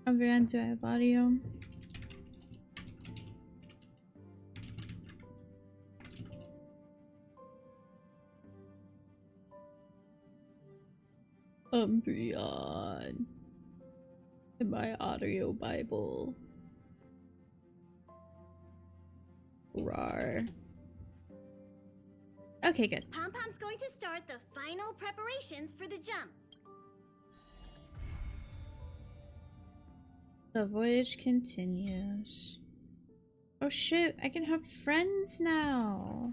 Everyone, do I have audio? Umbreon. In my audio Bible. Rawr. Okay, good. Pom-Pom's going to start the final preparations for the jump. The voyage continues. Oh shit, I can have friends now.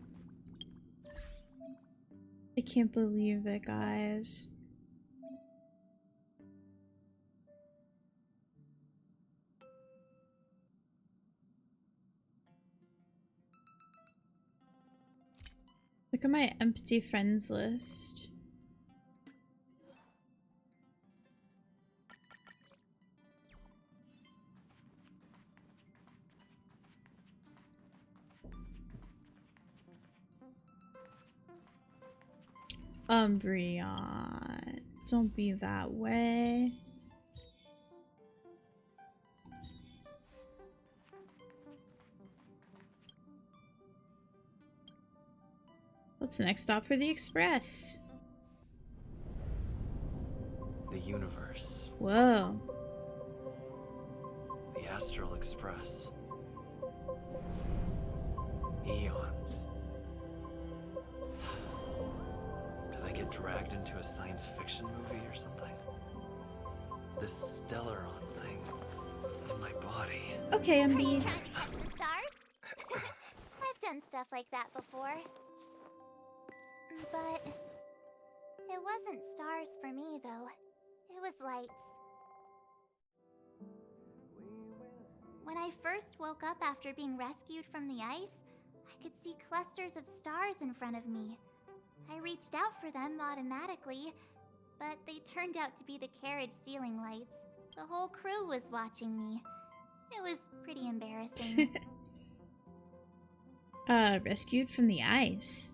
I can't believe it, guys. Look at my empty friends list. Umbreon, don't be that way. What's the next stop for the express? The universe. Whoa. The Astral Express. Eons. Did I get dragged into a science fiction movie or something? This Stellaron thing in my body. Okay, Are you MB. trying to catch the stars? I've done stuff like that before. But it wasn't stars for me, though. It was lights. When I first woke up after being rescued from the ice, I could see clusters of stars in front of me. I reached out for them automatically, but they turned out to be the carriage ceiling lights. The whole crew was watching me. It was pretty embarrassing. Rescued from the ice.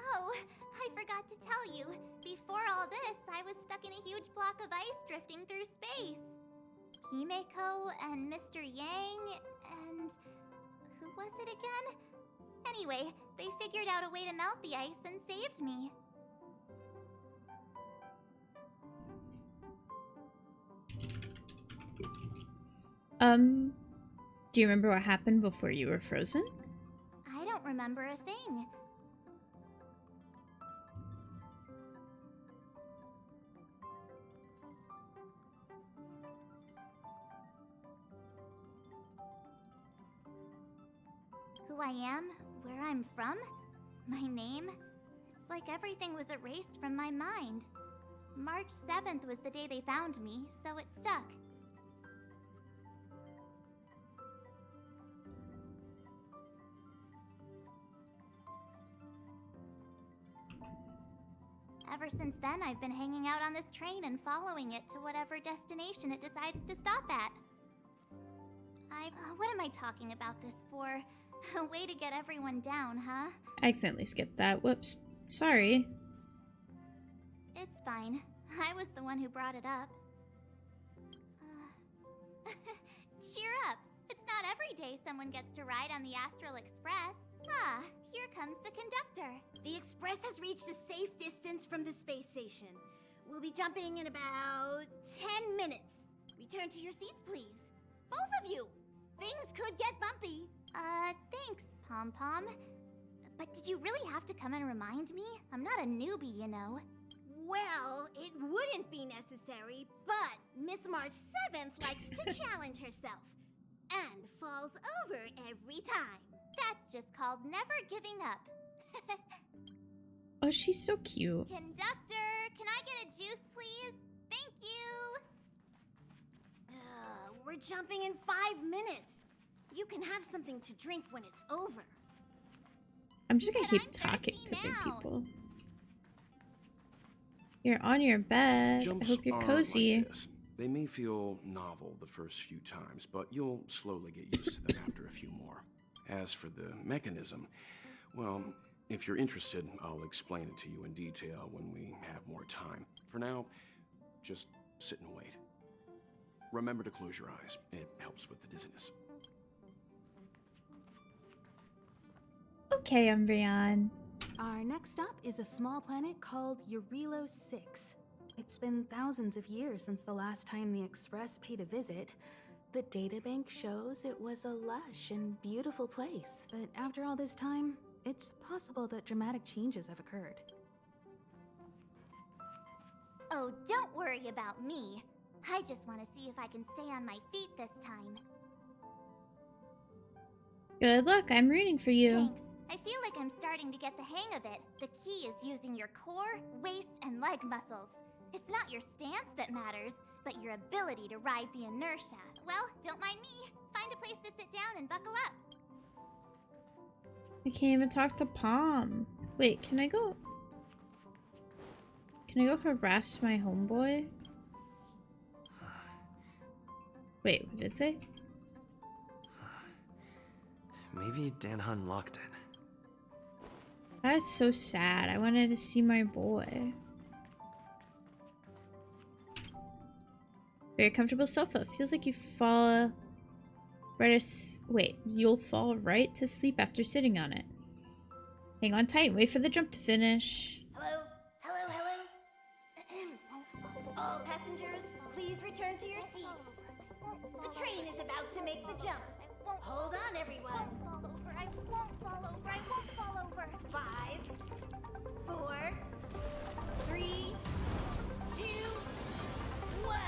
Oh, I forgot to tell you. Before all this, I was stuck in a huge block of ice drifting through space. Himeko and Mr. Yang and... who was it again? Anyway, they figured out a way to melt the ice and saved me. Do you remember what happened before you were frozen? I don't remember a thing. Who I am, where I'm from, my name. It's like everything was erased from my mind. March 7th was the day they found me, so it stuck. Ever since then, I've been hanging out on this train and following it to whatever destination it decides to stop at. What am I talking about this for? A way to get everyone down, huh? I accidentally skipped that. Whoops. Sorry. It's fine. I was the one who brought it up. Cheer up! It's not every day someone gets to ride on the Astral Express. Ah, here comes the conductor. The Express has reached a safe distance from the space station. We'll be jumping in about 10 minutes. Return to your seats, please. Both of you! Things could get bumpy. Thanks, Pom-Pom. But did you really have to come and remind me? I'm not a newbie, you know. Well, it wouldn't be necessary, but Miss March 7th likes to challenge herself. And falls over every time. That's just called never giving up. Oh, she's so cute. Conductor, can I get a juice, please? Thank you! We're jumping in 5 minutes. You can have something to drink when it's over. I'm just gonna But keep I'm talking thirsty to big now. people. You're on your bed. I Jumps hope you're are cozy. like this. They may feel novel the first few times, but you'll slowly get used to them after a few more. As for the mechanism, well, if you're interested, I'll explain it to you in detail when we have more time. For now, just sit and wait. Remember to close your eyes. It helps with the dizziness. Okay, Umbreon. Our next stop is a small planet called Eurilo 6. It's been thousands of years since the last time the Express paid a visit. The databank shows it was a lush and beautiful place. But after all this time, it's possible that dramatic changes have occurred. Oh, don't worry about me. I just want to see if I can stay on my feet this time. Good luck. I'm rooting for you. Thanks. I feel like I'm starting to get the hang of it. The key is using your core, waist, and leg muscles. It's not your stance that matters, but your ability to ride the inertia. Well, don't mind me. Find a place to sit down and buckle up. I can't even talk to Palm. Wait, can I go? Can I go harass my homeboy? Wait, what did it say? Maybe Danhun locked in. That's so sad. I wanted to see my boy. Very comfortable sofa. Feels like you fall you'll fall right to sleep after sitting on it. Hang on tight and wait for the jump to finish. Hello? Hello, hello? All passengers, please return to your seats. The train is about to make the jump. Hold on, everyone. I won't fall over. I won't fall over. 5, 4, 3, 2, 1.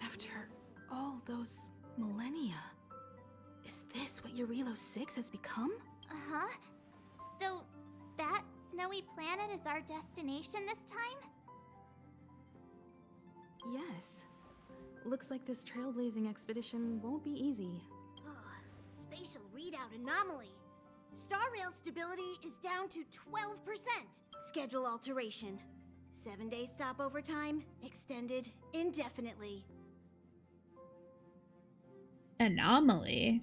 After all those millennia, is this what Eurilo 6 has become? Uh-huh. So, that snowy planet is our destination this time? Yes. Looks like this trailblazing expedition won't be easy. Spatial readout anomaly. Star rail stability is down to 12%. Schedule alteration. 7-day stopover time extended indefinitely. Anomaly.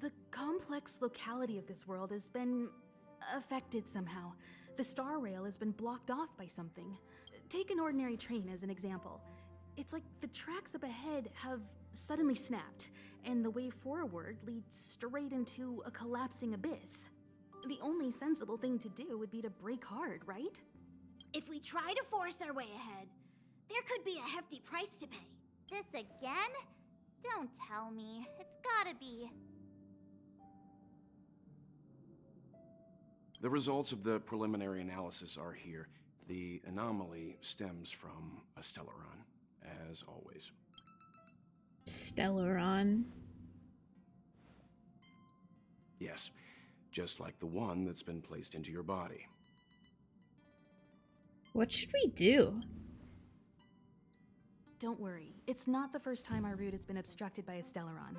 The complex locality of this world has been affected somehow. The star rail has been blocked off by something. Take an ordinary train as an example. It's like the tracks up ahead have suddenly snapped, and the way forward leads straight into a collapsing abyss. The only sensible thing to do would be to brake hard, right? If we try to force our way ahead, there could be a hefty price to pay. This again? Don't tell me. It's gotta be. The results of the preliminary analysis are here. The anomaly stems from a Stellaron, as always. Stellaron. Yes, just like the one that's been placed into your body. What should we do? Don't worry, it's not the first time our route has been obstructed by a Stellaron.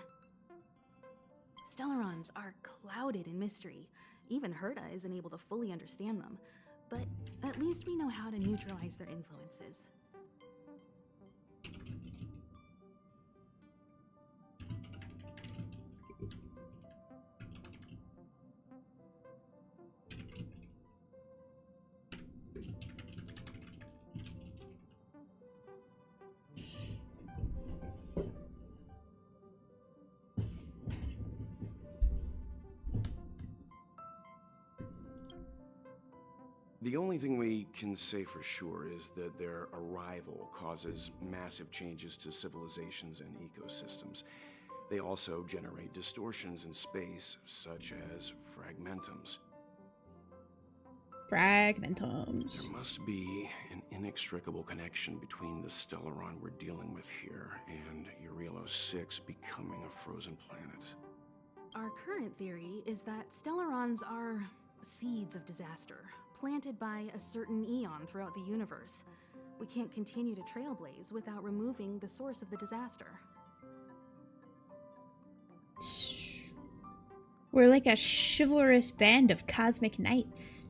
Stellarons are clouded in mystery. Even Herta isn't able to fully understand them, but at least we know how to neutralize their influences. The only thing we can say for sure is that their arrival causes massive changes to civilizations and ecosystems. They also generate distortions in space, such as fragmentums. Fragmentums. There must be an inextricable connection between the Stellaron we're dealing with here and Eurilo 6 becoming a frozen planet. Our current theory is that Stellarons are seeds of disaster, planted by a certain eon throughout the universe. We can't continue to trailblaze without removing the source of the disaster. We're like a chivalrous band of cosmic knights.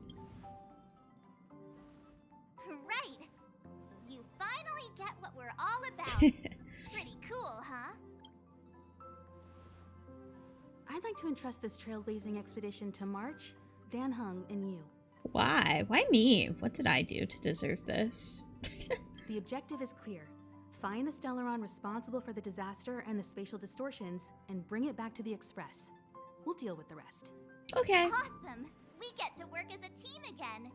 forget what we're all about. Pretty cool, huh? I'd like to entrust this trailblazing expedition to March, Dan Hung, and you. Why? Why me? What did I do to deserve this? The objective is clear. Find the Stellaron responsible for the disaster and the spatial distortions, and bring it back to the Express. We'll deal with the rest. Okay. Awesome! We get to work as a team again.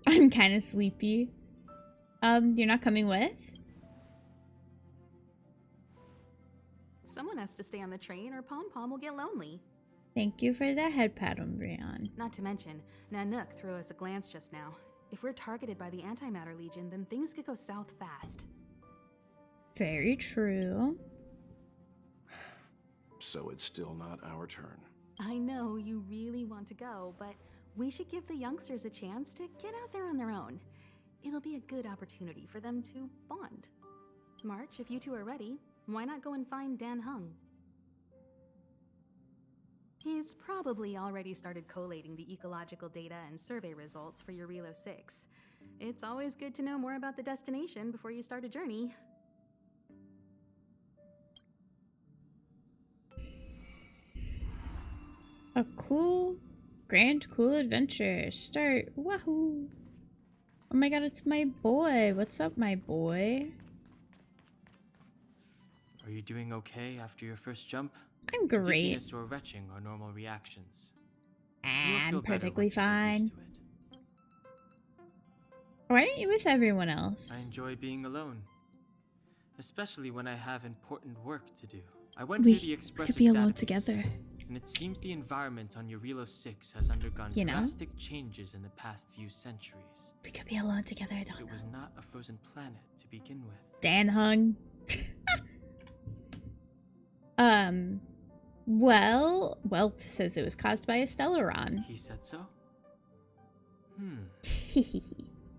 I'm kind of sleepy. You're not coming with? Someone has to stay on the train or Pom Pom will get lonely. Thank you for the head pat, Umbreon. Not to mention, Nanook threw us a glance just now. If we're targeted by the Antimatter Legion, then things could go south fast. Very true. So it's still not our turn. I know you really want to go, but we should give the youngsters a chance to get out there on their own. It'll be a good opportunity for them to bond. March, if you two are ready, why not go and find Dan Hung? He's probably already started collating the ecological data and survey results for your Relo 6. It's always good to know more about the destination before you start a journey. A cool, grand, cool adventure. Start. Wahoo! Oh my god, it's my boy. What's up, my boy? Are you doing okay after your first jump? I'm great. Dizziness or retching are normal reactions. You'll I'm feel better perfectly once you get fine. used to it. Why aren't you with everyone else? I enjoy being alone, especially when I have important work to do. I went We through the Express's could be alone database, together. and it seems the environment on your Relo 6 has undergone You know? drastic changes in the past few centuries. We could be alone together, I don't It know. was not a frozen planet to begin with. Dan Hung. Well, Welt says it was caused by a Stellaron. He said so?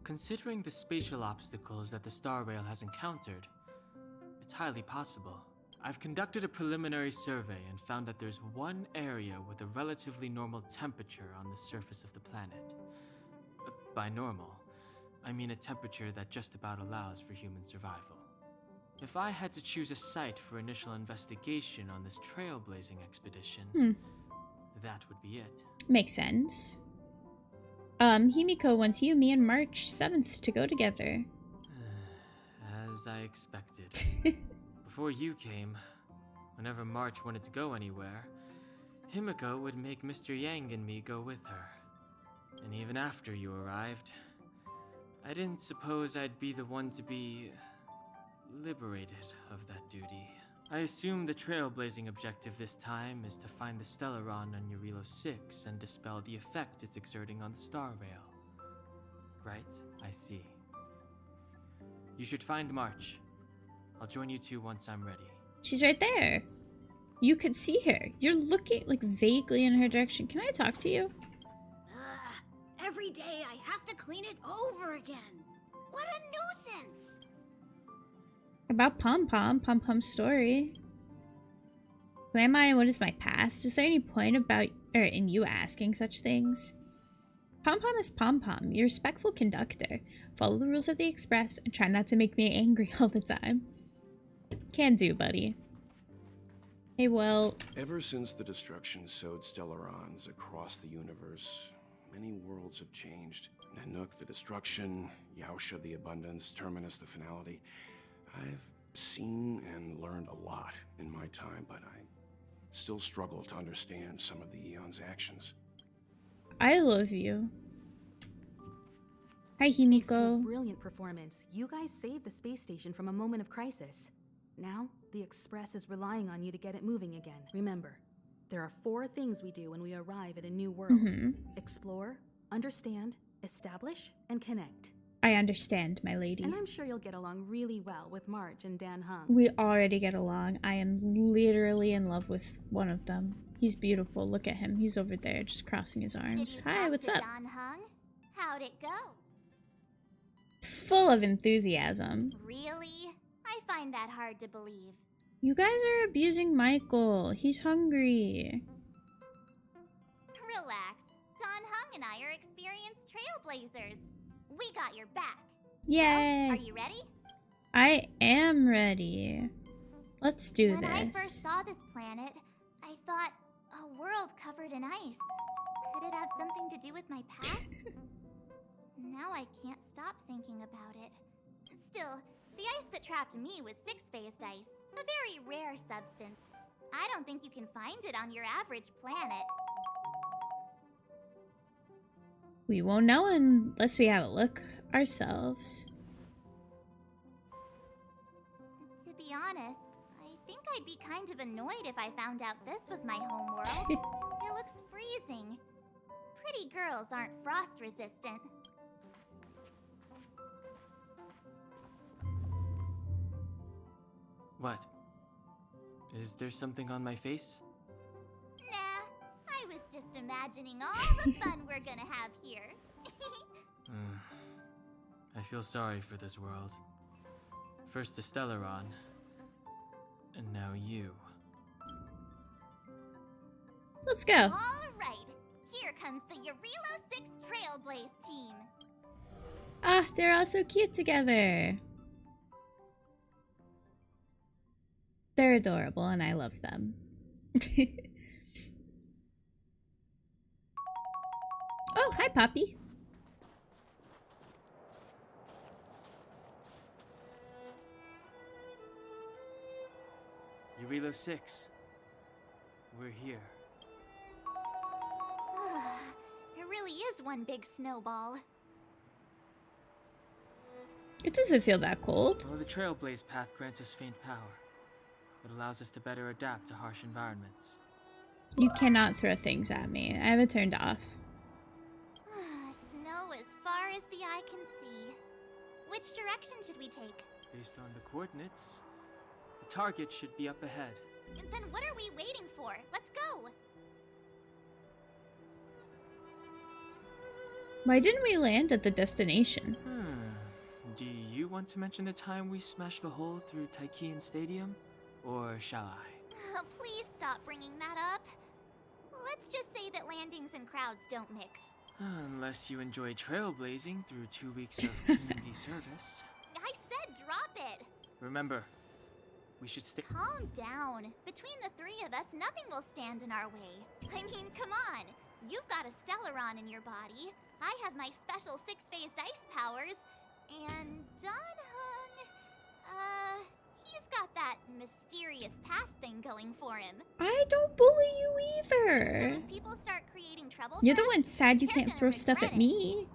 Considering the spatial obstacles that the Star Rail has encountered, it's highly possible. I've conducted a preliminary survey and found that there's one area with a relatively normal temperature on the surface of the planet. By normal, I mean a temperature that just about allows for human survival. If I had to choose a site for initial investigation on this trailblazing expedition, that would be it. Makes sense. Himiko wants you, me, and March 7th to go together. As I expected. Before you came, whenever March wanted to go anywhere, Himiko would make Mr. Yang and me go with her. And even after you arrived, I didn't suppose I'd be the one to be liberated of that duty. I assume the trailblazing objective this time is to find the Stellaron on Eurilo 6 and dispel the effect it's exerting on the Star Rail. Right? I see. You should find March. I'll join you two once I'm ready. She's right there. You could see her. You're looking like vaguely in her direction. Can I talk to you? Every day I have to clean it over again. What a nuisance! About Pom Pom's story. Who am I and what is my past? Is there any point in you asking such things? Pom Pom is Pom Pom, your respectful conductor. Follow the rules of the Express and try not to make me angry all the time. Can do, buddy. Hey, well... Ever since the destruction sowed Stellarons across the universe, many worlds have changed. Nanook, the destruction, Yaosha, the abundance, Terminus, the finality. I've seen and learned a lot in my time, but I still struggle to understand some of the Eon's actions. I love you. Hi, Thanks to a Himiko. brilliant performance, you guys saved the space station from a moment of crisis. Now, the Express is relying on you to get it moving again. Remember, there are 4 things we do when we arrive at a new world. Explore, understand, establish, and connect. I understand, my lady. And I'm sure you'll get along really well with March and Dan Hung. We already get along. I am literally in love with one of them. He's beautiful. Look at him. He's over there just crossing his Did arms. you Hi, talk what's to up? Don Hung? How'd it go? Full of enthusiasm. Really? I find that hard to believe. You guys are abusing Michael. He's hungry. Relax. Don Hung and I are experienced trailblazers. We got your back. Yay! Are you ready? I am ready. Let's do When I first this. saw this planet, I thought a world covered in ice. Could it have something to do with my past? Now I can't stop thinking about it. Still, the ice that trapped me was six-phased ice, a very rare substance. I don't think you can find it on your average planet. We won't know unless we have a look ourselves. To be honest, I think I'd be kind of annoyed if I found out this was my home world. It looks freezing. Pretty girls aren't frost resistant. What? Is there something on my face? Nah, I was just imagining all the fun we're gonna have here. I feel sorry for this world. First the Stellaron, and now you. Let's go. Alright, here comes the Yarilo 6 Trailblaze team. Ah, they're all so cute together. They're adorable and I love them. Oh, hi, Poppy. Eurilo 6. We're here. It really is one big snowball. It doesn't feel that cold. Well, the Trailblaze path grants us faint power. It allows us to better adapt to harsh environments. You cannot throw things at me. I have it turned off. Snow as far as the eye can see. Which direction should we take? Based on the coordinates, the target should be up ahead. Then what are we waiting for? Let's go! Why didn't we land at the destination? Do you want to mention the time we smashed a hole through Taikian Stadium? Or shall I? Please stop bringing that up. Let's just say that landings and crowds don't mix. Unless you enjoy trailblazing through 2 weeks of community service. I said drop it! Remember, we should stay. Calm down. Between the three of us, nothing will stand in our way. I mean, come on. You've got a Stellaron in your body. I have my special six-phased ice powers. And Danhung, he's got that mysterious past thing going for him. I don't bully you So either. if people start creating trouble You're for the us, one sad you you're can't gonna throw stuff regret at it. me.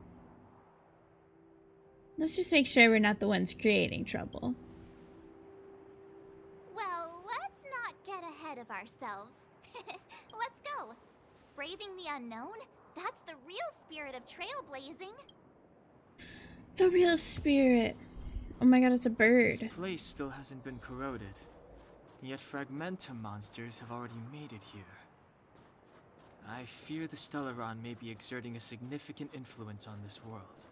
Let's just make sure we're not the ones creating trouble. Well, let's not get ahead of ourselves. Let's go. Braving the unknown? That's the real spirit of trailblazing. The real spirit. Oh my god, it's a bird. This place still hasn't been corroded. Yet Fragmentum monsters have already made it here. I fear the Stellaron may be exerting a significant influence on this world.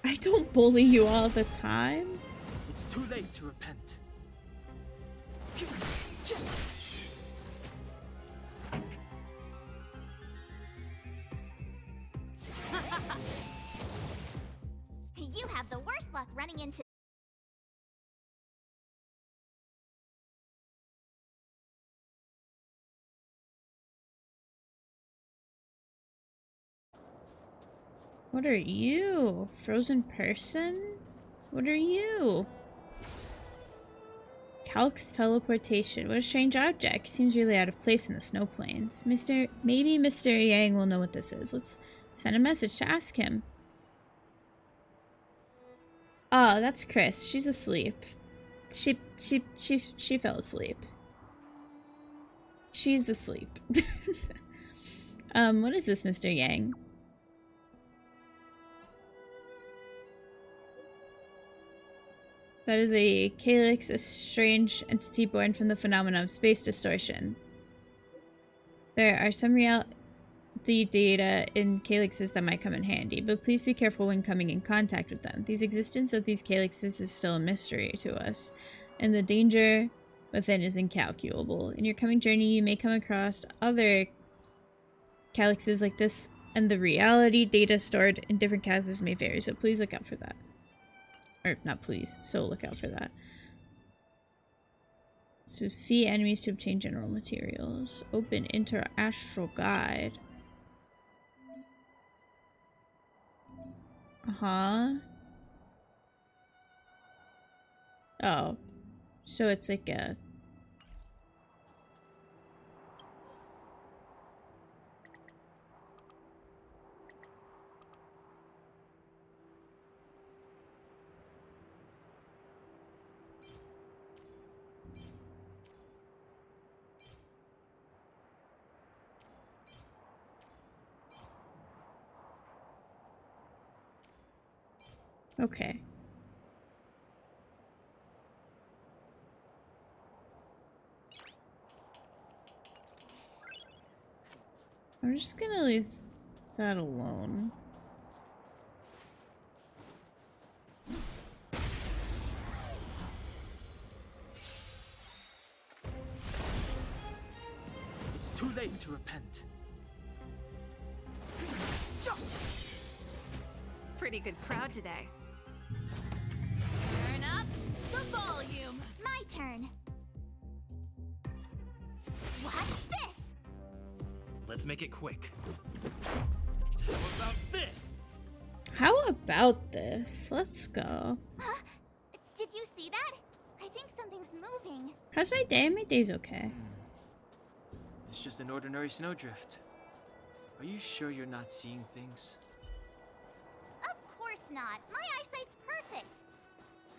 I don't bully you all the time. It's too late to repent. You have the worst luck running into. What are you? Frozen person? What are you? Calc's teleportation. What a strange object. Seems really out of place in the snow plains. Maybe Mr. Yang will know what this is. Let's send a message to ask him. Oh, that's Chris. She's asleep. She fell asleep. She's asleep. What is this, Mr. Yang? That is a calyx, a strange entity born from the phenomenon of space distortion. There are some reality data in calyxes that might come in handy, but please be careful when coming in contact with them. The existence of these calyxes is still a mystery to us, and the danger within is incalculable. In your coming journey, you may come across other calyxes like this, and the reality data stored in different calyxes may vary, so please look out for that. Or, not please, so look out for that. So defeat enemies to obtain general materials. Open inter-astral guide. Uh-huh. Oh. So it's like a... Okay. I'm just gonna leave that alone. It's too late to repent. Pretty good crowd today. Turn up the volume. My turn. What's this? Let's make it quick. How about this? How about this? Let's go. Huh? Did you see that? I think something's moving. How's my day? My day's okay. It's just an ordinary snowdrift. Are you sure you're not seeing things? Of course not. My eyesight's perfect.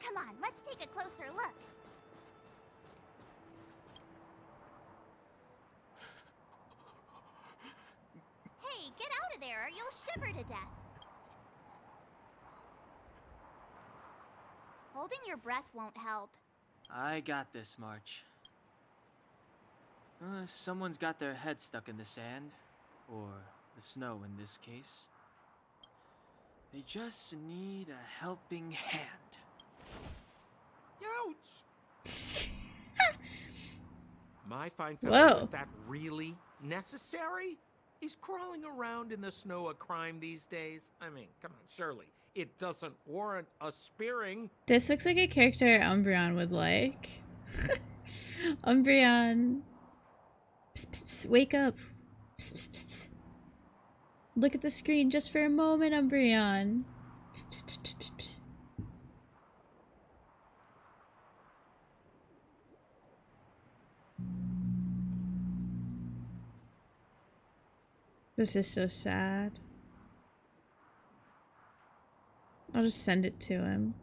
Come on, let's take a closer look. Hey, get out of there or you'll shiver to death. Holding your breath won't help. I got this, March. If someone's got their head stuck in the sand, or the snow in this case, they just need a helping hand. Ouch! My fine Whoa. fellow, is that really necessary? Is crawling around in the snow a crime these days? I mean, come on, surely. It doesn't warrant a spearing. This looks like a character Umbreon would like. Umbreon. Psst, psst, psst, wake up. Psst, psst, psst, psst. Look at the screen just for a moment, Umbreon. Psst, psst, psst, psst, psst. This is so sad. I'll just send it to him.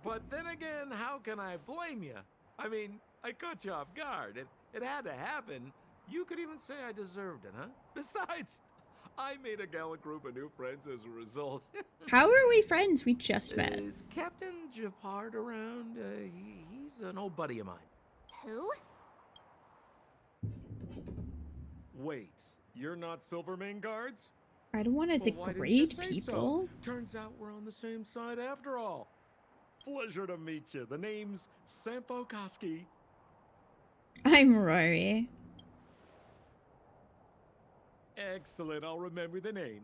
But then again, how can I blame you? I mean, I caught you off guard. It had to happen. You could even say I deserved it, huh? Besides, I made a gallant group of new friends as a result. How are we friends? We just met. Is Captain Japard around? He's an old buddy of mine. Who? Wait, you're not Silvermane guards? I don't want to Well, why didn't you degrade say people. So? Turns out we're on the same side after all. Pleasure to meet you. The name's Sampo Koski. I'm Rory. Excellent, I'll remember the name.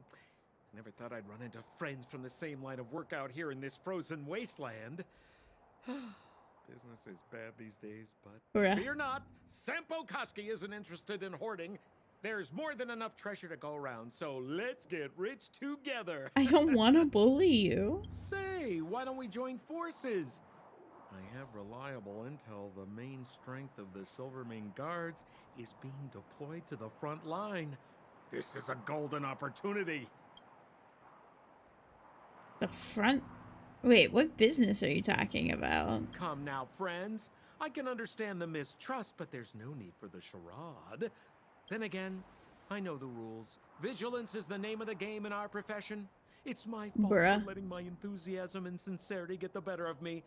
Never thought I'd run into friends from the same line of work out here in this frozen wasteland. Business is bad these days, but Bruh. fear not, Sampo Koski isn't interested in hoarding. There's more than enough treasure to go around, so let's get rich together. I don't want to bully you. Say, why don't we join forces? I have reliable intel the main strength of the Silvermane Guards is being deployed to the front line. This is a golden opportunity. The front... Wait, what business are you talking about? Come now, friends. I can understand the mistrust, but there's no need for the charade. Then again, I know the rules. Vigilance is the name of the game in our profession. It's my fault Bruh. for letting my enthusiasm and sincerity get the better of me.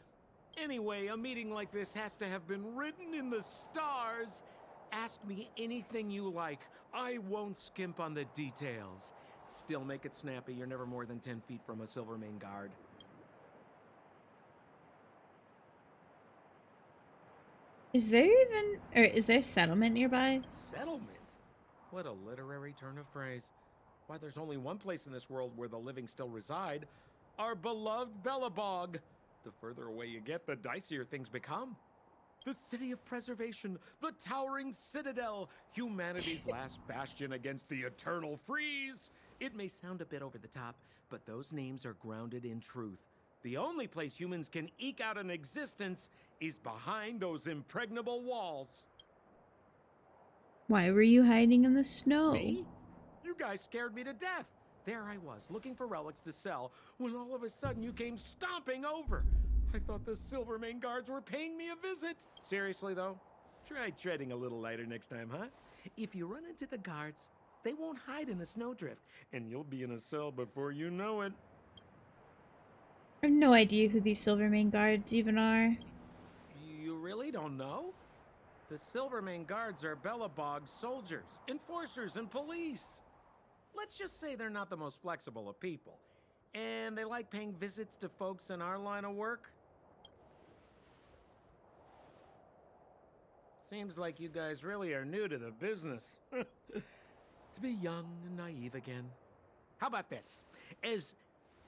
Anyway, a meeting like this has to have been written in the stars. Ask me anything you like. I won't skimp on the details. Still make it snappy. You're never more than 10 feet from a Silvermane guard. Is there settlement nearby? Settlement? What a literary turn of phrase. Why, there's only one place in this world where the living still reside. Our beloved Belobog. The further away you get, the dicier things become. The city of preservation, the towering citadel, humanity's last bastion against the eternal freeze. It may sound a bit over the top, but those names are grounded in truth. The only place humans can eke out an existence is behind those impregnable walls. Why were you hiding in the snow? Me? You guys scared me to death. There I was, looking for relics to sell, when all of a sudden you came stomping over. I thought the Silvermane guards were paying me a visit. Seriously, though, try treading a little lighter next time, huh? If you run into the guards, they won't hide in a snowdrift, and you'll be in a cell before you know it. I have no idea who these Silvermane guards even are. You really don't know? The Silvermane guards are Belobog's soldiers, enforcers, and police. Let's just say they're not the most flexible of people, and they like paying visits to folks in our line of work. Seems like you guys really are new to the business. To be young and naive again. How about this? As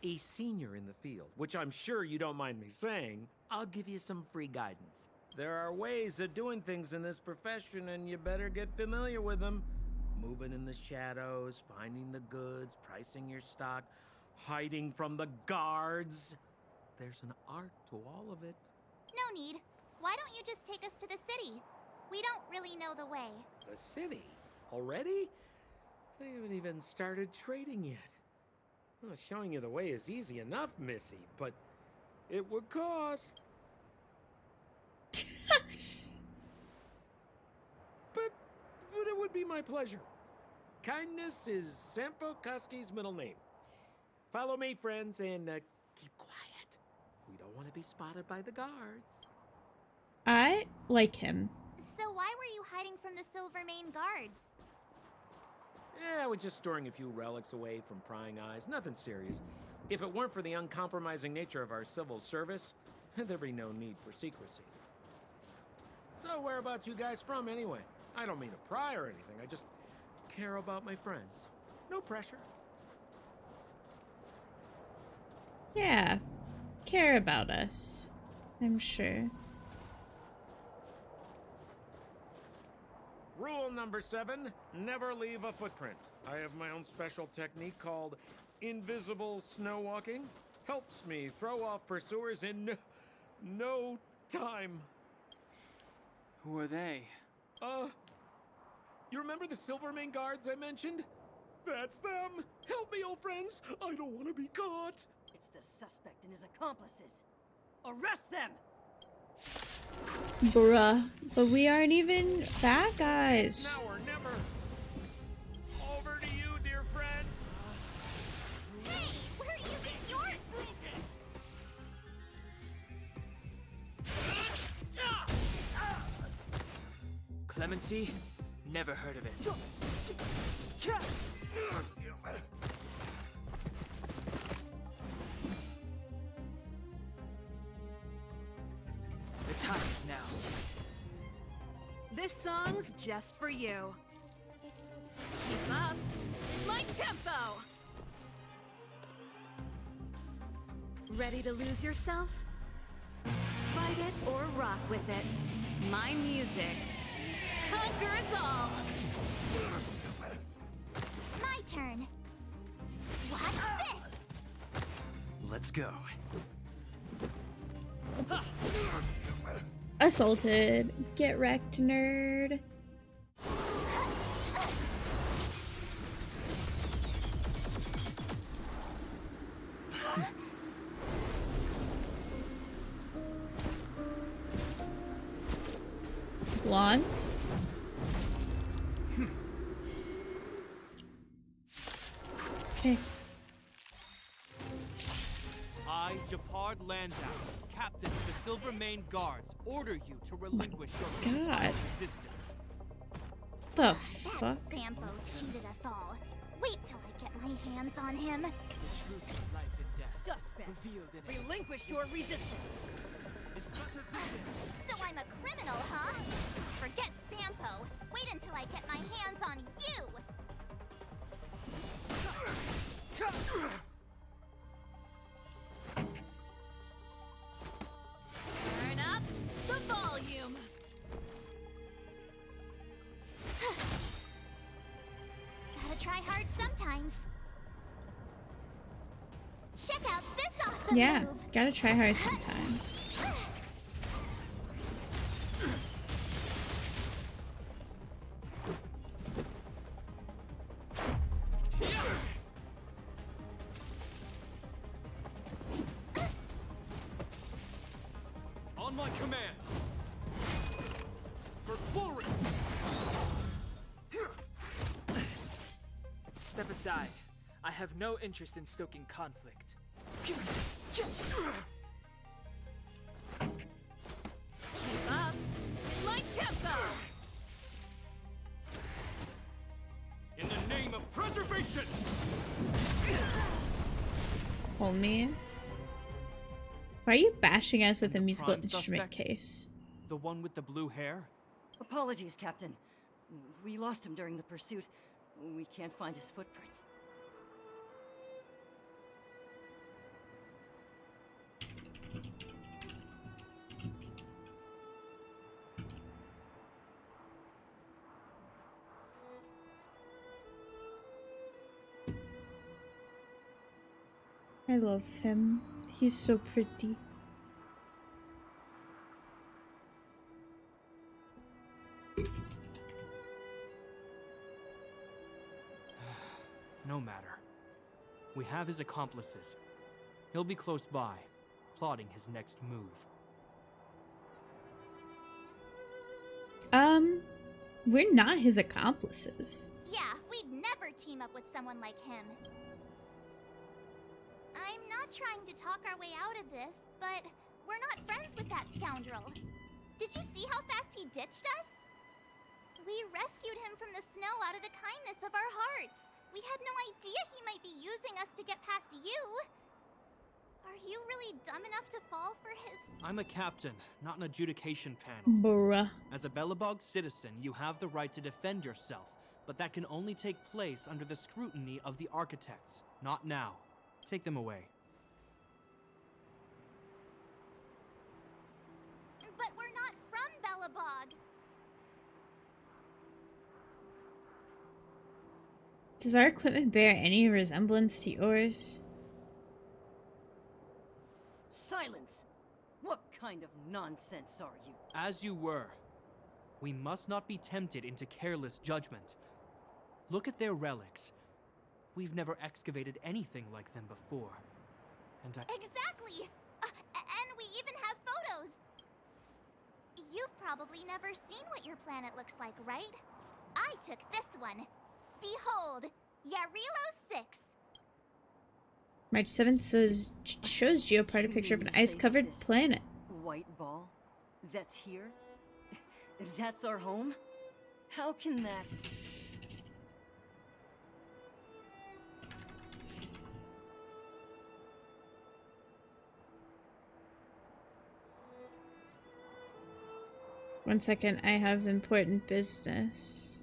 a senior in the field, which I'm sure you don't mind me saying, I'll give you some free guidance. There are ways of doing things in this profession, and you better get familiar with them. Moving in the shadows, finding the goods, pricing your stock, hiding from the guards. There's an art to all of it. No need. Why don't you just take us to the city? We don't really know the way. The city? Already? They haven't even started trading yet. Well, showing you the way is easy enough, Missy, but it would cost. But it would be my pleasure. Kindness is Sampo Koski's middle name. Follow me, friends, and keep quiet. We don't want to be spotted by the guards. I like him. So why were you hiding from the Silvermane guards? I was just storing a few relics away from prying eyes. Nothing serious. If it weren't for the uncompromising nature of our civil service, there'd be no need for secrecy. So whereabouts you guys from, anyway? I don't mean to pry or anything. I just care about my friends. No pressure. Yeah. Care about us. I'm sure. Rule number 7, never leave a footprint. I have my own special technique called invisible snow walking. Helps me throw off pursuers in no time. Who are they? You remember the Silvermane guards I mentioned? That's them! Help me, old friends! I don't want to be caught! It's the suspect and his accomplices. Arrest them! Bruh. But we aren't even bad guys. Now or never! Over to you, dear friends! Hey, where do you get your... Clemency? Never heard of it. The time is now. This song's just for you. Keep up. My tempo! Ready to lose yourself? Fight it or rock with it. My music conquers all! My turn. Watch this! Let's go. Assaulted. Get wrecked, nerd. Blonde. I I, Japard Landau, captain of the Silvermane Guards, order you to relinquish your God. resistance. The That fuck? Sampo cheated us all. Wait till I get my hands on him. The truth of life and death. Suspect, Revealed in relinquish your resistance. It's but a vision. So I'm a criminal, huh? Forget Sampo. Wait until I get my hands on you. Turn up the volume. Gotta try hard sometimes. Check out this awesome Yeah, move. gotta try hard sometimes. On my command. For glory. Step aside. I have no interest in stoking conflict. Keep up with my tempo. In the name of preservation. Hold me. Why are you bashing us with a The musical prime instrument suspect? case? The one with the blue hair? Apologies, Captain. We lost him during the pursuit. We can't find his footprints. I love him. He's so pretty. No matter. We have his accomplices. He'll be close by, plotting his next move. We're not his accomplices. Yeah, we'd never team up with someone like him. I'm not trying to talk our way out of this, but we're not friends with that scoundrel. Did you see how fast he ditched us? We rescued him from the snow out of the kindness of our hearts. We had no idea he might be using us to get past you. Are you really dumb enough to fall for his... I'm a captain, not an adjudication panel. Bruh. As a Belobog citizen, you have the right to defend yourself, but that can only take place under the scrutiny of the architects, not now. Take them away. But we're not from Belobog. Does our equipment bear any resemblance to yours? Silence! What kind of nonsense are you? As you were. We must not be tempted into careless judgment. Look at their relics. We've never excavated anything like them before. And Exactly! And we even have photos! You've probably never seen what your planet looks like, right? I took this one. Behold, Yarilo 6. March 7th shows Geopard a picture of an ice-covered planet. White ball? That's here? That's our home? How can that... One second, I have important business.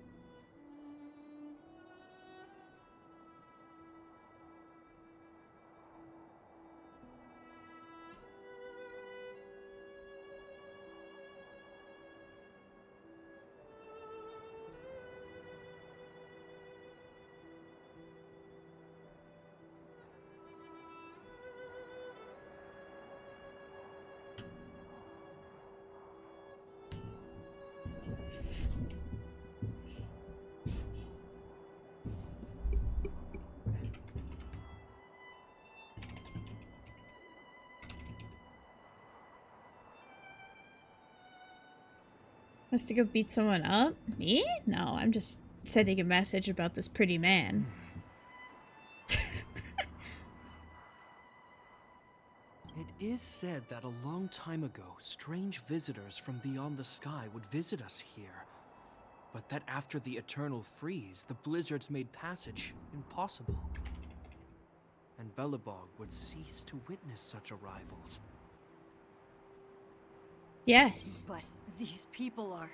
Has to go beat someone up? Me? No, I'm just sending a message about this pretty man. is said that a long time ago, strange visitors from beyond the sky would visit us here. But that after the eternal freeze, the blizzards made passage impossible. And Belobog would cease to witness such arrivals. Yes. But these people are...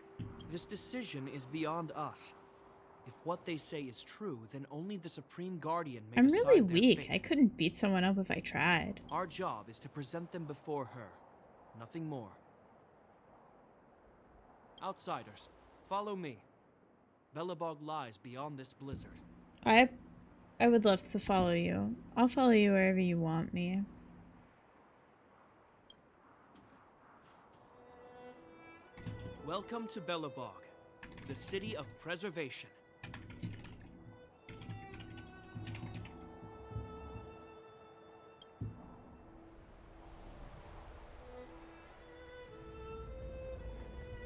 This decision is beyond us. If what they say is true, then only the Supreme Guardian may I'm decide really their weak. fate. I couldn't beat someone up if I tried. Our job is to present them before her. Nothing more. Outsiders, follow me. Belobog lies beyond this blizzard. I would love to follow you. I'll follow you wherever you want me. Welcome to Belobog, the city of preservation.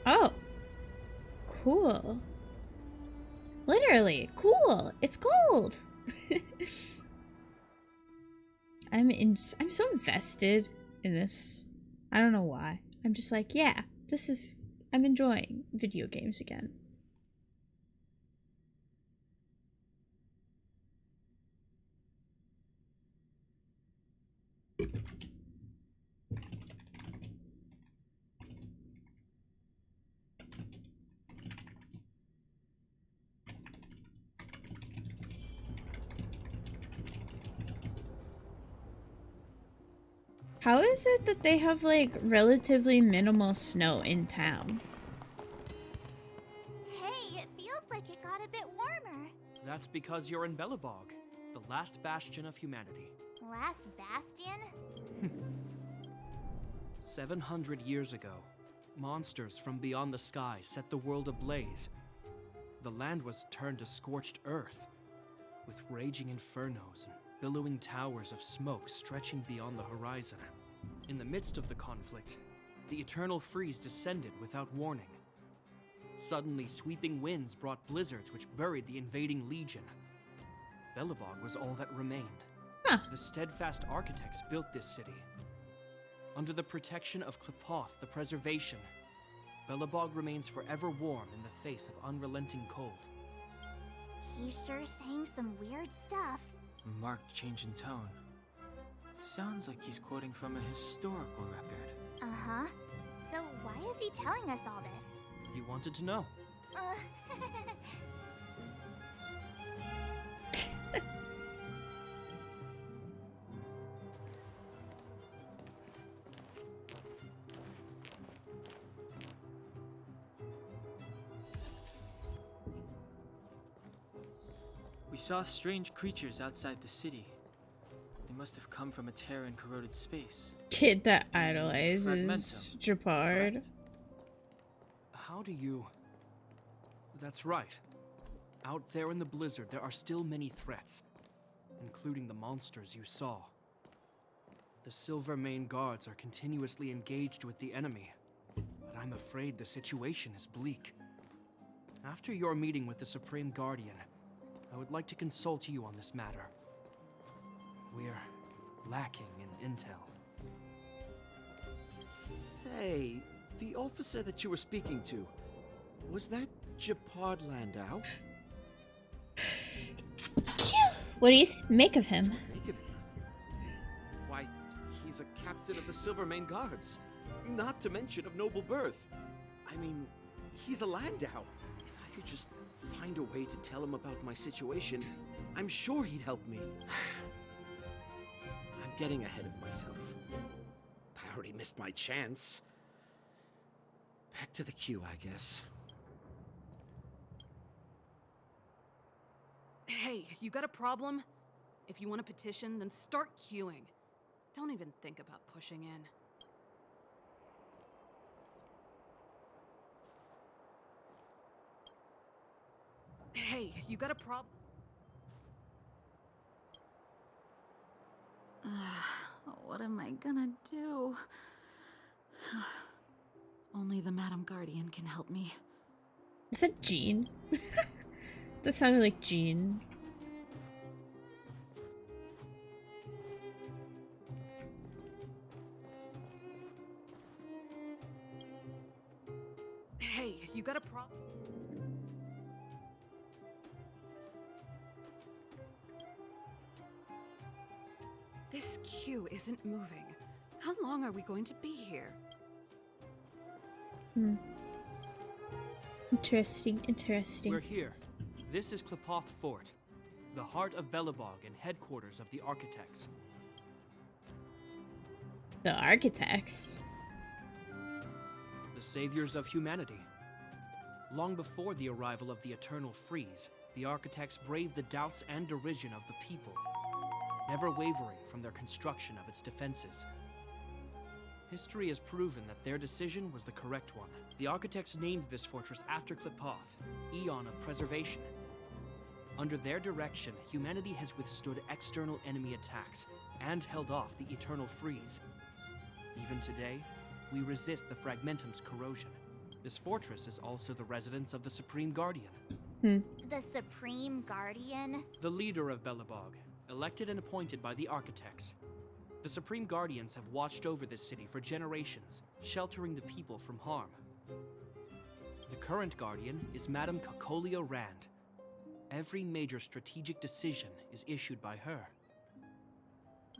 Oh. Cool. Literally, cool. It's cold. I'm so invested in this. I don't know why. I'm just like, yeah, I'm enjoying video games again. How is it that they have like relatively minimal snow in town? Hey, it feels like it got a bit warmer. That's because you're in Belobog, the last bastion of humanity. Last bastion? 700 years ago, monsters from beyond the sky set the world ablaze. The land was turned to scorched earth, with raging infernos and billowing towers of smoke stretching beyond the horizon. In the midst of the conflict, the eternal freeze descended without warning. Suddenly, sweeping winds brought blizzards which buried the invading legion. Belobog was all that remained. Huh. The steadfast architects built this city. Under the protection of Klepoth, the preservation, Belobog remains forever warm in the face of unrelenting cold. He's sure saying some weird stuff. A marked change in tone. Sounds like he's quoting from a historical record. Uh-huh. So why is he telling us all this? You wanted to know. We saw strange creatures outside the city. They must have come from a tear in corroded space. Kid that idolizes Japard. Correct? How do you... That's right. Out there in the blizzard, there are still many threats, including the monsters you saw. The Silvermane guards are continuously engaged with the enemy, but I'm afraid the situation is bleak. After your meeting with the Supreme Guardian, I would like to consult you on this matter. We're lacking in intel. Say, the officer that you were speaking to, was that Japard Landau? What do you make of him? Make of him? Why, he's a captain of the Silvermane Guards, not to mention of noble birth. I mean, he's a Landau. If I could just find a way to tell him about my situation, I'm sure he'd help me. I'm getting ahead of myself. I already missed my chance. Back to the queue, I guess. Hey, you got a problem? If you want a petition, then start queuing. Don't even think about pushing in. Hey, you got a problem? What am I gonna do? Only the Madam Guardian can help me. Is that Jean? That sounded like Jean. You got a problem? This queue isn't moving. How long are we going to be here? Interesting, interesting. We're here. This is Klepoth Fort, the heart of Belobog and headquarters of the Architects. The Architects? The saviors of humanity. Long before the arrival of the Eternal Freeze, the Architects braved the doubts and derision of the people, never wavering from their construction of its defenses. History has proven that their decision was the correct one. The Architects named this fortress after Klepoth, Eon of Preservation. Under their direction, humanity has withstood external enemy attacks and held off the Eternal Freeze. Even today, we resist the Fragmentum's corrosion. This fortress is also the residence of the Supreme Guardian. The Supreme Guardian? The leader of Belobog, elected and appointed by the Architects. The Supreme Guardians have watched over this city for generations, sheltering the people from harm. The current Guardian is Madame Cocolia Rand. Every major strategic decision is issued by her.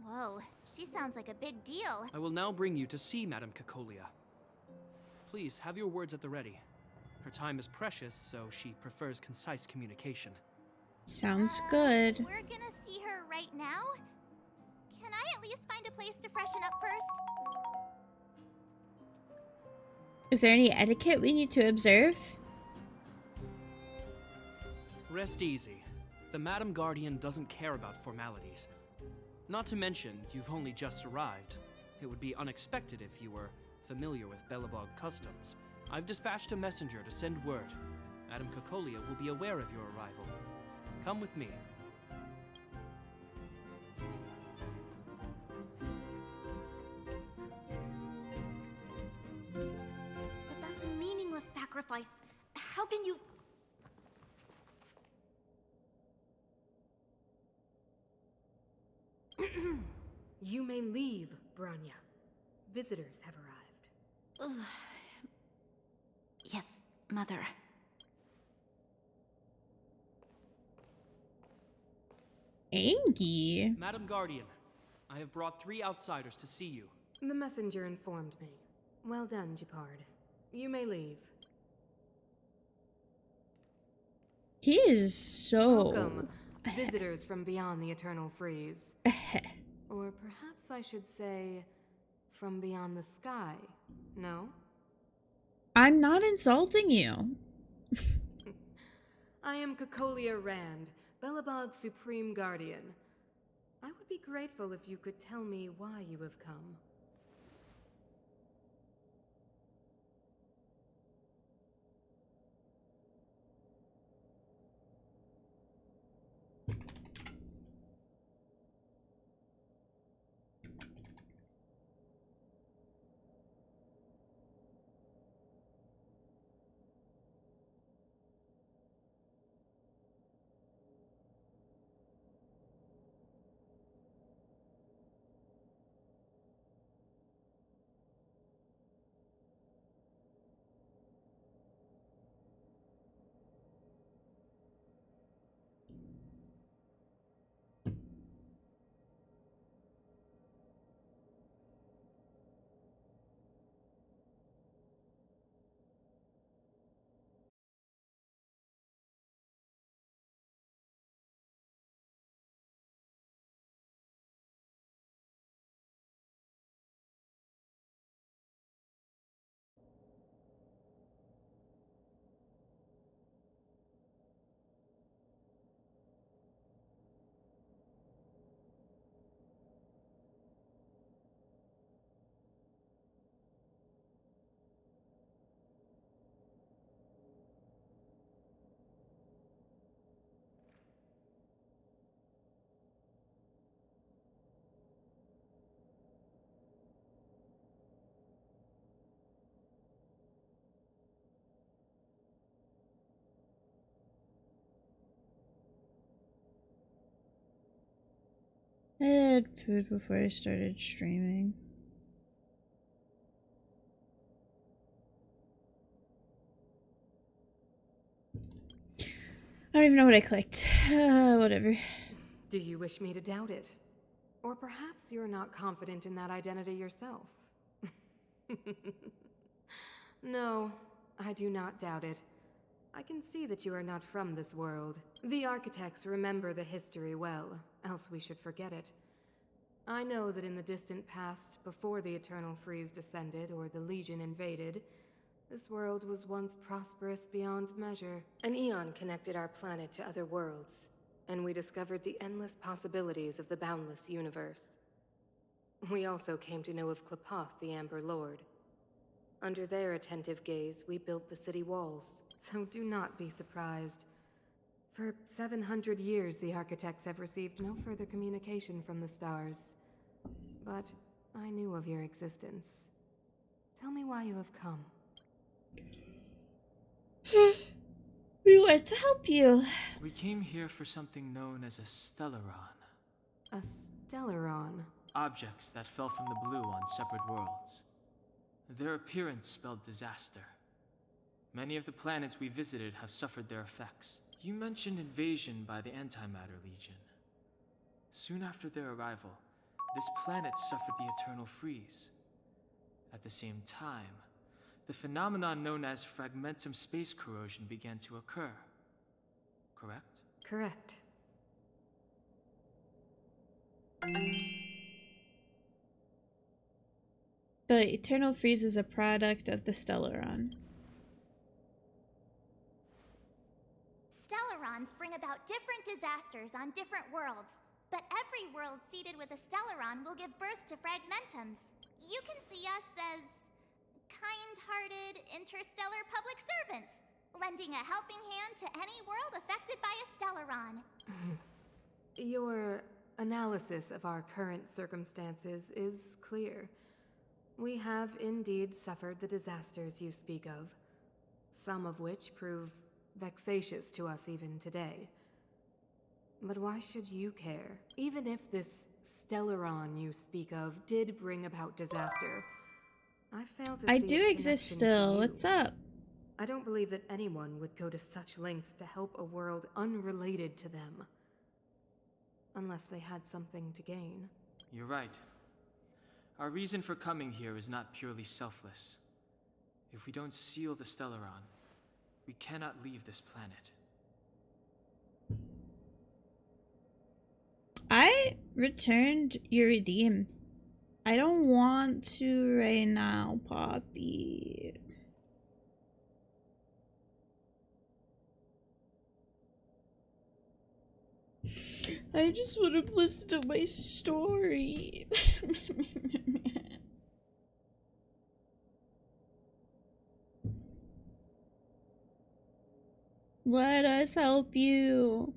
Whoa, she sounds like a big deal. I will now bring you to see Madame Cocolia. Please, have your words at the ready. Her time is precious, so she prefers concise communication. Sounds good. We're gonna see her right now? Can I at least find a place to freshen up first? Is there any etiquette we need to observe? Rest easy. The Madam Guardian doesn't care about formalities. Not to mention, you've only just arrived. It would be unexpected if you were familiar with Belobog customs. I've dispatched a messenger to send word. Madame Cocolia will be aware of your arrival. Come with me. But that's a meaningless sacrifice. How can you... You may leave, Branya. Visitors have arrived. Yes, Mother. Angie. Madam Guardian, I have brought 3 outsiders to see you. The messenger informed me. Well done, Gepard. You may leave. He is so... Welcome, visitors from beyond the Eternal Freeze. Or perhaps I should say, from beyond the sky, no? I'm not insulting you. I am Cocolia Rand, Belobog's Supreme Guardian. I would be grateful if you could tell me why you have come. I had food before I started streaming. I don't even know what I clicked. Whatever. Do you wish me to doubt it? Or perhaps you're not confident in that identity yourself? No, I do not doubt it. I can see that you are not from this world. The architects remember the history well, else we should forget it. I know that in the distant past, before the Eternal Freeze descended or the Legion invaded, this world was once prosperous beyond measure. An eon connected our planet to other worlds, and we discovered the endless possibilities of the boundless universe. We also came to know of Klapoth, the Amber Lord. Under their attentive gaze, we built the city walls, so do not be surprised. For 700 years, the architects have received no further communication from the stars. But I knew of your existence. Tell me why you have come. We want to help you. We came here for something known as a Stellaron. A Stellaron? Objects that fell from the blue on separate worlds. Their appearance spelled disaster. Many of the planets we visited have suffered their effects. You mentioned invasion by the Antimatter Legion. Soon after their arrival, this planet suffered the Eternal Freeze. At the same time, the phenomenon known as fragmentum space corrosion began to occur. Correct? Correct. The Eternal Freeze is a product of the Stellaron. Stellarons bring about different disasters on different worlds, but every world seeded with a Stellaron will give birth to fragmentums. You can see us as kind-hearted interstellar public servants, lending a helping hand to any world affected by a Stellaron. Your analysis of our current circumstances is clear. We have indeed suffered the disasters you speak of, some of which prove vexatious to us even today. But why should you care? Even if this Stellaron you speak of did bring about disaster, I fail to see I its do exist connection to still. you. What's up? I don't believe that anyone would go to such lengths to help a world unrelated to them. Unless they had something to gain. You're right. Our reason for coming here is not purely selfless. If we don't seal the Stellaron, we cannot leave this planet. I returned your redeem. I don't want to right now, Poppy. I just want to listen to my story. Let us help you.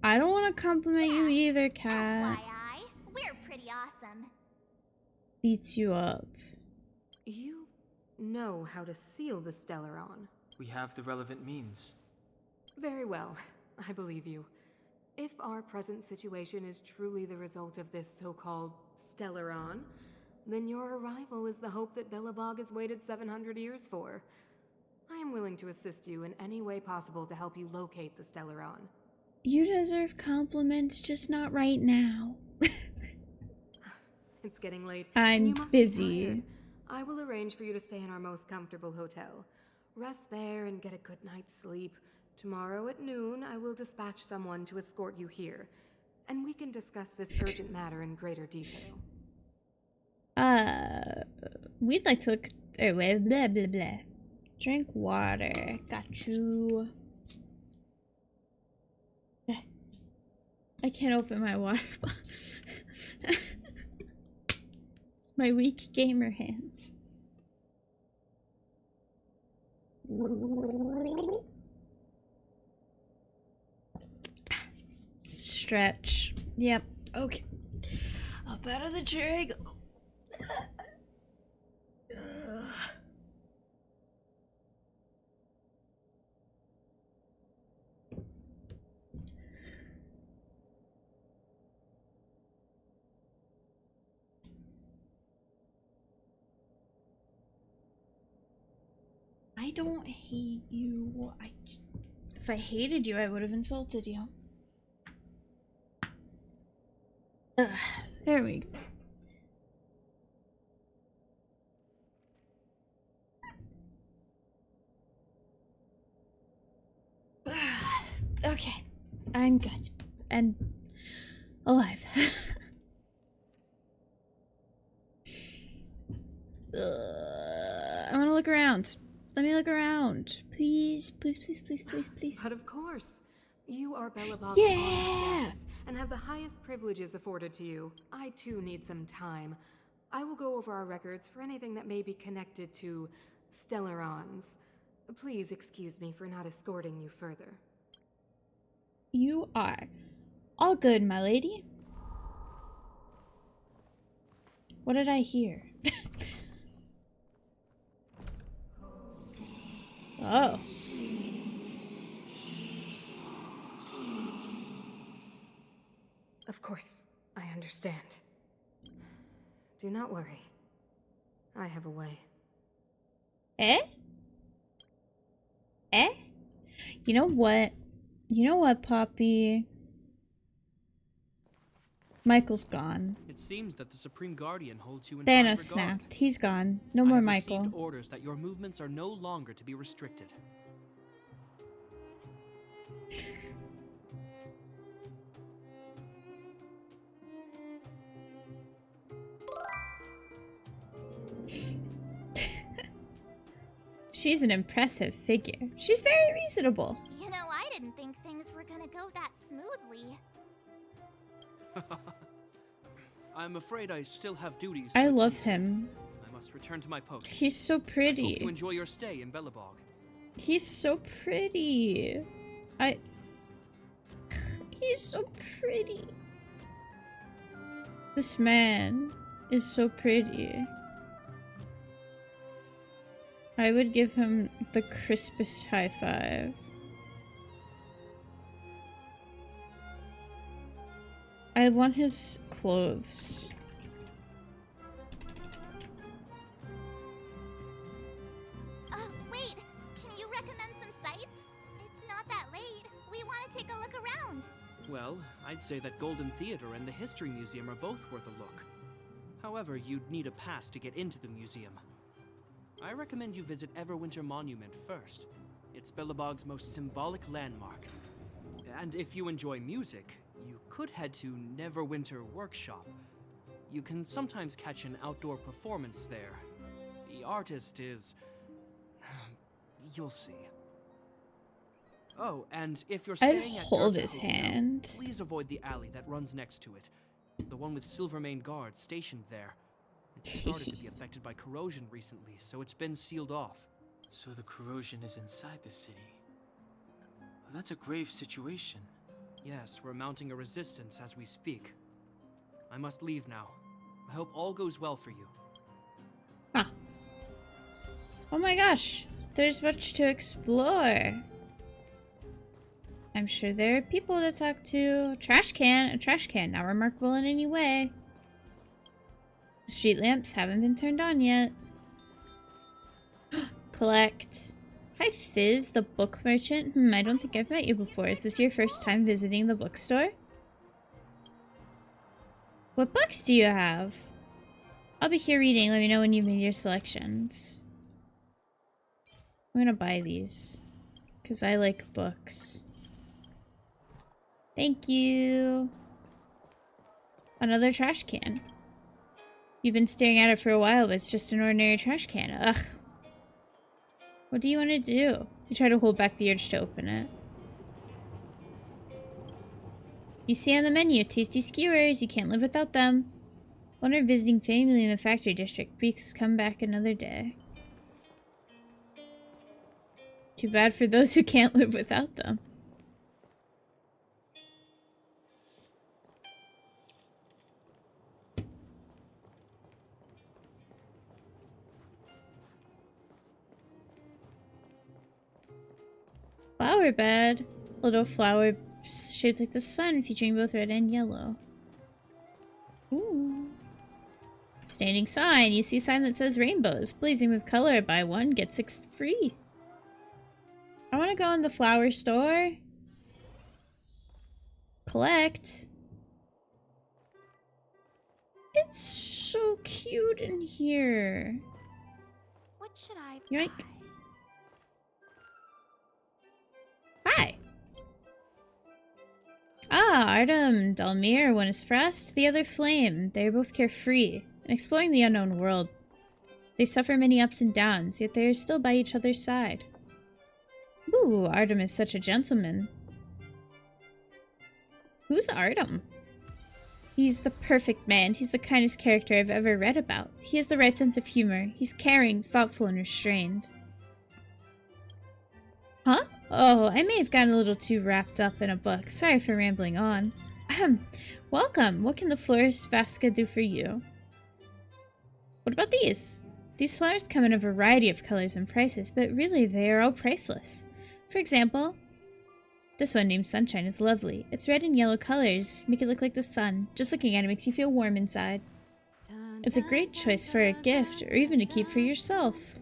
I don't want to compliment you either, Cat. FYI, we're pretty awesome. Beats you up. You know how to seal the Stellaron. We have the relevant means. Very well. I believe you. If our present situation is truly the result of this so-called Stellaron, then your arrival is the hope that Belobog has waited 700 years for. I am willing to assist you in any way possible to help you locate the Stellaron. You deserve compliments, just not right now. It's getting late. I'm You must be busy. tired. I will arrange for you to stay in our most comfortable hotel. Rest there and get a good night's sleep. Tomorrow at noon, I will dispatch someone to escort you here, and we can discuss this urgent matter in greater detail. We'd like to blah blah blah. Drink water. Got you. I can't open my water bottle. My weak gamer hands. Stretch. Yep. Okay. Up out of the chair I go. I don't hate you. If I hated you, I would have insulted you. Ugh, there we go. Okay, I'm good and alive. I want to look around. Let me look around. Please, please, please, please, please, please. But of course. You are Belobog's Yeah! guests and have the highest privileges afforded to you. I too need some time. I will go over our records for anything that may be connected to Stellarons. Please excuse me for not escorting you further. You are all good, my lady. What did I hear? Oh. Of course, I understand. Do not worry. I have a way. Eh? Eh? You know what? You know what, Poppy? Michael's gone. It seems that the Supreme Guardian holds you in Thanos high regard. snapped. He's gone. No more I have Michael. received orders that your movements are no longer to be restricted. She's an impressive figure. She's very reasonable. You know, I didn't think things were gonna go that smoothly. I'm afraid I still have duties. I to love attend to. him. I must return to my post. He's so I hope pretty. you enjoy your stay in Belobog. He's so pretty. He's so pretty. This man is so pretty. I would give him the crispest high five. I want his clothes. Wait, can you recommend some sites? It's not that late. We want to take a look around. Well, I'd say that Golden Theater and the History Museum are both worth a look. However, you'd need a pass to get into the museum. I recommend you visit Everwinter Monument first. It's Belobog's most symbolic landmark. And if you enjoy music, you could head to Neverwinter Workshop. You can sometimes catch an outdoor performance there. The artist is... you'll see. Oh, and if you're I'd staying at hold Goethe his Hotel, hand. please avoid the alley that runs next to it. The one with Silvermane guards stationed there. It's started to be affected by corrosion recently, so it's been sealed off. So the corrosion is inside the city. Well, that's a grave situation. Yes, we're mounting a resistance as we speak. I must leave now. I hope all goes well for you. Huh. Oh my gosh, there's much to explore. I'm sure there are people to talk to. A trash can, not remarkable in any way. The street lamps haven't been turned on yet. Collect. Hi Fizz, the book merchant. I don't think I've met you before. Is this your first time visiting the bookstore? What books do you have? I'll be here reading. Let me know when you've made your selections. I'm gonna buy these because I like books. Thank you. Another trash can. You've been staring at it for a while, but it's just an ordinary trash can. Ugh. What do you want to do? You try to hold back the urge to open it. You see on the menu, tasty skewers. You can't live without them. One are visiting family in the factory district. Please come back another day. Too bad for those who can't live without them. Flower bed. Little flower shaped like the sun, featuring both red and yellow. Ooh. Standing sign. You see a sign that says rainbows. Blazing with color. Buy one, get 6 free. I want to go in the flower store. Collect. It's so cute in here. What should I Yoink. Hi. Ah, Artem, Dalmir, one is Frost, the other Flame. They are both carefree and exploring the unknown world. They suffer many ups and downs, yet they are still by each other's side. Ooh, Artem is such a gentleman. Who's Artem? He's the perfect man. He's the kindest character I've ever read about. He has the right sense of humor. He's caring, thoughtful, and restrained. Huh? Oh, I may have gotten a little too wrapped up in a book. Sorry for rambling on. Welcome. What can the florist Vaska do for you? What about these? These flowers come in a variety of colors and prices, but really they are all priceless. For example, this one named Sunshine is lovely. Its red and yellow colors make it look like the sun. Just looking at it makes you feel warm inside. It's a great choice for a gift or even to keep for yourself.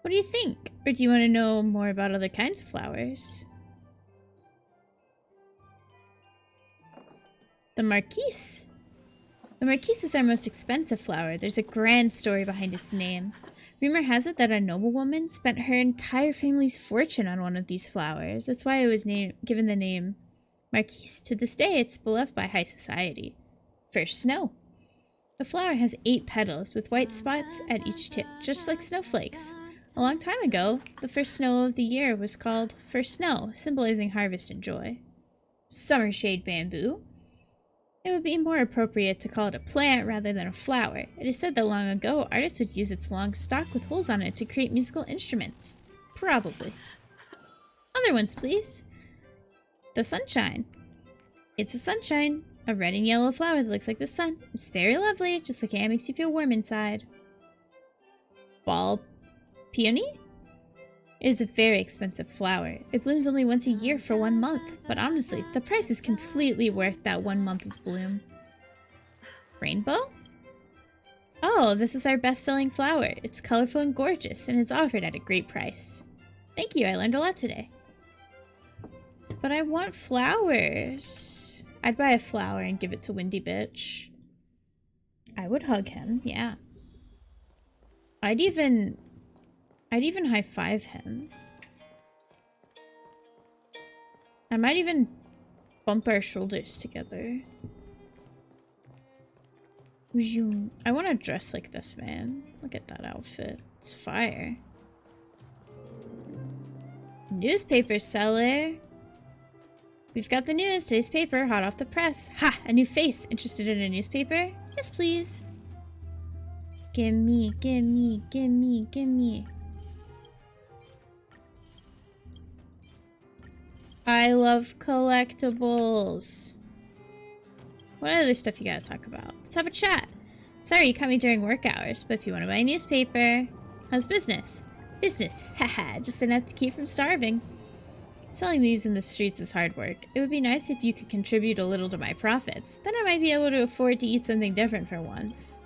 What do you think? Or do you want to know more about other kinds of flowers? The Marquise. The Marquise is our most expensive flower. There's a grand story behind its name. Rumor has it that a noblewoman spent her entire family's fortune on one of these flowers. That's why it was given the name Marquise. To this day, it's beloved by high society. First snow. The flower has 8 petals with white spots at each tip, just like snowflakes. A long time ago, the first snow of the year was called First Snow, symbolizing harvest and joy. Summer shade bamboo. It would be more appropriate to call it a plant rather than a flower. It is said that long ago, artists would use its long stalk with holes on it to create musical instruments. Probably. Other ones, please. The Sunshine. It's a sunshine, a red and yellow flower that looks like the sun. It's very lovely, just like it makes you feel warm inside. Ball Peony? It is a very expensive flower. It blooms only once a year for 1 month, but honestly, the price is completely worth that 1 month of bloom. Rainbow? Oh, this is our best-selling flower. It's colorful and gorgeous, and it's offered at a great price. Thank you, I learned a lot today. But I want flowers. I'd buy a flower and give it to Windy Bitch. I would hug him, yeah. I'd even high-five him. I might even bump our shoulders together. I want to dress like this, man. Look at that outfit. It's fire. Newspaper seller. We've got the news. Today's paper, hot off the press. Ha! A new face. Interested in a newspaper? Yes, please. Gimme, gimme, gimme, gimme. I love collectibles. What other stuff you gotta talk about? Let's have a chat. Sorry you caught me during work hours, but if you want to buy a newspaper, how's business? Business, haha, just enough to keep from starving. Selling these in the streets is hard work. It would be nice if you could contribute a little to my profits. Then I might be able to afford to eat something different for once.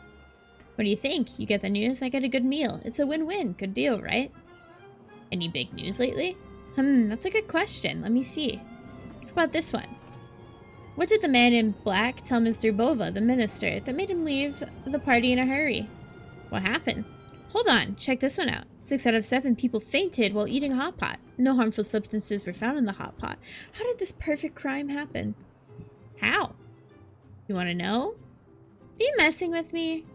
What do you think? You get the news, I get a good meal. It's a win-win. Good deal, right? Any big news lately? That's a good question. Let me see. How about this one? What did the man in black tell Mr. Bova, the minister, that made him leave the party in a hurry? What happened? Hold on, check this one out. 6 out of 7 people fainted while eating a hot pot. No harmful substances were found in the hot pot. How did this perfect crime happen? How? You want to know? Are you messing with me?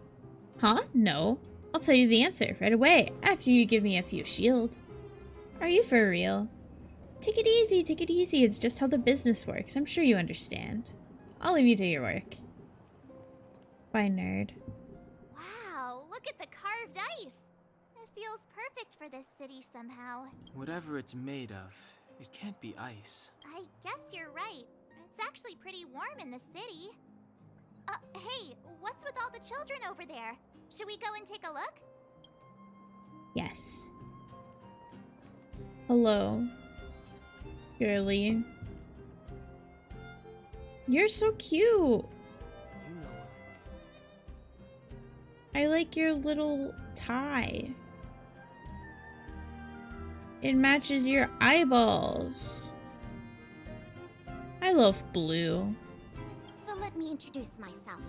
Huh? No. I'll tell you the answer right away after you give me a few shield. Are you for real? Take it easy, take it easy. It's just how the business works. I'm sure you understand. I'll leave you to your work. Bye, nerd. Wow, look at the carved ice. It feels perfect for this city somehow. Whatever it's made of, it can't be ice. I guess you're right. It's actually pretty warm in the city. Hey, what's with all the children over there? Should we go and take a look? Yes. Hello. Girly. You're so cute. I like your little tie. It matches your eyeballs. I love blue. So let me introduce myself.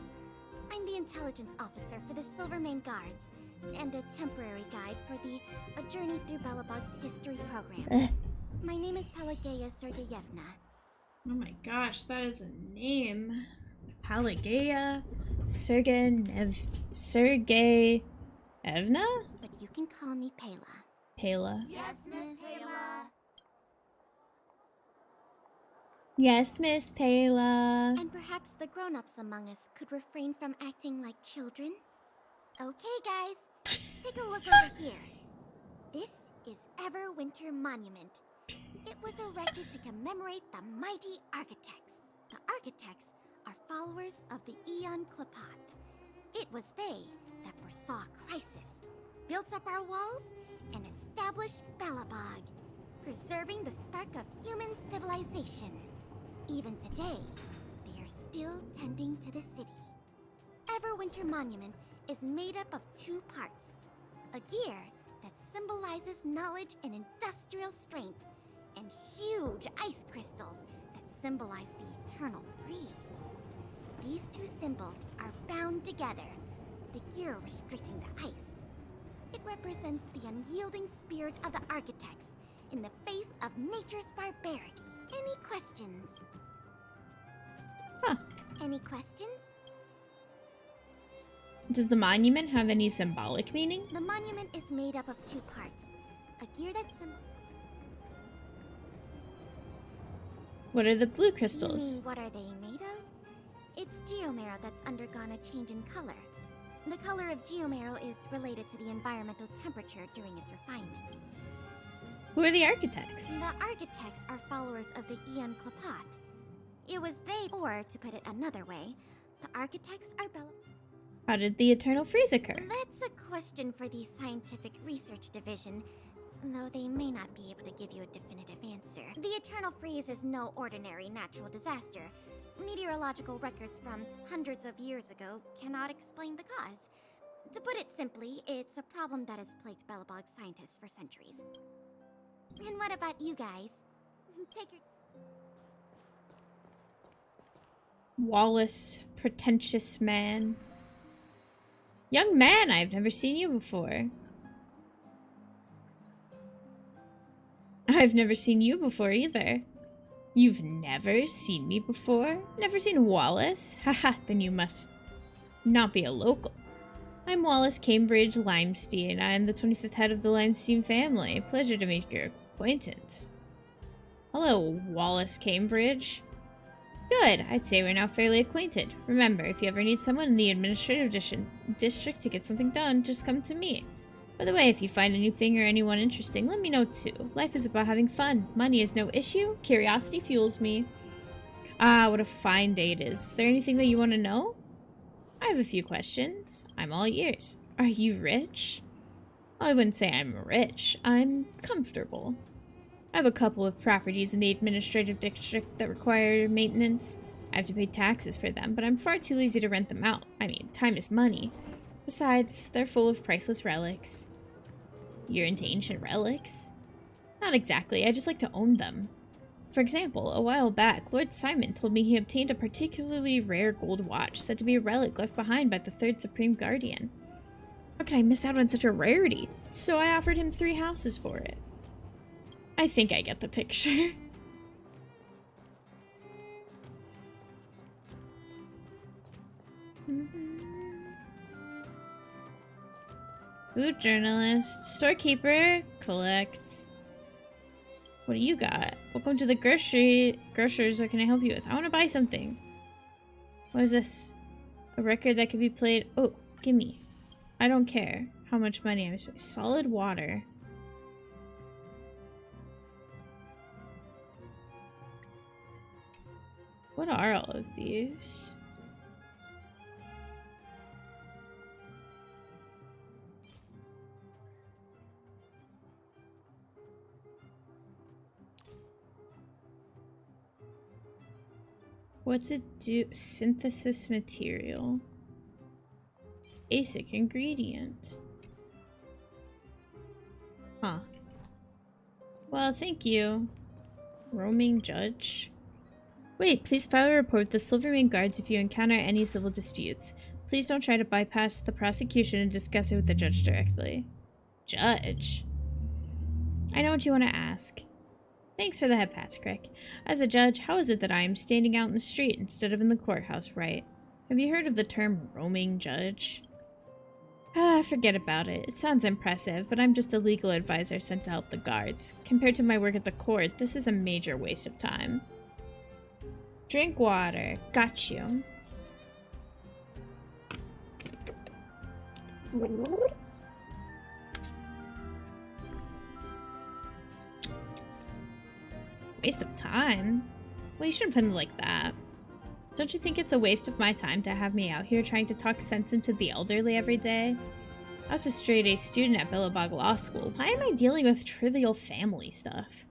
I'm the intelligence officer for the Silvermane Guards, and a temporary guide for the A Journey Through Belobog's history program. My name is Pelageya Sergeyevna. Oh my gosh, that is a name. Pelageya Sergeyevna? But you can call me Pela. Pela. Yes, Miss Pela. Yes, Miss Pela. And perhaps the grown-ups among us could refrain from acting like children. Okay, guys, take a look over here. This is Everwinter Monument. It was erected to commemorate the mighty architects. The architects are followers of the Aeon Klapath. It was they that foresaw crisis, built up our walls, and established Belobog, preserving the spark of human civilization. Even today, they are still tending to the city. Everwinter Monument is made up of two parts. A gear that symbolizes knowledge and industrial strength, and huge ice crystals that symbolize the eternal freeze. These two symbols are bound together, the gear restricting the ice. It represents the unyielding spirit of the architects in the face of nature's barbarity. Any questions? Huh. Any questions? Does the monument have any symbolic meaning? The monument is made up of two parts. A gear that What are the blue You crystals? mean, what are they made of? It's geomarrow that's undergone a change in color. The color of geomarrow is related to the environmental temperature during its refinement. Who are the architects? The architects are followers of the Aeon Klapath. It was they, or to put it another way, the architects are How did the eternal freeze occur? That's a question for the Scientific Research Division, though they may not be able to give you a definitive answer. The eternal freeze is no ordinary natural disaster. Meteorological records from hundreds of years ago cannot explain the cause. To put it simply, it's a problem that has plagued Belobog scientists for centuries. And what about you guys? Take your... Wallace, pretentious man. Young man, I've never seen you before. I've never seen you before either. You've never seen me before? Never seen Wallace? Haha, then you must not be a local. I'm Wallace Cambridge Limestein. I am the 25th head of the Limestein family. Pleasure to make your acquaintance. Hello, Wallace Cambridge. Good, I'd say we're now fairly acquainted. Remember, if you ever need someone in the administrative district to get something done, just come to me. By the way, if you find anything or anyone interesting, let me know too. Life is about having fun. Money is no issue. Curiosity fuels me. Ah, what a fine day it is. Is there anything that you want to know? I have a few questions. I'm all ears. Are you rich? Well, I wouldn't say I'm rich. I'm comfortable. I have a couple of properties in the administrative district that require maintenance. I have to pay taxes for them, but I'm far too lazy to rent them out. I mean, time is money. Besides, they're full of priceless relics. You're into ancient relics? Not exactly, I just like to own them. For example, a while back, Lord Simon told me he obtained a particularly rare gold watch, said to be a relic left behind by the third Supreme Guardian. How could I miss out on such a rarity? So I offered him 3 houses for it. I think I get the picture. Food journalist, storekeeper, collect. What do you got? Welcome to the grocers. What can I help you with? I want to buy something. What is this? A record that can be played. Oh, gimme. I don't care how much money I'm spending. Solid water. What are all of these? What's it do? Synthesis material. Basic ingredient. Huh. Oh, thank you. Roaming judge. Wait, please file a report with the Silvermane Guards if you encounter any civil disputes. Please don't try to bypass the prosecution and discuss it with the judge directly. Judge? I know what you want to ask. Thanks for the head pats, Crick. As a judge, how is it that I am standing out in the street instead of in the courthouse, right? Have you heard of the term roaming judge? Forget about it. It sounds impressive, but I'm just a legal advisor sent to help the guards. Compared to my work at the court, this is a major waste of time. Drink water. Got you. Waste of time? Well, you shouldn't put it like that. Don't you think it's a waste of my time to have me out here trying to talk sense into the elderly every day? I was a straight-A student at Billabog Law School. Why am I dealing with trivial family stuff?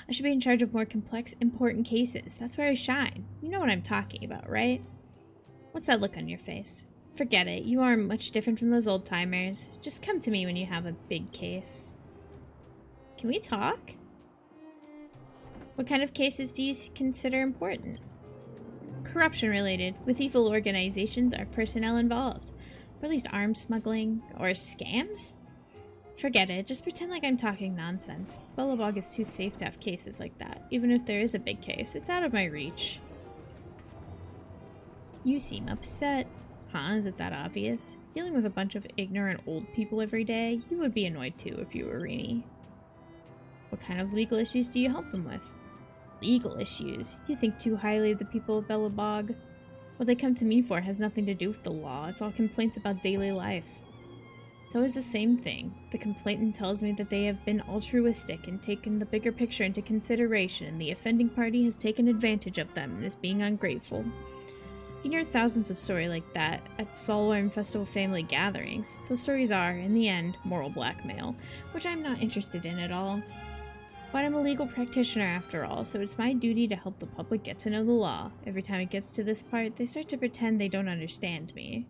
I should be in charge of more complex, important cases. That's where I shine. You know what I'm talking about, right? What's that look on your face? Forget it. You aren't much different from those old-timers. Just come to me when you have a big case. Can we talk? What kind of cases do you consider important? Corruption related, with evil organizations or personnel involved. Or at least arms smuggling, or scams? Forget it, just pretend like I'm talking nonsense. Billabog is too safe to have cases like that. Even if there is a big case, it's out of my reach. You seem upset. Huh, is it that obvious? Dealing with a bunch of ignorant old people every day, you would be annoyed too if you were Rini. What kind of legal issues do you help them with? Legal issues? You think too highly of the people of Billabog. What they come to me for has nothing to do with the law. It's all complaints about daily life. It's always the same thing. The complainant tells me that they have been altruistic and taken the bigger picture into consideration, and the offending party has taken advantage of them and is being ungrateful. You can hear thousands of stories like that at Solworm Festival family gatherings. Those stories are, in the end, moral blackmail, which I'm not interested in at all. But I'm a legal practitioner after all, so it's my duty to help the public get to know the law. Every time it gets to this part, they start to pretend they don't understand me.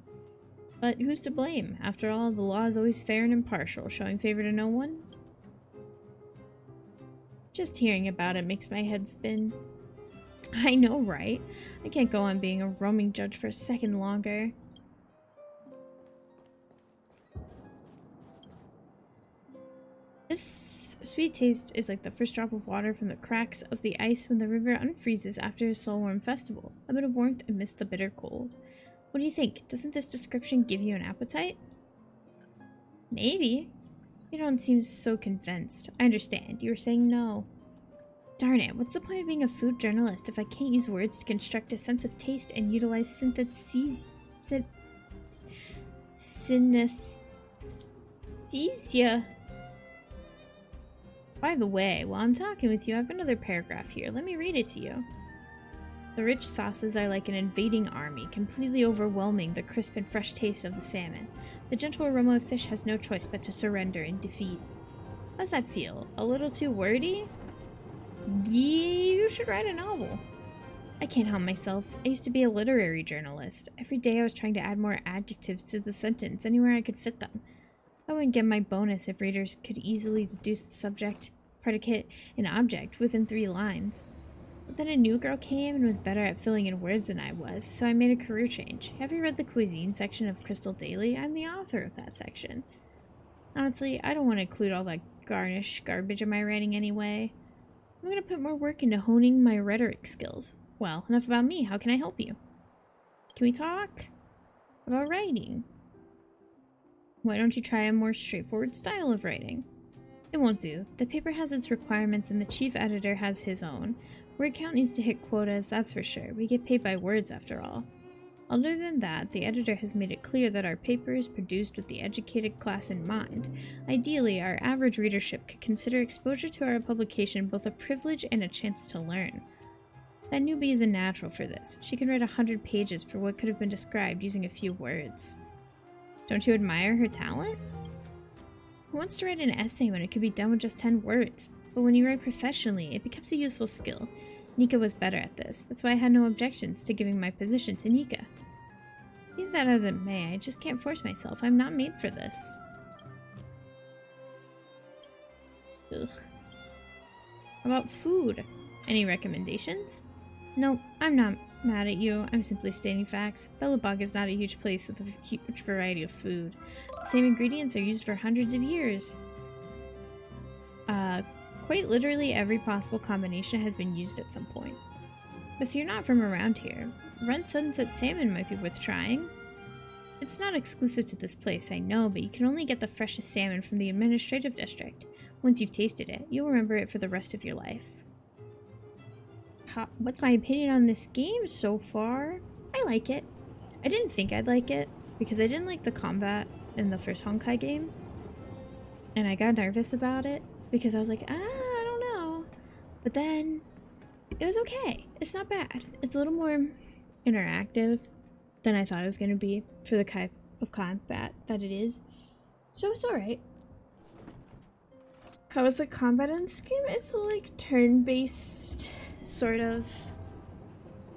But who's to blame? After all, the law is always fair and impartial, showing favor to no one. Just hearing about it makes my head spin. I know, right? I can't go on being a roaming judge for a second longer. This sweet taste is like the first drop of water from the cracks of the ice when the river unfreezes after a Solworm festival. A bit of warmth amidst the bitter cold. What do you think? Doesn't this description give you an appetite? Maybe. You don't seem so convinced. I understand. You were saying no. Darn it, what's the point of being a food journalist if I can't use words to construct a sense of taste and utilize synesthesia? By the way, while I'm talking with you, I have another paragraph here. Let me read it to you. The rich sauces are like an invading army, completely overwhelming the crisp and fresh taste of the salmon. The gentle aroma of fish has no choice but to surrender in defeat. How's that feel? A little too wordy? Yeah, you should write a novel. I can't help myself. I used to be a literary journalist. Every day I was trying to add more adjectives to the sentence anywhere I could fit them. I wouldn't get my bonus if readers could easily deduce the subject, predicate, and object within 3 lines. But then a new girl came and was better at filling in words than I was, so I made a career change. Have you read the cuisine section of Crystal Daily? I'm the author of that section. Honestly, I don't want to include all that garbage in my writing anyway. I'm going to put more work into honing my rhetoric skills. Well, enough about me. How can I help you? Can we talk about writing? Why don't you try a more straightforward style of writing? It won't do. The paper has its requirements and the chief editor has his own. Word count needs to hit quotas, that's for sure. We get paid by words after all. Other than that, the editor has made it clear that our paper is produced with the educated class in mind. Ideally, our average readership could consider exposure to our publication both a privilege and a chance to learn. That newbie is a natural for this. She can write 100 pages for what could have been described using a few words. Don't you admire her talent? Who wants to write an essay when it could be done with just 10 words? But when you write professionally, it becomes a useful skill. Nika was better at this. That's why I had no objections to giving my position to Nika. Be that as it may, I just can't force myself. I'm not made for this. Ugh. about food? Any recommendations? No, I'm not mad at you. I'm simply stating facts. Bellabog is not a huge place with a huge variety of food. The same ingredients are used for hundreds of years. Quite literally every possible combination has been used at some point. If you're not from around here, Rent Sunset Salmon might be worth trying. It's not exclusive to this place, I know, but you can only get the freshest salmon from the administrative district. Once you've tasted it, you'll remember it for the rest of your life. What's my opinion on this game so far? I like it. I didn't think I'd like it, because I didn't like the combat in the first Honkai game. And I got nervous about it, because I was like, I don't know. But then, it was okay. It's not bad. It's a little more interactive than I thought it was going to be for the type of combat that it is. So it's alright. How is the combat in this game? It's like turn-based, sort of.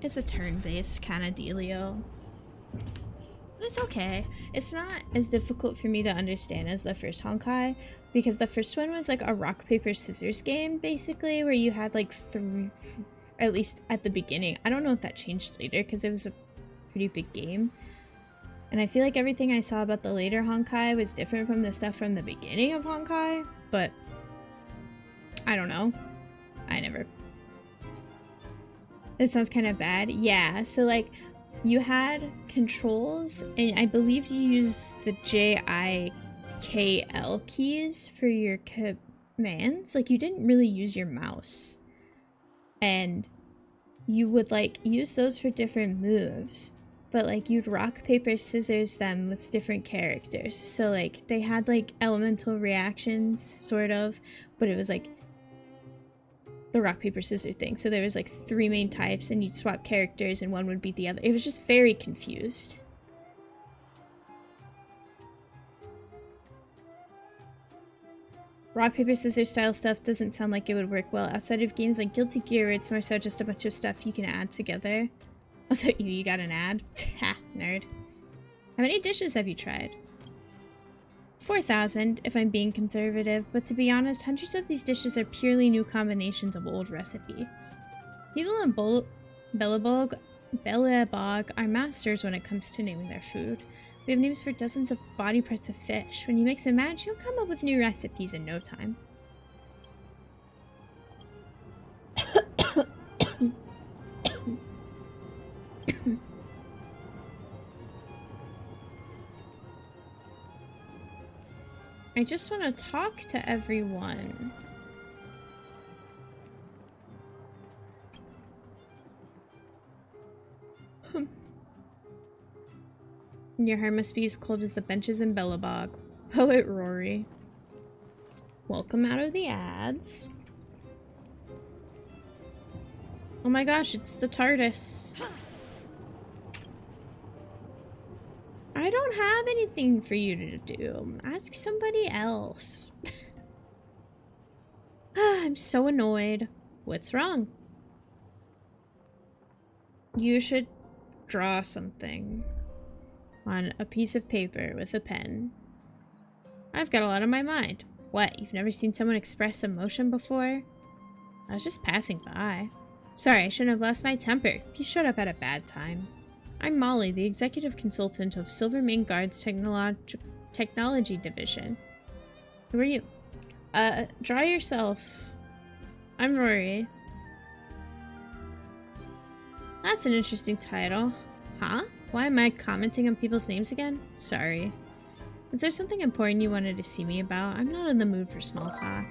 It's a turn-based kind of dealio. But it's okay. It's not as difficult for me to understand as the first Honkai, because the first one was like a rock, paper, scissors game, basically, where you had like three, at least at the beginning. I don't know if that changed later, because it was a pretty big game. And I feel like everything I saw about the later Honkai was different from the stuff from the beginning of Honkai, but I don't know. It sounds kind of bad. Yeah, so like you had controls, and I believe you used the JIKL keys for your commands. Like you didn't really use your mouse. And you would like use those for different moves. But like you'd rock, paper, scissors them with different characters. So like they had like elemental reactions, sort of, but it was like the rock, paper, scissors thing. So there was like 3 main types and you'd swap characters and one would beat the other. It was just very confused. Rock, paper, scissors style stuff doesn't sound like it would work well outside of games like Guilty Gear. It's more so just a bunch of stuff you can add together. Also, you got an ad? Ha, nerd. How many dishes have you tried? 4,000, if I'm being conservative, but to be honest, hundreds of these dishes are purely new combinations of old recipes. People in Bellabog are masters when it comes to naming their food. We have names for dozens of body parts of fish. When you mix and match, you'll come up with new recipes in no time. I just want to talk to everyone. Your hair must be as cold as the benches in Bellabog. Poet Rory. Welcome out of the ads. Oh my gosh, it's the TARDIS. I don't have anything for you to do. Ask somebody else. I'm so annoyed. What's wrong? You should draw something on a piece of paper with a pen. I've got a lot on my mind. What, you've never seen someone express emotion before? I was just passing by. Sorry, I shouldn't have lost my temper. You showed up at a bad time. I'm Molly, the executive consultant of Silvermane Guard's Technology Division. Who are you? Draw yourself. I'm Rory. That's an interesting title. Huh? Why am I commenting on people's names again? Sorry. Is there something important you wanted to see me about? I'm not in the mood for small talk.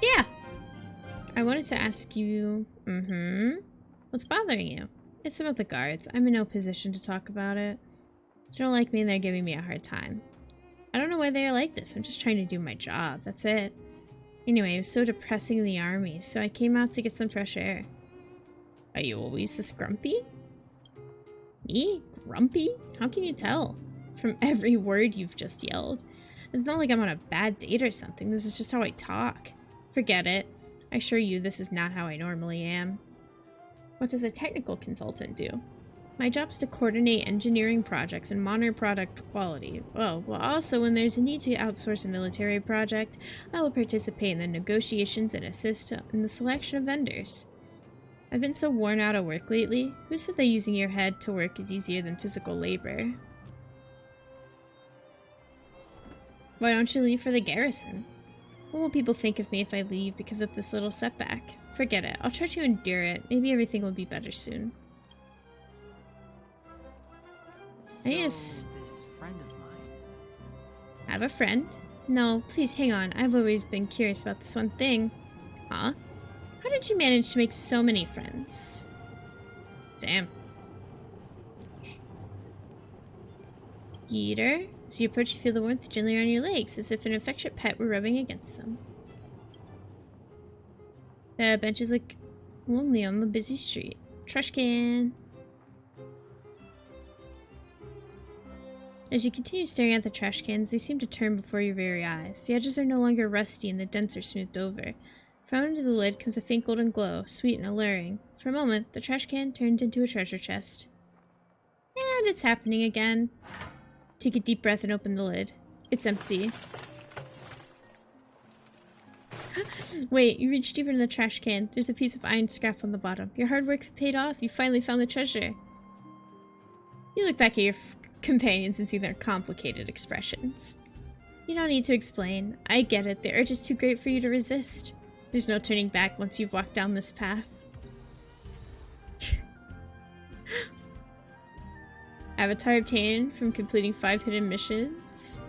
Yeah. I wanted to ask you... What's bothering you? It's about the guards. I'm in no position to talk about it. They don't like me and they're giving me a hard time. I don't know why they are like this. I'm just trying to do my job. That's it. Anyway, it was so depressing in the army, so I came out to get some fresh air. Are you always this grumpy? Me? Grumpy? How can you tell? From every word you've just yelled. It's not like I'm on a bad date or something. This is just how I talk. Forget it. I assure you this is not how I normally am. What does a technical consultant do? My job's to coordinate engineering projects and monitor product quality. Well, also when there's a need to outsource a military project, I will participate in the negotiations and assist in the selection of vendors. I've been so worn out of work lately. Who said that using your head to work is easier than physical labor? Why don't you leave for the garrison? What will people think of me if I leave because of this little setback? Forget it. I'll try to endure it. Maybe everything will be better soon. So, this friend of mine... I have a friend? No, please hang on. I've always been curious about this one thing. Huh? How did you manage to make so many friends? Damn. Eater. As you approach, you feel the warmth gently around your legs, as if an affectionate pet were rubbing against them. The benches look lonely on the busy street. Trash can. As you continue staring at the trash cans, they seem to turn before your very eyes. The edges are no longer rusty and the dents are smoothed over. From under the lid comes a faint golden glow, sweet and alluring. For a moment, the trash can turns into a treasure chest. And it's happening again. Take a deep breath and open the lid. It's empty. Wait, you reach deeper in the trash can. There's a piece of iron scrap on the bottom. Your hard work paid off. You finally found the treasure. You look back at your companions and see their complicated expressions. You don't need to explain. I get it. The urge is too great for you to resist. There's no turning back once you've walked down this path. Avatar obtained from completing 5 hidden missions.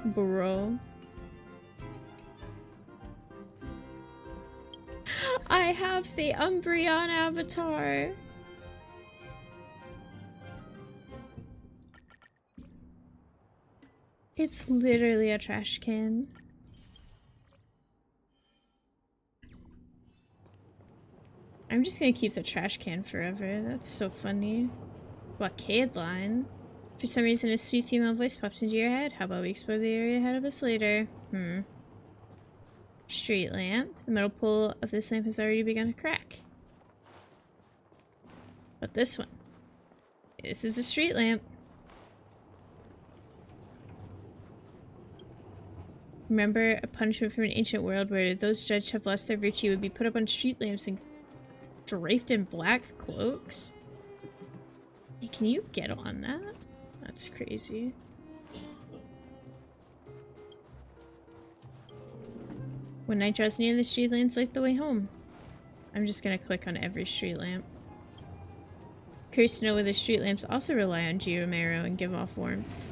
Bro. I have the Umbreon avatar. It's literally a trash can. I'm just gonna keep the trash can forever. That's so funny. Blockade line. For some reason, a sweet female voice pops into your head. How about we explore the area ahead of us later? Street lamp. The metal pole of this lamp has already begun to crack. But this one. This is a street lamp. Remember a punishment from an ancient world where those judged have lost their virtue would be put up on street lamps and draped in black cloaks? Hey, can you get on that? That's crazy. When night draws near, the street lamps light the way home. I'm just gonna click on every street lamp. Curious to know whether street lamps also rely on geomarrow and give off warmth.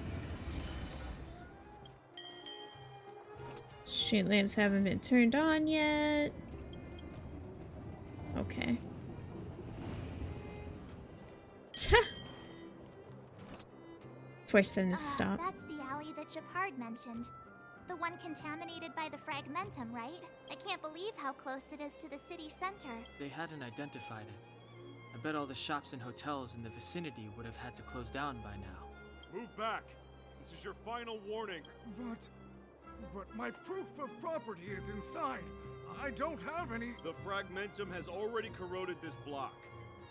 Street lamps haven't been turned on yet. Okay. Force them to stop. That's the alley that Shepard mentioned. The one contaminated by the fragmentum, right? I can't believe how close it is to the city center. They hadn't identified it. I bet all the shops and hotels in the vicinity would have had to close down by now. Move back. This is your final warning. But my proof of property is inside. I don't have any. The fragmentum has already corroded this block.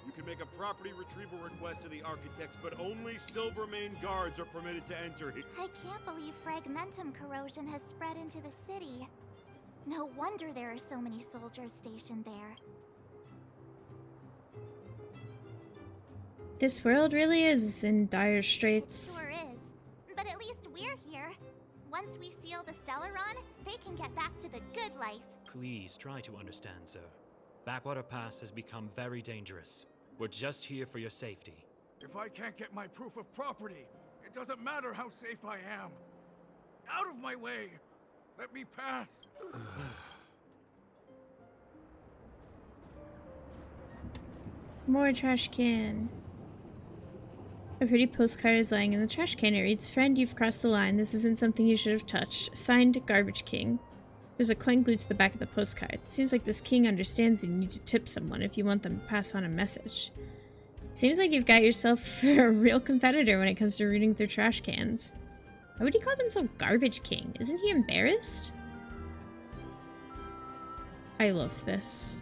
You can make a property retrieval request to the architects, but only Silvermane guards are permitted to enter here. I can't believe fragmentum corrosion has spread into the city. No wonder there are so many soldiers stationed there. This world really is in dire straits. It sure is. But at least we're here. Once we seal the Stellaron, they can get back to the good life. Please try to understand, sir. Backwater Pass has become very dangerous. We're just here for your safety. If I can't get my proof of property, it doesn't matter how safe I am. Out of my way! Let me pass! More trash can. A pretty postcard is lying in the trash can. It reads, "Friend, you've crossed the line. This isn't something you should have touched. Signed, Garbage King." There's a coin glued to the back of the postcard. Seems like this king understands that you need to tip someone if you want them to pass on a message. Seems like you've got yourself a real competitor when it comes to reading through trash cans. Why would he call himself Garbage King? Isn't he embarrassed? I love this.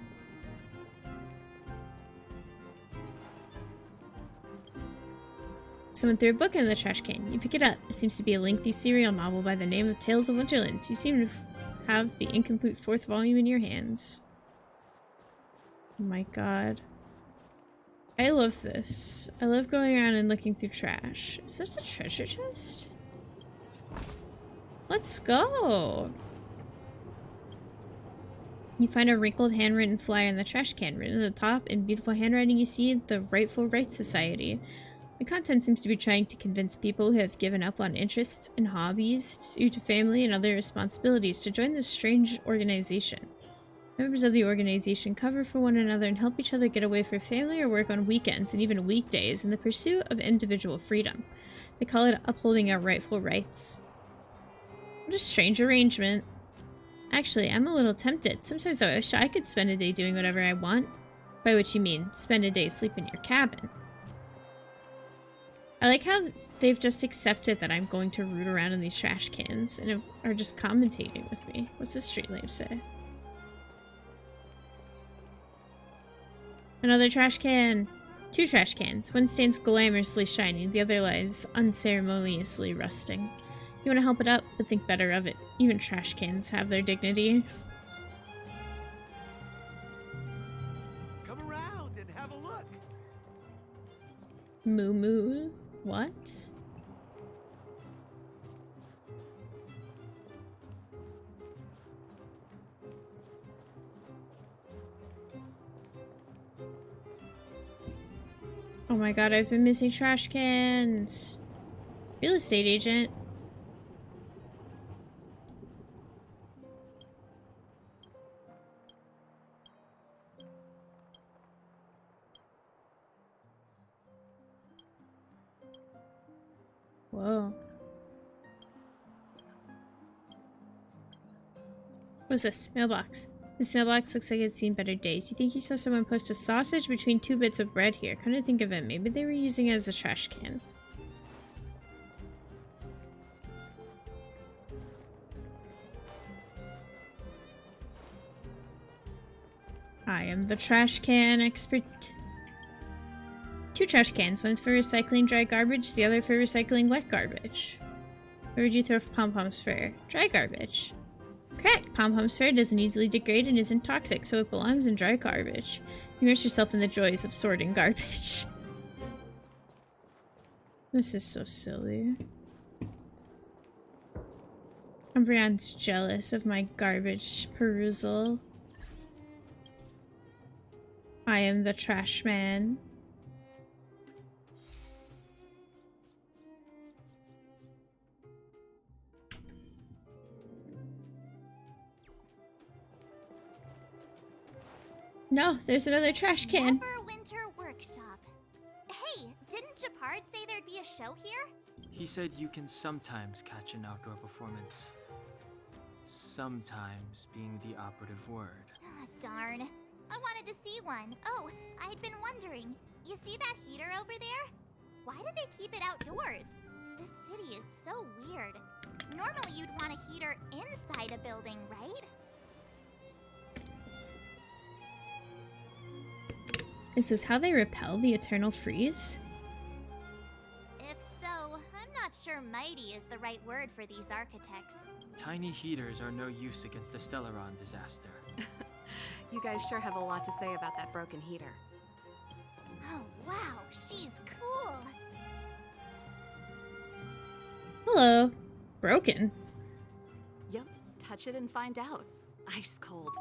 Someone threw a book in the trash can. You pick it up. It seems to be a lengthy serial novel by the name of Tales of Winterlands. You seem to have the incomplete 4th volume in your hands. Oh my god. I love this. I love going around and looking through trash. Is this a treasure chest? Let's go! You find a wrinkled handwritten flyer in the trash can. Written at the top in beautiful handwriting, you see the Rightful Rights Society. The content seems to be trying to convince people who have given up on interests and hobbies due to family and other responsibilities to join this strange organization. Members of the organization cover for one another and help each other get away for family or work on weekends and even weekdays in the pursuit of individual freedom. They call it upholding our rightful rights. What a strange arrangement. Actually, I'm a little tempted. Sometimes I wish I could spend a day doing whatever I want. By which you mean, spend a day sleeping in your cabin. I like how they've just accepted that I'm going to root around in these trash cans and are just commentating with me. What's this street lamp say? Another trash can. 2 trash cans. One stands glamorously shining, the other lies unceremoniously rusting. You want to help it up, but think better of it. Even trash cans have their dignity. Come around and have a look. Moo moo. What? Oh my god, I've been missing trash cans. Real estate agent. Whoa. What's this? Mailbox. This mailbox looks like it's seen better days. You think you saw someone post a sausage between 2 bits of bread here. Come to think of it, maybe they were using it as a trash can. I am the trash can expert. 2 trash cans. One's for recycling dry garbage, the other for recycling wet garbage. Where would you throw Pom-Pom's fur? Dry garbage. Correct! Pom-Pom's fur doesn't easily degrade and isn't toxic, so it belongs in dry garbage. Immerse yourself in the joys of sorting garbage. This is so silly. Umbreon's jealous of my garbage perusal. I am the trash man. No, there's another trash can. Neverwinter Workshop. Hey, didn't Japard say there'd be a show here? He said you can sometimes catch an outdoor performance. Sometimes being the operative word. Ah, darn. I wanted to see one. Oh, I'd been wondering. You see that heater over there? Why do they keep it outdoors? This city is so weird. Normally you'd want a heater inside a building, right? Is this how they repel the eternal freeze? If so, I'm not sure mighty is the right word for these architects. Tiny heaters are no use against the Stellaron disaster. You guys sure have a lot to say about that broken heater. Oh, wow, she's cool. Hello. Broken. Yep, touch it and find out. Ice cold.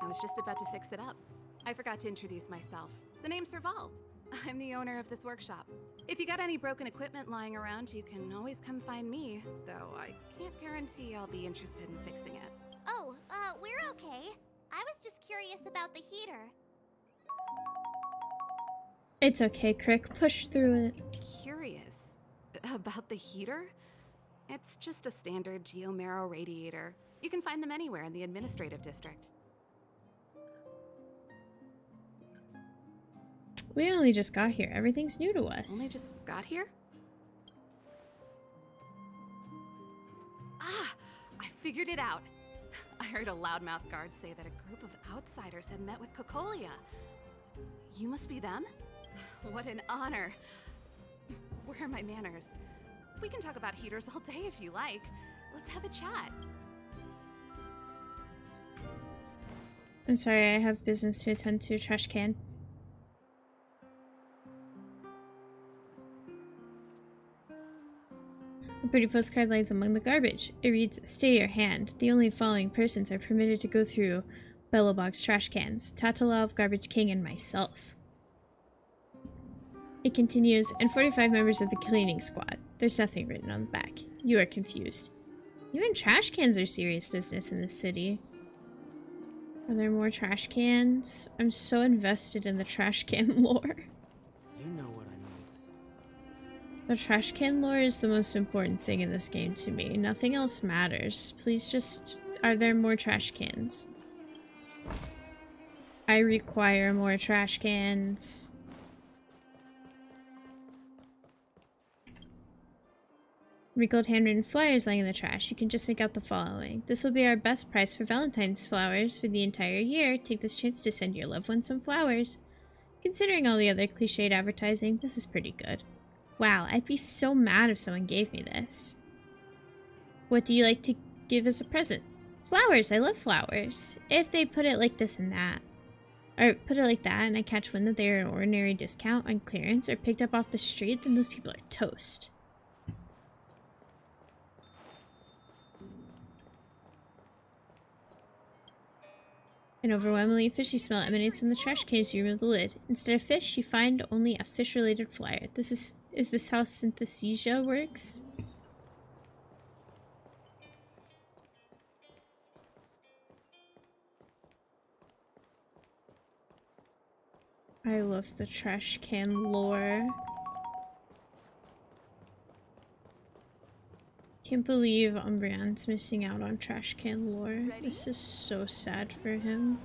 I was just about to fix it up. I forgot to introduce myself. The name's Serval. I'm the owner of this workshop. If you got any broken equipment lying around, you can always come find me, though I can't guarantee I'll be interested in fixing it. Oh, we're okay. I was just curious about the heater. It's okay, Crick. Push through it. Curious? About the heater? It's just a standard geomarrow radiator. You can find them anywhere in the administrative district. We only just got here. Everything's new to us. Only just got here? Ah! I figured it out. I heard a loudmouth guard say that a group of outsiders had met with Cocolia. You must be them? What an honor. Where are my manners? We can talk about heaters all day if you like. Let's have a chat. I'm sorry, I have business to attend to. Trash can. A pretty postcard lies among the garbage. It reads, "Stay your hand. The only following persons are permitted to go through Bellowbog's trash cans. Tatalov, Garbage King, and myself." It continues, "and 45 members of the cleaning squad." There's nothing written on the back. You are confused. Even trash cans are serious business in this city. Are there more trash cans? I'm so invested in the trash can lore. You know what I mean. The trash can lore is the most important thing in this game to me. Nothing else matters. Please just... Are there more trash cans? I require more trash cans. Wrinkled handwritten flyers lying in the trash. You can just make out the following. "This will be our best price for Valentine's flowers for the entire year. Take this chance to send your loved one some flowers." Considering all the other cliched advertising, this is pretty good. Wow, I'd be so mad if someone gave me this. "What do you like to give as a present?" "Flowers, I love flowers." If they put it like this and that. Or put it like that and I catch wind that they are an ordinary discount on clearance or picked up off the street, then those people are toast. An overwhelmingly fishy smell emanates from the trash can as you remove the lid. Instead of fish, you find only a fish-related flyer. Is this how synesthesia works? I love the trash can lore. Can't believe Umbreon's missing out on trash can lore. This is so sad for him.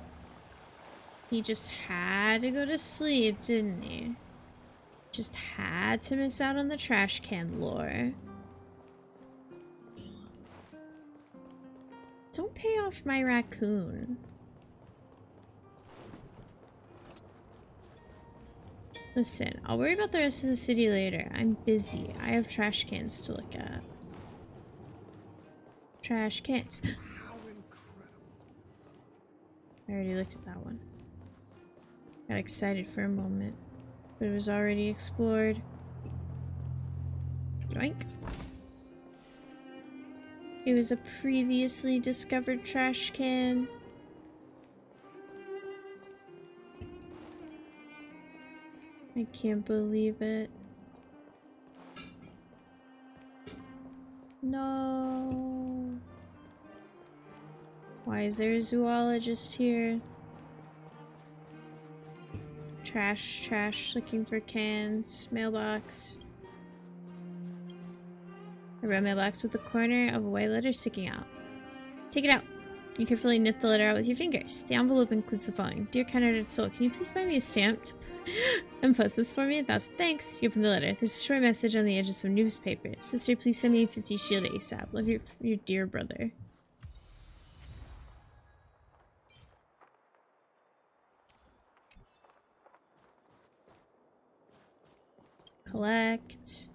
He just had to go to sleep, didn't he? Just had to miss out on the trash can lore. Don't pay off my raccoon. Listen, I'll worry about the rest of the city later. I'm busy. I have trash cans to look at. Trash cans. I already looked at that one. Got excited for a moment, but it was already explored. Yoink. It was a previously discovered trash can. I can't believe it. No. Why is there a zoologist here? Trash, looking for cans. Mailbox. A red mailbox with a corner of a white letter sticking out. Take it out. You carefully nip the letter out with your fingers. The envelope includes the following. "Dear kind-hearted soul, can you please buy me a stamp and post this for me? 1,000 thanks." You open the letter. There's a short message on the edge of some newspaper. "Sister, please send me 50 shield ASAP. Love your dear brother." Collect.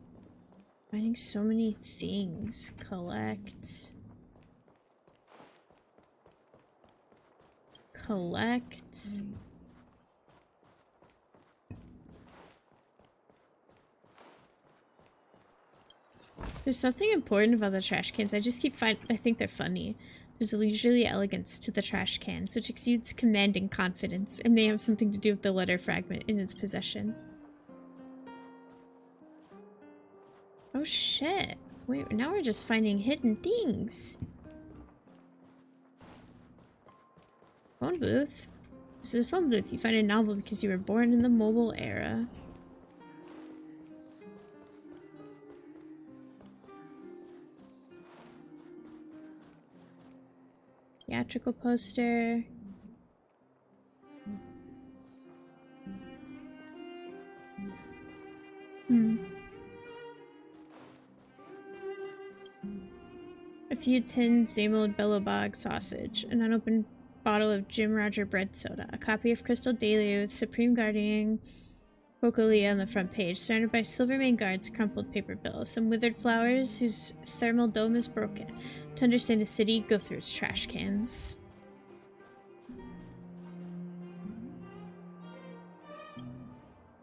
Finding so many things. Collect. Collect. There's something important about the trash cans. I think they're funny. There's a leisurely elegance to the trash cans, which exudes command and confidence, and they have something to do with the letter fragment in its possession. Oh shit. Wait, now we're just finding hidden things. Phone booth. This is a phone booth. You find a novel because you were born in the mobile era. Theatrical poster. A few tins Zamold Bellowbog sausage, an unopened bottle of Jim Roger bread soda, a copy of Crystal Daily with Supreme Guardian Rocalia on the front page, surrounded by Silvermane guards, crumpled paper bills, some withered flowers whose thermal dome is broken. To understand a city, go through its trash cans.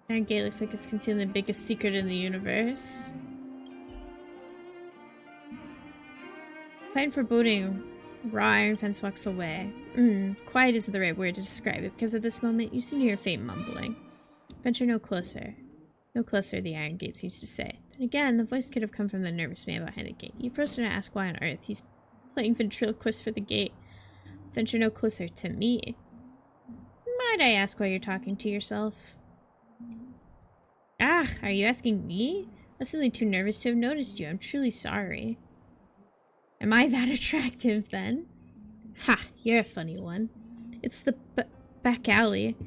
Iron Gate looks like it's concealing the biggest secret in the universe. Quiet and foreboding, raw iron fence walks away. Quiet isn't the right word to describe it, because at this moment you seem to hear faint mumbling. Venture no closer. No closer, the Iron Gate seems to say. Then again, the voice could have come from the nervous man behind the gate. You approach to ask why on earth he's playing ventriloquist for the gate. Venture no closer to me. Might I ask why you're talking to yourself? Ah, are you asking me? I'm simply too nervous to have noticed you. I'm truly sorry. Am I that attractive, then? Ha, you're a funny one. It's the back alley.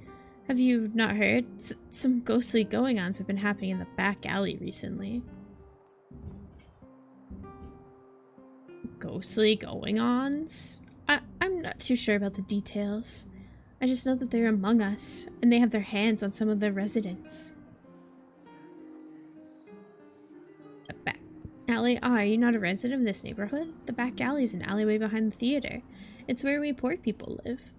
Have you not heard? Some ghostly going-ons have been happening in the back alley recently. Ghostly going-ons? I'm not too sure about the details. I just know that they're among us, and they have their hands on some of the residents. The back alley? Ah, are you not a resident of this neighborhood? The back alley is an alleyway behind the theater. It's where we poor people live.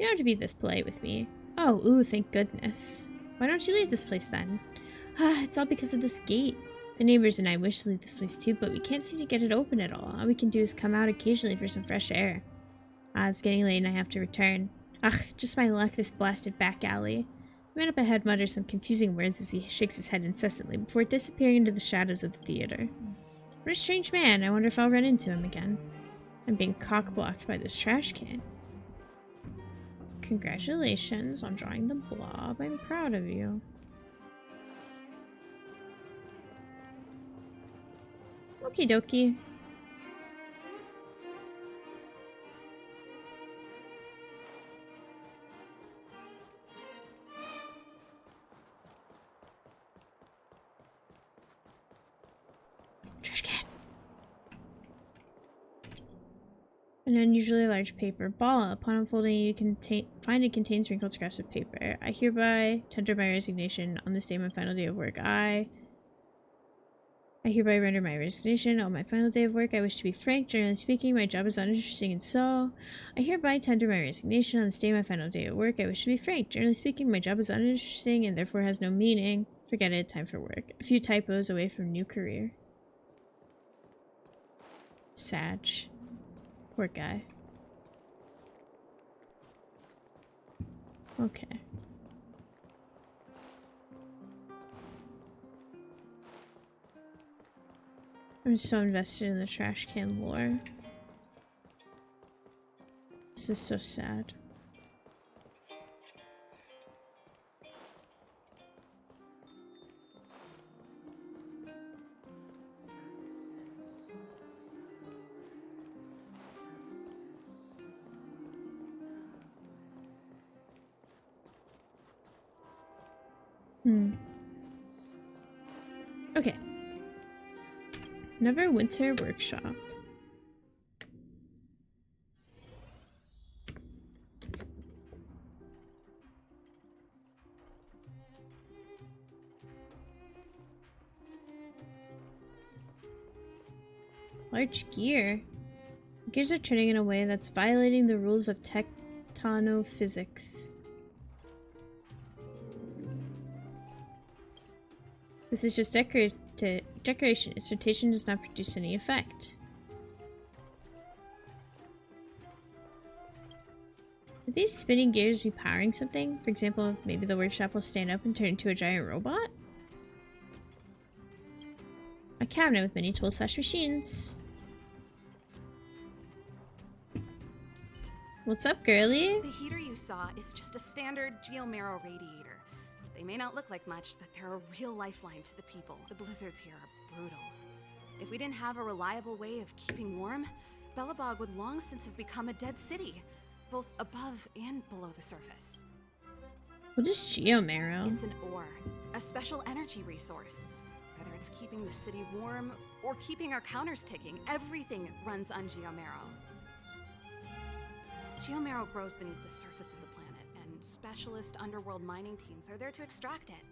You don't have to be this polite with me. Oh, ooh, thank goodness. Why don't you leave this place then? Ah, it's all because of this gate. The neighbors and I wish to leave this place too, but we can't seem to get it open at all. All we can do is come out occasionally for some fresh air. Ah, it's getting late and I have to return. Ugh, just my luck, this blasted back alley. The man up ahead mutters some confusing words as he shakes his head incessantly before disappearing into the shadows of the theater. What a strange man. I wonder if I'll run into him again. I'm being cock-blocked by this trash can. Congratulations on drawing the blob. I'm proud of you. Okie dokie. Trash can. An unusually large paper ball. Upon unfolding, you can find it contains wrinkled scraps of paper. I hereby tender my resignation on this day, my final day of work. I hereby render my resignation on my final day of work. I wish to be frank. Generally speaking, my job is uninteresting, and so I hereby tender my resignation on this day, my final day of work. I wish to be frank. Generally speaking, my job is uninteresting and therefore has no meaning. Forget it. Time for work. A few typos away from new career. Sag. Poor guy. Okay. I'm so invested in the trash can lore. This is so sad. Okay. Neverwinter Workshop. Large gear. Gears are turning in a way that's violating the rules of tectonophysics. This is just decoration. Its rotation does not produce any effect. Would these spinning gears be powering something? For example, maybe the workshop will stand up and turn into a giant robot? A cabinet with many tools / machines. What's up, girly? The heater you saw is just a standard Geomero radiator. They may not look like much, but they're a real lifeline to the people. The blizzards here are brutal. If we didn't have a reliable way of keeping warm, Belobog would long since have become a dead city, both above and below the surface. What is Geomero? It's an ore, a special energy resource. Whether it's keeping the city warm or keeping our counters ticking, everything runs on Geomero. Geomero grows beneath the surface of the planet, and specialist underworld mining teams are there to extract it.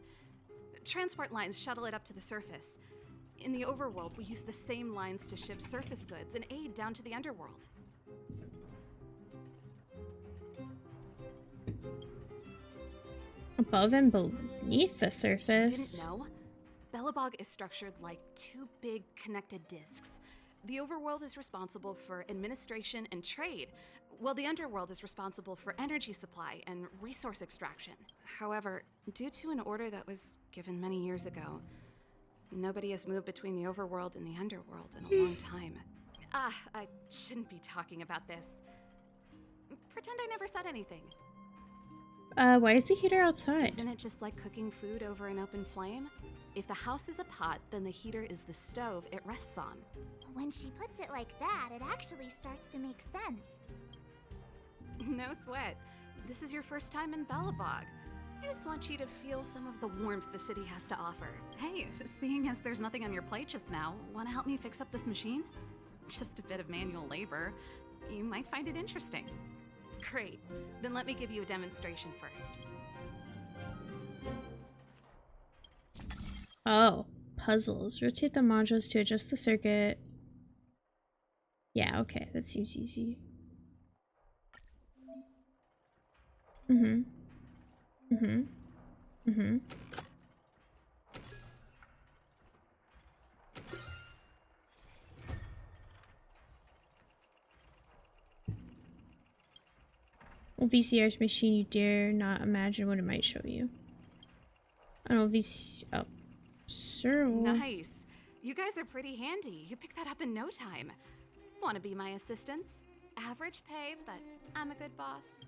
Transport lines shuttle it up to the surface. In the overworld, we use the same lines to ship surface goods and aid down to the underworld. Above and beneath the surface. Didn't know? Belobog is structured like two big connected discs. The overworld is responsible for administration and trade, while the underworld is responsible for energy supply and resource extraction. However, due to an order that was given many years ago, nobody has moved between the overworld and the underworld in a long time. I shouldn't be talking about this. Pretend I never said anything. Why is the heater outside? Isn't it just like cooking food over an open flame? If the house is a pot, then the heater is the stove it rests on. When she puts it like that, it actually starts to make sense. No sweat. This is your first time in Belobog. I just want you to feel some of the warmth the city has to offer. Hey, seeing as there's nothing on your plate just now, want to help me fix up this machine? Just a bit of manual labor. You might find it interesting. Great. Then let me give you a demonstration first. Oh, puzzles. Rotate the modules to adjust the circuit. Yeah, okay, that seems easy. Well, VCR's machine, you dare not imagine what it might show you. I don't know, oh, sure. Nice. You guys are pretty handy. You picked that up in no time. Want to be my assistants? Average pay, but I'm a good boss.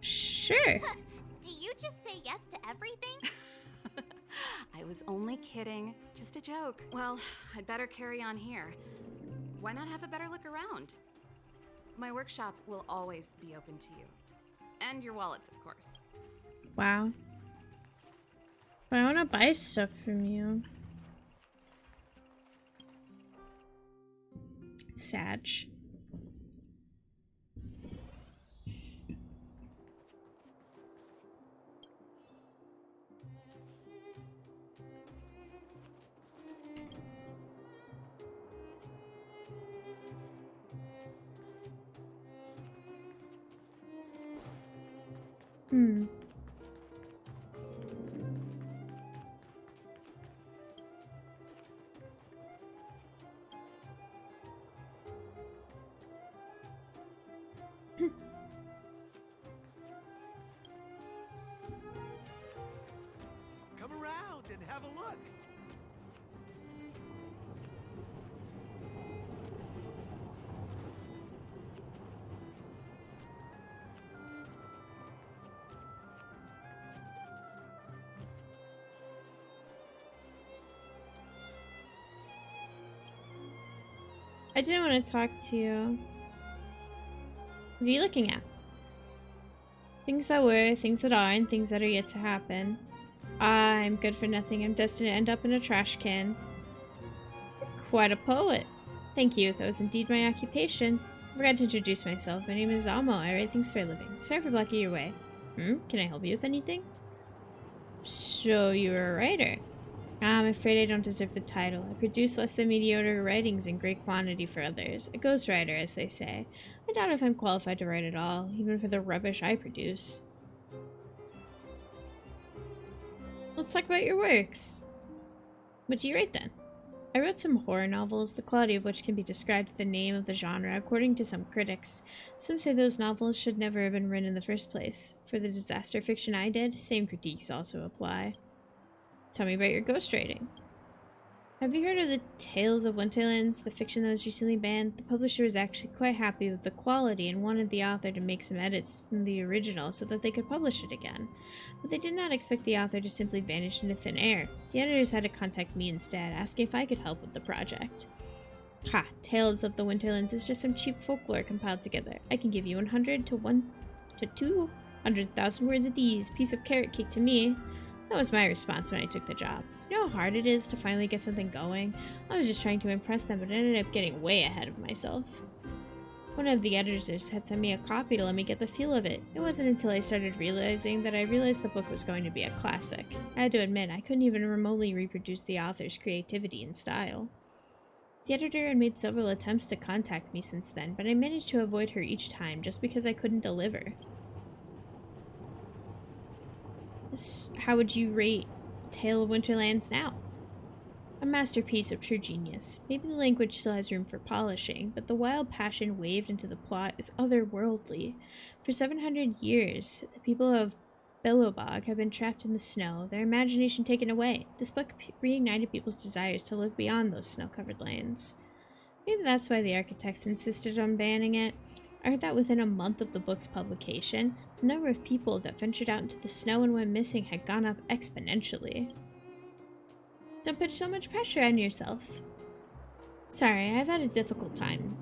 Sure. Do you just say yes to everything? I was only kidding. Just a joke. Well, I'd better carry on here. Why not have a better look around? My workshop will always be open to you. And your wallets, of course. Wow. But I want to buy stuff from you. Sag. Come around and have a look. I didn't want to talk to you. What are you looking at? Things that were, things that are, and things that are yet to happen. I'm good for nothing. I'm destined to end up in a trash can. Quite a poet. Thank you. That was indeed my occupation. I forgot to introduce myself. My name is Amo. I write things for a living. Sorry for blocking your way. Can I help you with anything? So you're a writer. I'm afraid I don't deserve the title. I produce less than mediocre writings in great quantity for others. A ghostwriter, as they say. I doubt if I'm qualified to write at all, even for the rubbish I produce. Let's talk about your works. What do you write then? I wrote some horror novels, the quality of which can be described with the name of the genre, according to some critics. Some say those novels should never have been written in the first place. For the disaster fiction I did, same critiques also apply. Tell me about your ghostwriting. Have you heard of the Tales of Winterlands, the fiction that was recently banned? The publisher was actually quite happy with the quality and wanted the author to make some edits in the original so that they could publish it again. But they did not expect the author to simply vanish into thin air. The editors had to contact me instead, asking if I could help with the project. Ha! Tales of the Winterlands is just some cheap folklore compiled together. I can give you 100 to 200,000 words of these. Piece of carrot cake to me. That was my response when I took the job. You know how hard it is to finally get something going? I was just trying to impress them, but ended up getting way ahead of myself. One of the editors had sent me a copy to let me get the feel of it. It wasn't until I started realizing that I realized the book was going to be a classic. I had to admit, I couldn't even remotely reproduce the author's creativity and style. The editor had made several attempts to contact me since then, but I managed to avoid her each time just because I couldn't deliver. How would you rate Tale of Winterlands now? A masterpiece of true genius. Maybe the language still has room for polishing, but the wild passion waved into the plot is otherworldly. For 700 years, the people of Billowbog have been trapped in the snow, their imagination taken away. This book reignited people's desires to look beyond those snow-covered lands. Maybe that's why the architects insisted on banning it. I heard that within a month of the book's publication, the number of people that ventured out into the snow and went missing had gone up exponentially. Don't put so much pressure on yourself. Sorry, I've had a difficult time.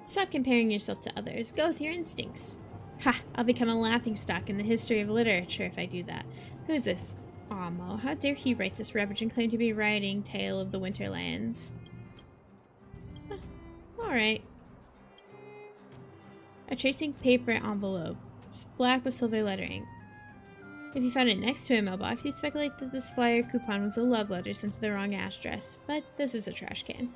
Stop comparing yourself to others. Go with your instincts. Ha! I'll become a laughingstock in the history of literature if I do that. Who is this? Amo. How dare he write this rubbish and claim to be writing Tale of the Winterlands? Huh. Alright. A tracing paper envelope. It's black with silver lettering. If you found it next to a mailbox, you'd speculate that this flyer coupon was a love letter sent to the wrong address, but this is a trash can.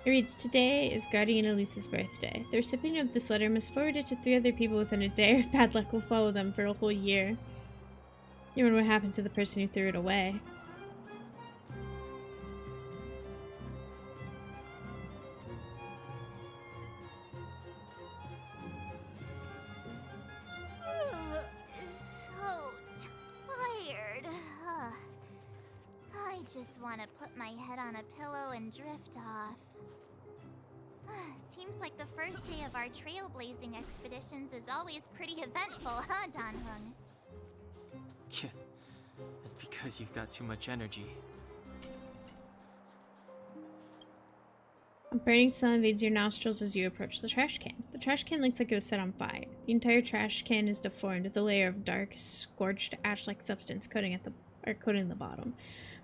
It reads, "Today is Guardian Elise's birthday. The recipient of this letter must forward it to 3 other people within a day, or bad luck will follow them for a whole year." You wonder what happened to the person who threw it away. I just want to put my head on a pillow and drift off. Seems like the first day of our trailblazing expeditions is always pretty eventful, huh, Danhung? Yeah, that's because you've got too much energy. A burning smell invades your nostrils as you approach the trash can. The trash can looks like it was set on fire. The entire trash can is deformed with a layer of dark, scorched, ash-like substance coating the bottom.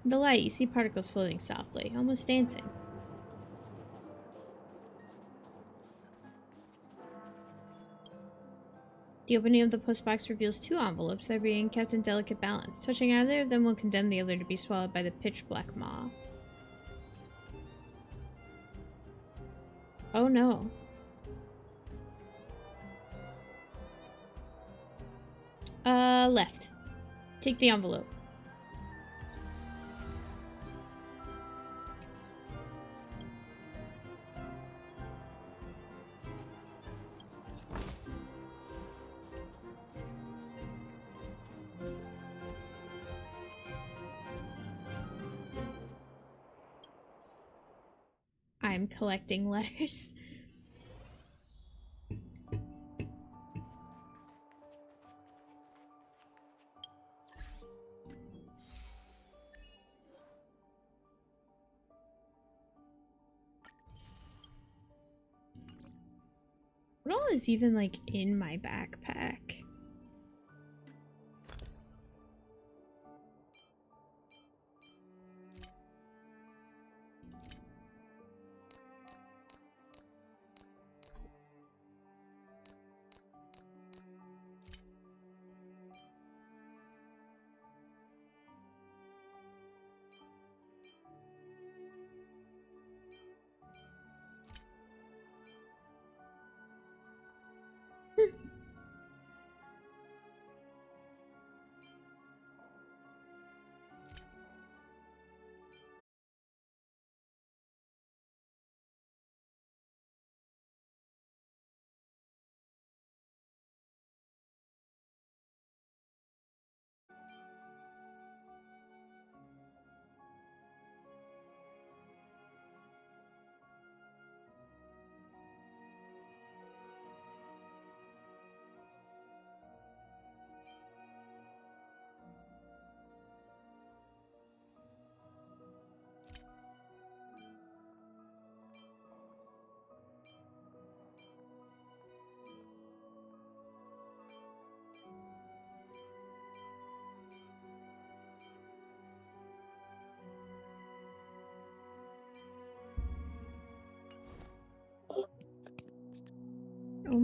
In the light, you see particles floating softly, almost dancing. The opening of the postbox reveals 2 envelopes that are being kept in delicate balance. Touching either of them will condemn the other to be swallowed by the pitch-black maw. Oh no. Left. Take the envelope. I'm collecting letters. What all is even like in my backpack?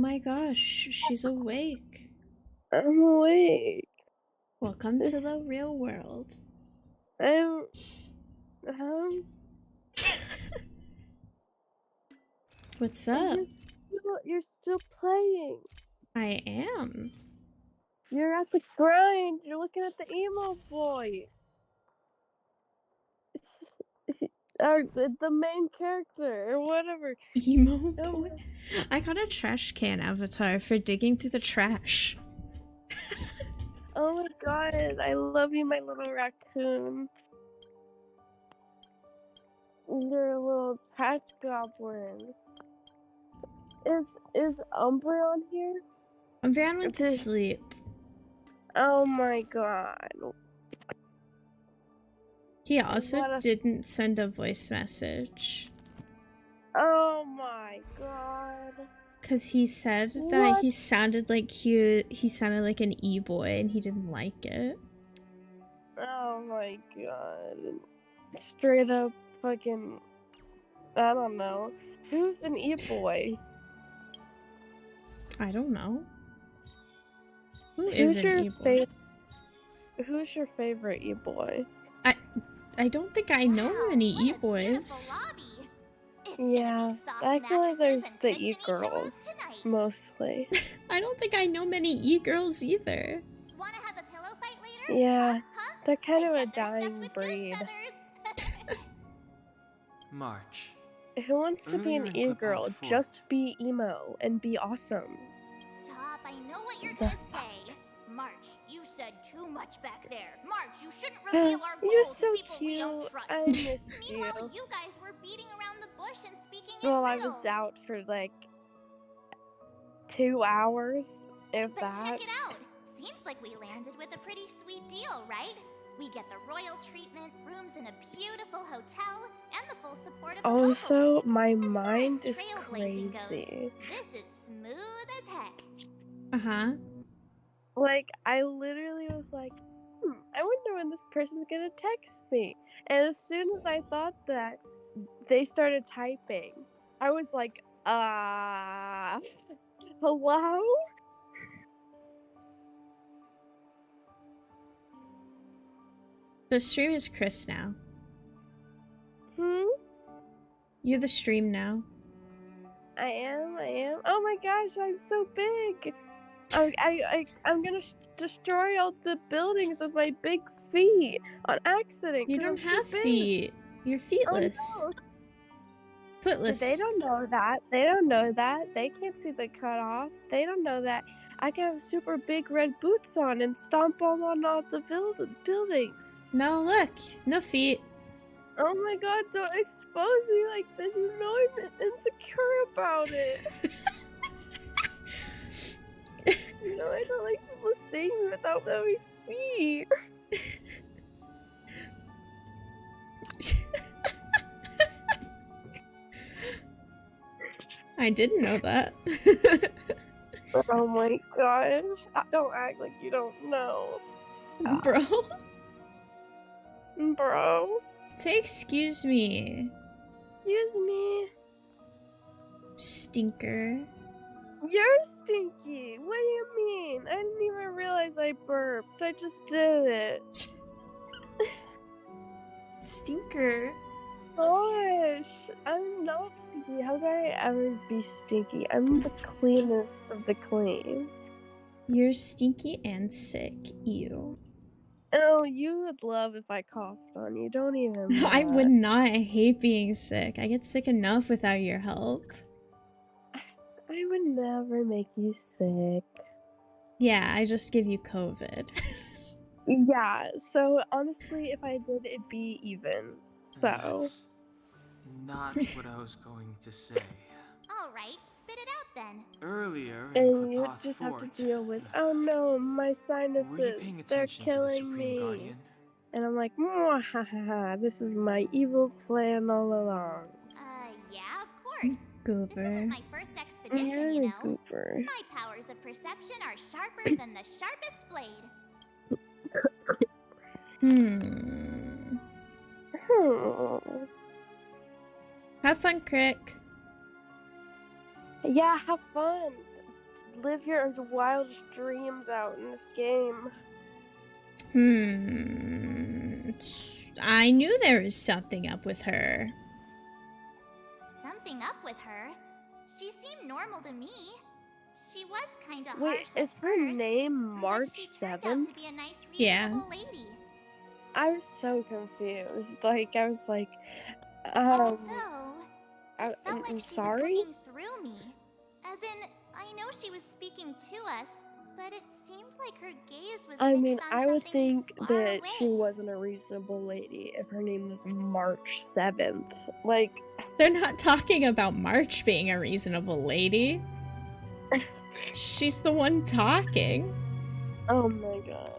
my gosh, she's awake. I'm awake. Welcome to the real world. What's up? You're still playing. I am. You're at the grind. You're looking at the emo boy. Or the main character, or whatever. Emo boy? I got a trash can avatar for digging through the trash. Oh my god, I love you, my little raccoon. You're a little trash goblin. Is Umbreon here? Umbreon went to sleep. Oh my god. He also didn't send a voice message. Oh my god. Cause he said that he sounded like he sounded like an e-boy and he didn't like it. Oh my god. Straight up fucking, I don't know. Who's an e-boy? I don't know. Who is an e-boy? Who's your favorite e-boy? I don't think I know any e-boys. Yeah, I feel like there's the e-girls, mostly. I don't think I know many e-girls either. Wanna have a pillow fight later? Yeah, they're kind of a dying breed. March. Who wants to be an e-girl? Just be emo and be awesome. Stop, I know what you're gonna say. March, you said too much back there. March, you shouldn't reveal our You're goals so to people we don't cute. trust. I missed Meanwhile, you. you guys were beating around the bush and speaking Well, in I riddles. was out for like 2 hours, if But that. check it out. Seems like we landed with a pretty sweet deal, right? We get the royal treatment, rooms in a beautiful hotel, and the full support of the locals. Also, my mind is Trailblazing goes, crazy. this is smooth as heck. Uh-huh. Like, I literally was like, I wonder when this person's gonna text me. And as soon as I thought that, they started typing. I was like, hello? The stream is Chris now. You're the stream now. I am. Oh my gosh, I'm so big. I'm gonna destroy all the buildings with my big feet on accident. You 'cause don't I'm too have big. feet. You're feetless. Oh, no. Footless. They don't know that. They don't know that. They can't see the cutoff. They don't know that. I can have super big red boots on and stomp on all the buildings. No, look. No feet. Oh my god, don't expose me like this. You know I'm insecure about it. You know I don't like people seeing me without my feet. I didn't know that. Oh my gosh. Don't act like you don't know. Bro. Bro. Say excuse me. Excuse me. Stinker. You're stinky. What do you mean? I didn't even realize I burped. I just did it. Stinker. Gosh, I'm not stinky. How could I ever be stinky? I'm the cleanest of the clean. You're stinky and sick. Ew. Oh, you would love if I coughed on you. Don't even. I would not. I hate being sick. I get sick enough without your help. I would never make you sick. Yeah, I just give you COVID. Yeah, so honestly, if I did, it'd be even. So. That's not what I was going to say. Alright, spit it out then. Earlier in And you Klapoth just have to Fort, deal with, oh no, my were you sinuses, paying they're attention to the killing Supreme me. Guardian? And I'm like, ha, this is my evil plan all along. Yeah, of course. Goober. This isn't my first expedition, You're you a know. goober. My powers of perception are sharper than the sharpest blade. Have fun, Crick. Yeah, have fun. live your wildest dreams out in this game. I knew there was something up with her. Something up with her? She seemed normal to me. She was kinda Wait, harsh at is her first, name but March she turned 7th? out to be a nice, Yeah. reasonable lady. I was so confused. Like, I was like, Although, it felt like I'm she sorry? was looking through me. As in, I know she was speaking to us, but it seemed like her gaze was I fixed mean, on I would something think far that away. she wasn't a reasonable lady if her name was March 7th. Like, They're not talking about March being a reasonable lady. She's the one talking. oh my god.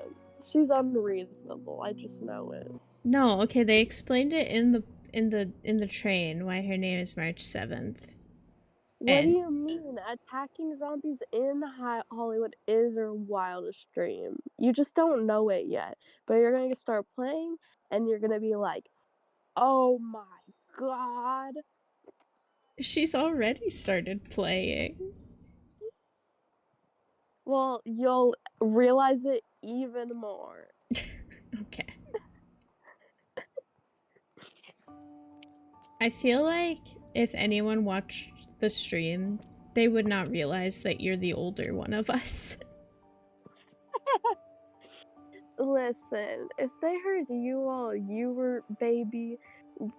She's unreasonable. I just know it. No, okay, they explained it in the train why her name is March 7th. What do you mean? Attacking zombies in Hollywood is her wildest dream. You just don't know it yet. But you're gonna start playing and you're gonna be like, oh my god. She's already started playing. Well, you'll realize it even more. Okay. I feel like if anyone watched the stream, they would not realize that you're the older one of us. Listen, if they heard you while you were baby,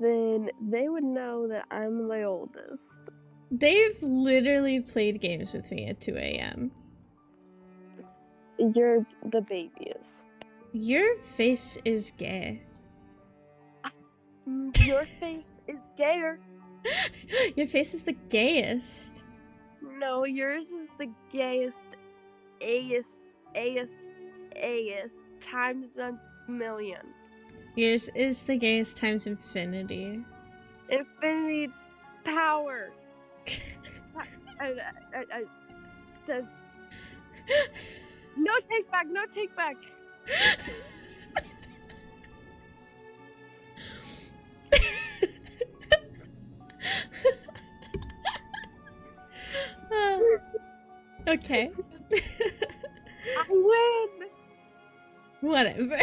then they would know that I'm the oldest. They've literally played games with me at 2 a.m. You're the babies. Your face is gay. Your face is gayer. Your face is the gayest. No, yours is the gayest, ayest times a million. Yours is the gayest times infinity. Infinity power. No take back, no take back. Okay. I win. Whatever.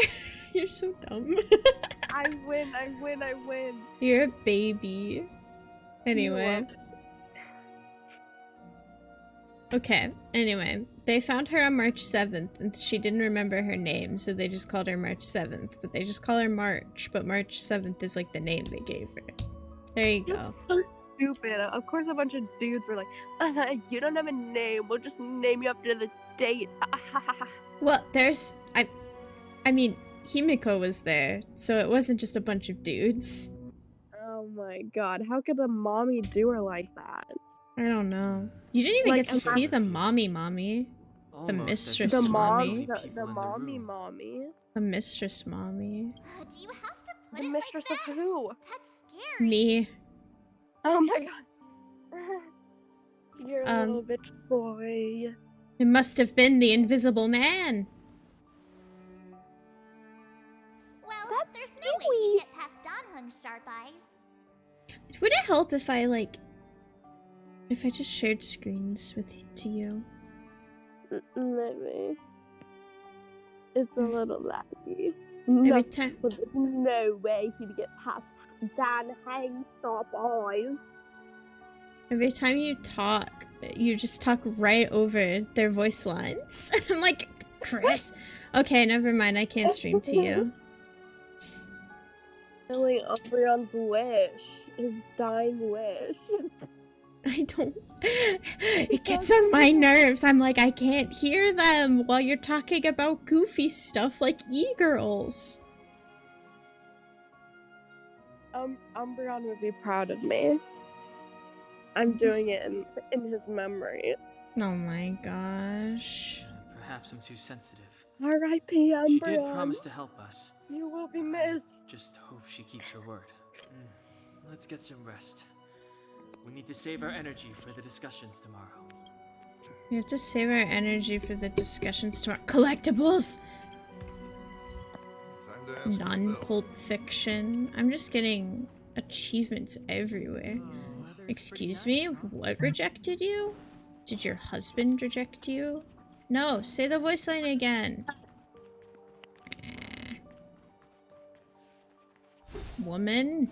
You're so dumb. I win. You're a baby. Anyway. Okay, anyway. They found her on March 7th, and she didn't remember her name, so they just called her March 7th. But they just call her March, but March 7th is like the name they gave her. There you go. That's so stupid. Of course a bunch of dudes were like, you don't have a name, we'll just name you after the date. Well, there's... I mean, Himiko was there, so it wasn't just a bunch of dudes. Oh my god, how could the mommy do her like that? I don't know. You didn't even Like, get to see the mommy. The Almost mistress the mommy. the mommy. The mistress mommy. Do you have to put The it mistress like of that? who? That's scary. Me. Oh my god. You're a little bitch boy. It must have been the invisible man. Well, there's no way he'd get past Danhung's sharp eyes. Would it help if I just shared screens to you? Maybe. It's a little laggy. Every time. There's no way he'd get past Danhung's sharp eyes. Every time you talk, you just talk right over their voice lines. I'm like, Chris. Okay, never mind. I can't stream to you. Only Umbreon's wish. His dying wish. I don't... It gets on my nerves. I'm like, I can't hear them while you're talking about goofy stuff like e-girls. Umbreon would be proud of me. I'm doing it in his memory. Oh my gosh. Perhaps I'm too sensitive. R.I.P. Umbreon. She did promise to help us. You will be missed. Just hope she keeps her word. Let's get some rest. We need to save our energy for the discussions tomorrow. We have to save our energy for the discussions tomorrow. Collectibles! Non-pulp fiction. I'm just getting achievements everywhere. Excuse me? What rejected you? Did your husband reject you? No, say the voice line again. Woman?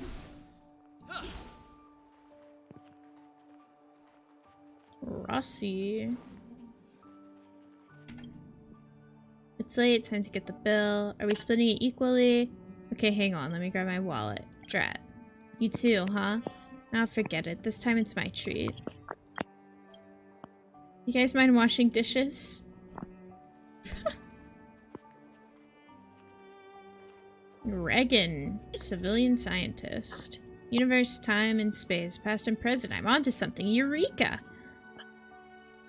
Rossi. It's late, time to get the bill. Are we splitting it equally? Okay, hang on, let me grab my wallet. Drat. You too, huh? Now forget it. This time it's my treat. You guys mind washing dishes? Reagan, civilian scientist. Universe, time, and space, past and present. I'm onto something. Eureka!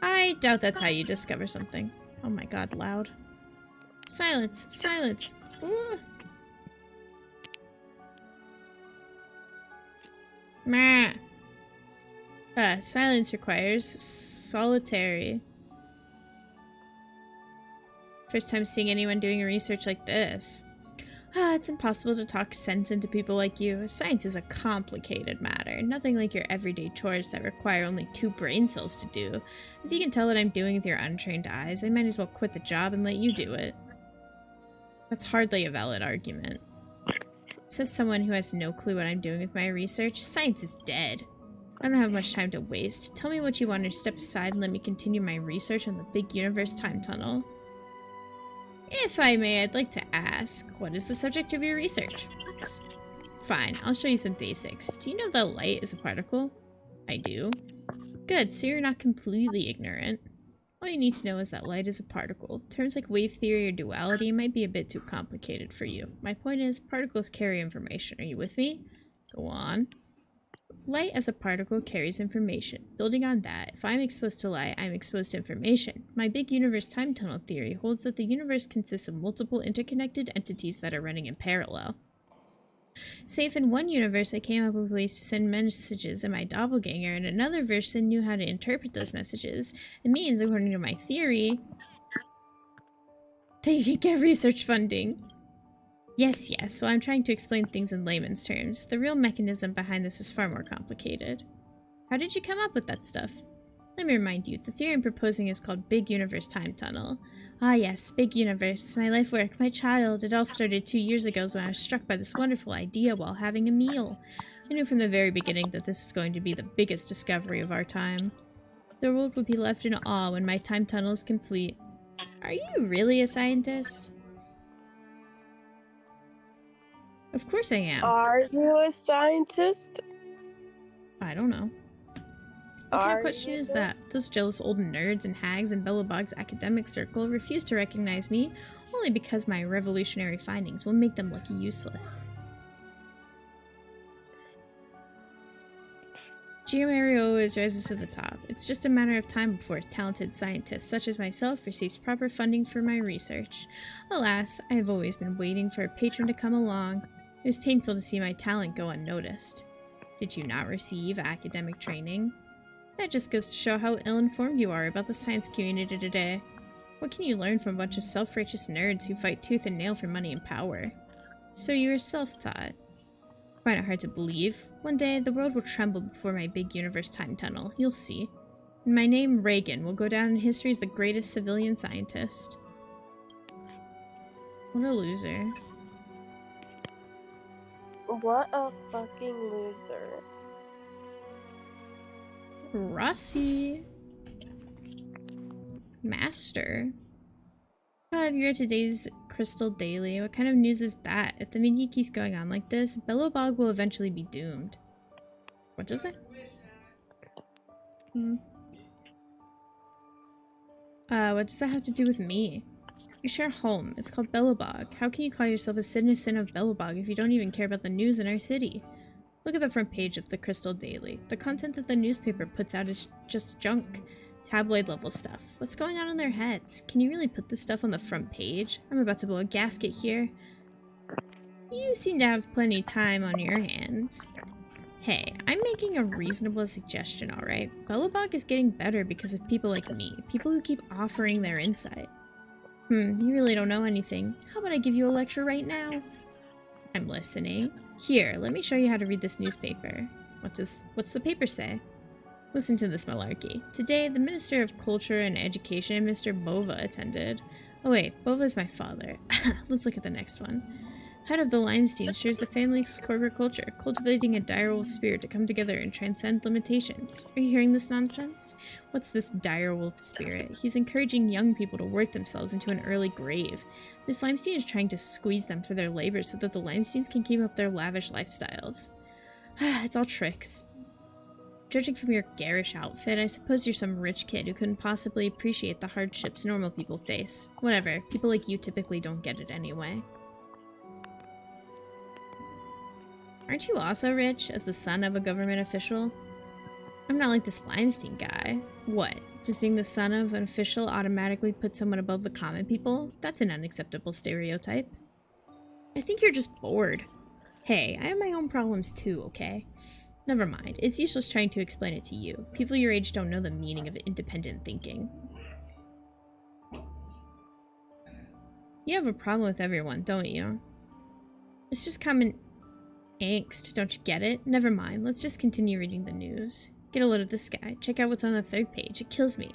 I doubt that's how you discover something. Oh my god, loud. Silence! Silence! Ooh. Meh. Silence requires solitary. First time seeing anyone doing research like this. It's impossible to talk sense into people like you. Science is a complicated matter. Nothing like your everyday chores that require only 2 brain cells to do. If you can tell what I'm doing with your untrained eyes, I might as well quit the job and let you do it. That's hardly a valid argument. Says someone who has no clue what I'm doing with my research. Science is dead. I don't have much time to waste. Tell me what you want, or step aside and let me continue my research on the big universe time tunnel. If I may, I'd like to ask, what is the subject of your research? Fine, I'll show you some basics. Do you know that light is a particle? I do. Good, so you're not completely ignorant. All you need to know is that light is a particle. Terms like wave theory or duality might be a bit too complicated for you. My point is, particles carry information. Are you with me? Go on. Light as a particle carries information. Building on that, if I'm exposed to light, I'm exposed to information. My big universe time tunnel theory holds that the universe consists of multiple interconnected entities that are running in parallel. Say if in one universe I came up with ways to send messages and my doppelganger in another version knew how to interpret those messages, it means, according to my theory, that you could get research funding. Yes, so I'm trying to explain things in layman's terms. The real mechanism behind this is far more complicated. How did you come up with that stuff? Let me remind you, the theory I'm proposing is called Big Universe Time Tunnel. Ah yes, Big Universe, my life work, my child. It all started 2 years ago when I was struck by this wonderful idea while having a meal. I knew from the very beginning that this is going to be the biggest discovery of our time. The world will be left in awe when my time tunnel is complete. Are you really a scientist? Of course I am. Are you a scientist? I don't know. What kind of question is that? Those jealous old nerds and hags in Bellabog's academic circle refuse to recognize me only because my revolutionary findings will make them look useless. Geometry always rises to the top. It's just a matter of time before a talented scientist such as myself receives proper funding for my research. Alas, I have always been waiting for a patron to come along. It was painful to see my talent go unnoticed. Did you not receive academic training? That just goes to show how ill-informed you are about the science community today. What can you learn from a bunch of self-righteous nerds who fight tooth and nail for money and power? So you are self-taught. Find it hard to believe. One day, the world will tremble before my big universe time tunnel. You'll see. And my name, Reagan, will go down in history as the greatest civilian scientist. What a loser. What a fucking loser. Rossi. Master. If you read today's Crystal Daily, what kind of news is that? If the media keeps going on like this, Bellabog will eventually be doomed. What does that? What does that have to do with me? We share a home. It's called Bellabog. How can you call yourself a citizen of Bellabog if you don't even care about the news in our city? Look at the front page of the Crystal Daily. The content that the newspaper puts out is just junk. Tabloid level stuff. What's going on in their heads? Can you really put this stuff on the front page? I'm about to blow a gasket here. You seem to have plenty of time on your hands. Hey, I'm making a reasonable suggestion, alright? Bellabog is getting better because of people like me. People who keep offering their insight. You really don't know anything. How about I give you a lecture right now? I'm listening. Here, let me show you how to read this newspaper. What's the paper say? Listen to this malarkey. Today, the Minister of Culture and Education, Mr. Bova, attended. Oh wait, Bova's my father. Let's look at the next one. Head of the Limestein shares the family's corporate culture, cultivating a direwolf spirit to come together and transcend limitations. Are you hearing this nonsense? What's this direwolf spirit? He's encouraging young people to work themselves into an early grave. This Limestein is trying to squeeze them for their labor so that the Limesteins can keep up their lavish lifestyles. It's all tricks. Judging from your garish outfit, I suppose you're some rich kid who couldn't possibly appreciate the hardships normal people face. Whatever, people like you typically don't get it anyway. Aren't you also rich, as the son of a government official? I'm not like this Limestein guy. What? Just being the son of an official automatically puts someone above the common people? That's an unacceptable stereotype. I think you're just bored. Hey, I have my own problems too, okay? Never mind. It's useless trying to explain it to you. People your age don't know the meaning of independent thinking. You have a problem with everyone, don't you? It's just common angst, don't you get it? Never mind, let's just continue reading the news. Get a load of this guy. Check out what's on the third page. It kills me.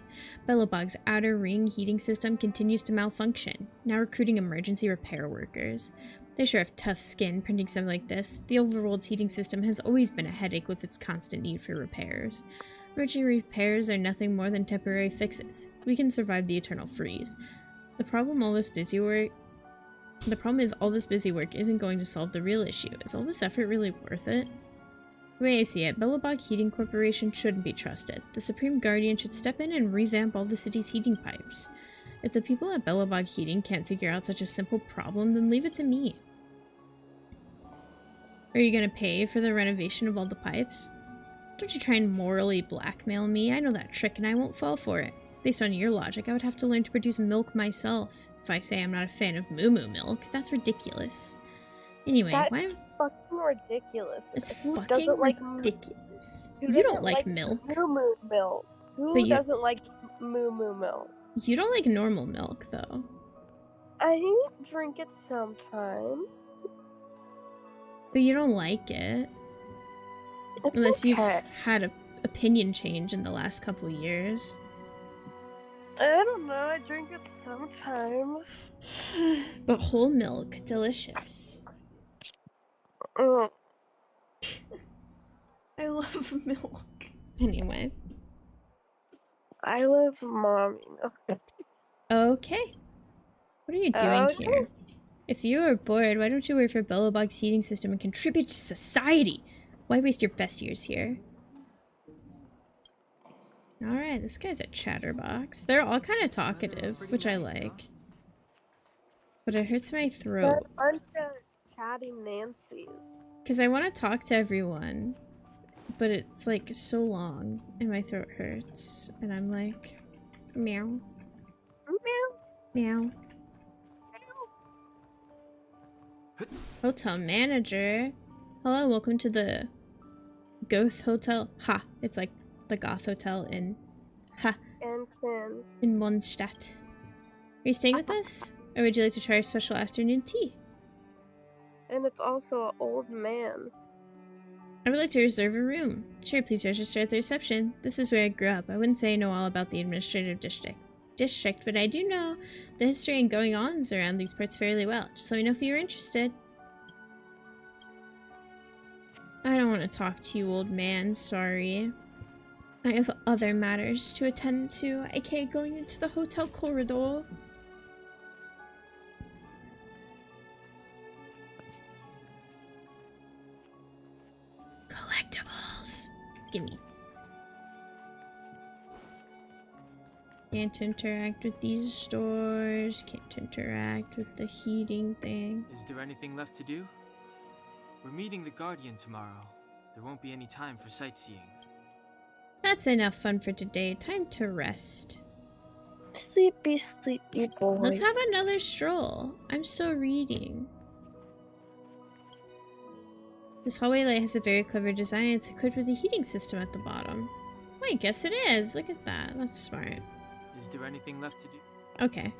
Bellowbog's outer ring heating system continues to malfunction. Now recruiting emergency repair workers. They sure have tough skin printing something like this. The overworld's heating system has always been a headache with its constant need for repairs. Emergency repairs are nothing more than temporary fixes. We can survive the eternal freeze. The problem is all this busy work isn't going to solve the real issue. Is all this effort really worth it? The way I see it, Bellowbog Heating Corporation shouldn't be trusted. The Supreme Guardian should step in and revamp all the city's heating pipes. If the people at Bellowbog Heating can't figure out such a simple problem, then leave it to me. Are you gonna pay for the renovation of all the pipes? Don't you try and morally blackmail me. I know that trick and I won't fall for it. Based on your logic, I would have to learn to produce milk myself. If I say I'm not a fan of moo-moo milk, that's ridiculous. Anyway, That's fucking ridiculous. It's Who fucking doesn't like ridiculous. Who You doesn't don't like milk. Moo-moo milk. Who doesn't like moo-moo milk? You don't like normal milk, though. I drink it sometimes. But you don't like it. It's Unless okay. you've had an opinion change in the last couple years. I don't know, I drink it sometimes. But whole milk, delicious. Mm. I love milk. Anyway. I love mommy milk. Okay. What are you doing here? If you are bored, why don't you work for Bellowbog's heating system and contribute to society? Why waste your best years here? Alright, this guy's a chatterbox. They're all kind of talkative, which I like. But it hurts my throat. There's a bunch of chatty Nancy's. Because I want to talk to everyone, but it's like so long and my throat hurts. And I'm like, meow. Meow. Meow. Hotel manager. Hello, welcome to the Goth Hotel. Ha! It's like the Goth Hotel in in Mondstadt. Are you staying with us? Or would you like to try our special afternoon tea? And it's also an old man. I would like to reserve a room. Sure, please register at the reception. This is where I grew up. I wouldn't say I know all about the administrative district, but I do know the history and going-ons around these parts fairly well. Just let me know if you're interested. I don't want to talk to you, old man. Sorry. I have other matters to attend to, aka going into the hotel corridor. Collectibles. Gimme. Can't interact with these stores. Can't interact with the heating thing. Is there anything left to do? We're meeting the Guardian tomorrow. There won't be any time for sightseeing. That's enough fun for today. Time to rest. Sleepy, sleepy boy. Let's have another stroll. I'm still reading. This hallway light has a very clever design. It's equipped with a heating system at the bottom. Well, I guess it is. Look at that. That's smart. Is there anything left to do? Okay.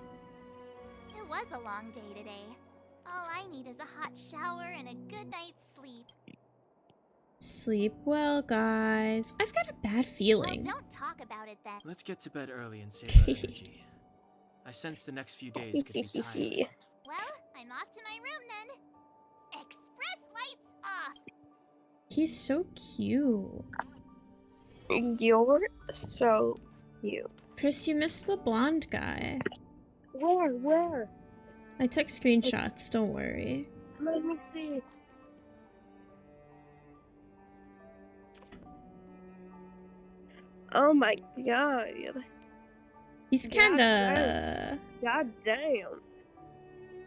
It was a long day today. All I need is a hot shower and a good night's sleep. Sleep well, guys. I've got a bad feeling. Well, don't talk about it then. Let's get to bed early and save our energy. I sense the next few days could be tiring. Well, I'm off to my room then. Express lights off. He's so cute. You're so cute. Chris, you missed the blonde guy. Where? I took screenshots, don't worry. Let me see. Oh my god. He's kinda... God damn.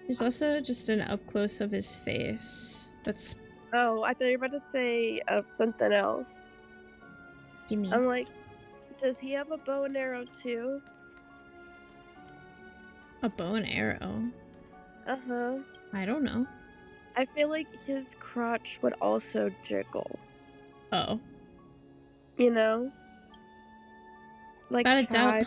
There's also just an up close of his face. That's... Oh, I thought you were about to say of something else. Gimme. I'm like, does he have a bow and arrow too? A bow and arrow? Uh-huh. I don't know. I feel like his crotch would also jiggle. Oh. You know? Like, without a doubt,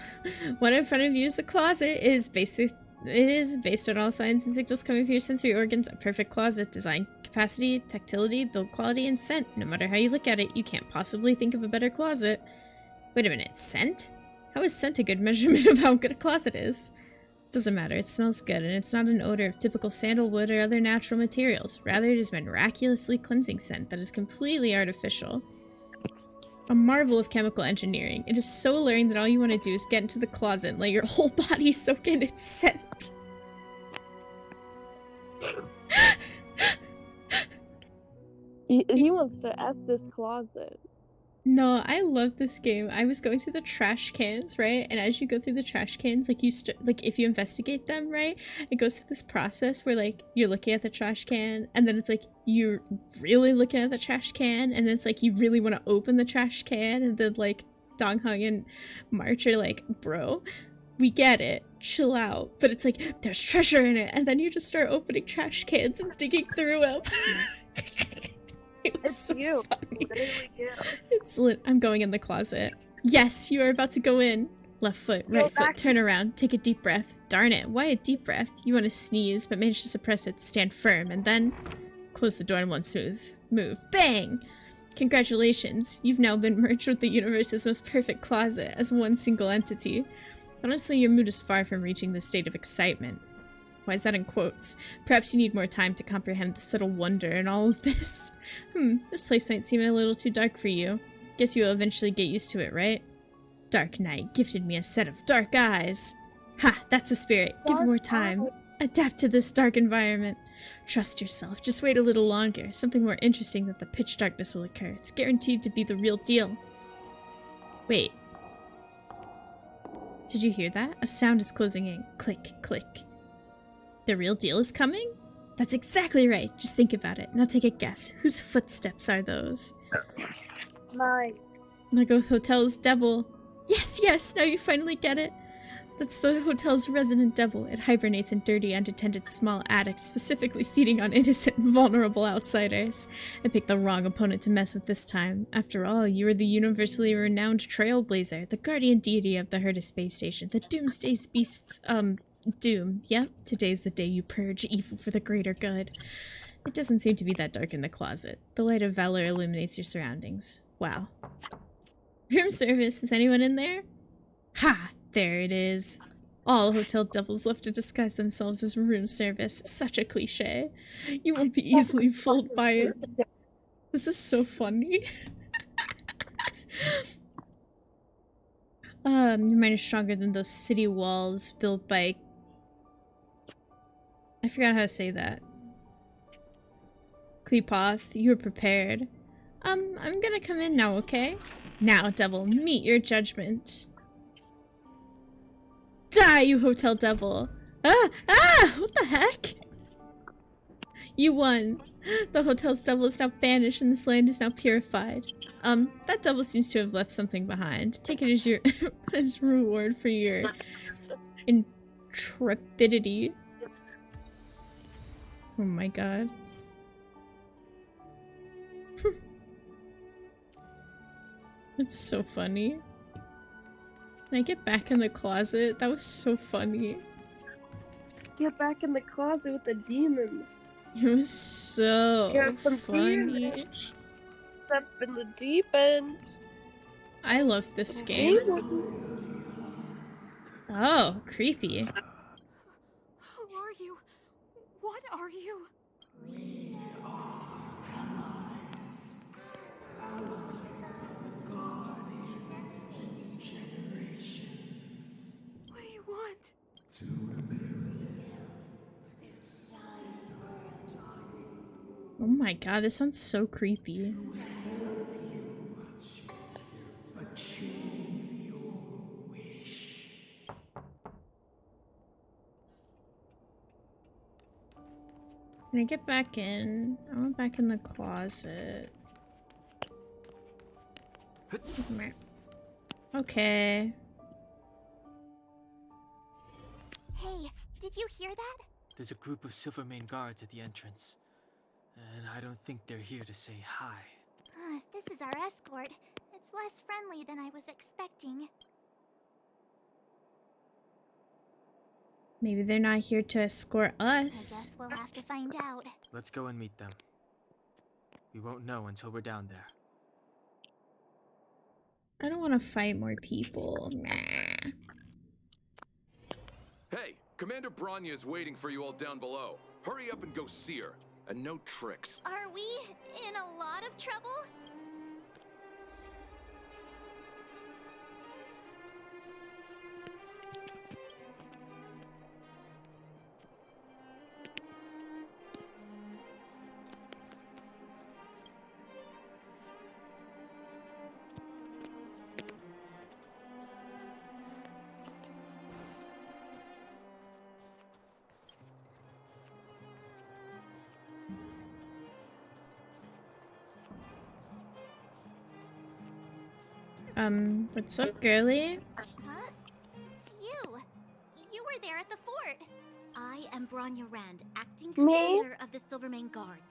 what in front of you is a closet is basic. It is based on all signs and signals coming from your sensory organs. A perfect closet. Design capacity, tactility, build quality, and scent. No matter how you look at it, you can't possibly think of a better closet. Wait a minute, scent? How is scent a good measurement of how good a closet is? Doesn't matter, it smells good, and it's not an odor of typical sandalwood or other natural materials. Rather, it is a miraculously cleansing scent that is completely artificial. A marvel of chemical engineering. It is so alluring that all you want to do is get into the closet and let your whole body soak in its scent. He wants to F this closet. No, I love this game. I was going through the trash cans, right? And as you go through the trash cans, like like if you investigate them, right? It goes through this process where like you're looking at the trash can, and then it's like you're really looking at the trash can, and then it's like you really want to open the trash can, and then like Donghung and March are like, bro, we get it, chill out. But it's like there's treasure in it, and then you just start opening trash cans and digging through them. It was so funny. It's lit. I'm going in the closet. Yes, you are about to go in. Left foot, right foot, turn around, take a deep breath. Darn it, why a deep breath? You want to sneeze, but manage to suppress it, stand firm, and then close the door in one smooth move. Bang! Congratulations, you've now been merged with the universe's most perfect closet as one single entity. Honestly, your mood is far from reaching this state of excitement. Why is that in quotes? Perhaps you need more time to comprehend the subtle wonder in all of this. This place might seem a little too dark for you. Guess you will eventually get used to it, right? Dark Knight gifted me a set of dark eyes. Ha! That's the spirit. Give more time. Adapt to this dark environment. Trust yourself. Just wait a little longer. Something more interesting than the pitch darkness will occur. It's guaranteed to be the real deal. Wait. Did you hear that? A sound is closing in. Click, click. The real deal is coming? That's exactly right. Just think about it. Now take a guess. Whose footsteps are those? Mine. Lagos Hotel's devil. Yes, yes, now you finally get it. That's the hotel's resident devil. It hibernates in dirty, unattended small attics, specifically feeding on innocent, vulnerable outsiders. I picked the wrong opponent to mess with this time. After all, you were the universally renowned trailblazer, the guardian deity of the Herta space station, the doomsday beast's, doom. Yep, today's the day you purge evil for the greater good. It doesn't seem to be that dark in the closet. The light of valor illuminates your surroundings. Wow. Room service, is anyone in there? Ha! There it is. All hotel devils love to disguise themselves as room service. Such a cliche. You won't be easily fooled by it. This is so funny. Your mind is stronger than those city walls built by... I forgot how to say that. Klepoth, you were prepared. I'm gonna come in now, okay? Now, devil, meet your judgment. Die, you hotel devil! Ah! What the heck? You won. The hotel's devil is now banished and this land is now purified. That devil seems to have left something behind. Take it as your as reward for your intrepidity. Oh my god. It's so funny. Can I get back in the closet? That was so funny. Get back in the closet with the demons. It was so funny. step in the deep end. I love this game. Oh, creepy. Who are you? What are you? We are allies. Protectors of the Guardians in generations. What do you want? To it's time for Oh my god, this sounds so creepy. achieve your wish. Can I get back in? I want back in the closet. Okay. Hey, did you hear that? There's a group of Silvermane guards at the entrance. And I don't think they're here to say hi. If this is our escort, it's less friendly than I was expecting. Maybe they're not here to escort us. I guess we'll have to find out. Let's go and meet them. We won't know until we're down there. I don't want to fight more people. Nah. Hey, Commander Bronya is waiting for you all down below. Hurry up and go see her. And no tricks. Are we in a lot of trouble? What's up, girly? Huh? It's you. You were there at the fort. I am Bronya Rand, acting commander of the Silvermane Guards.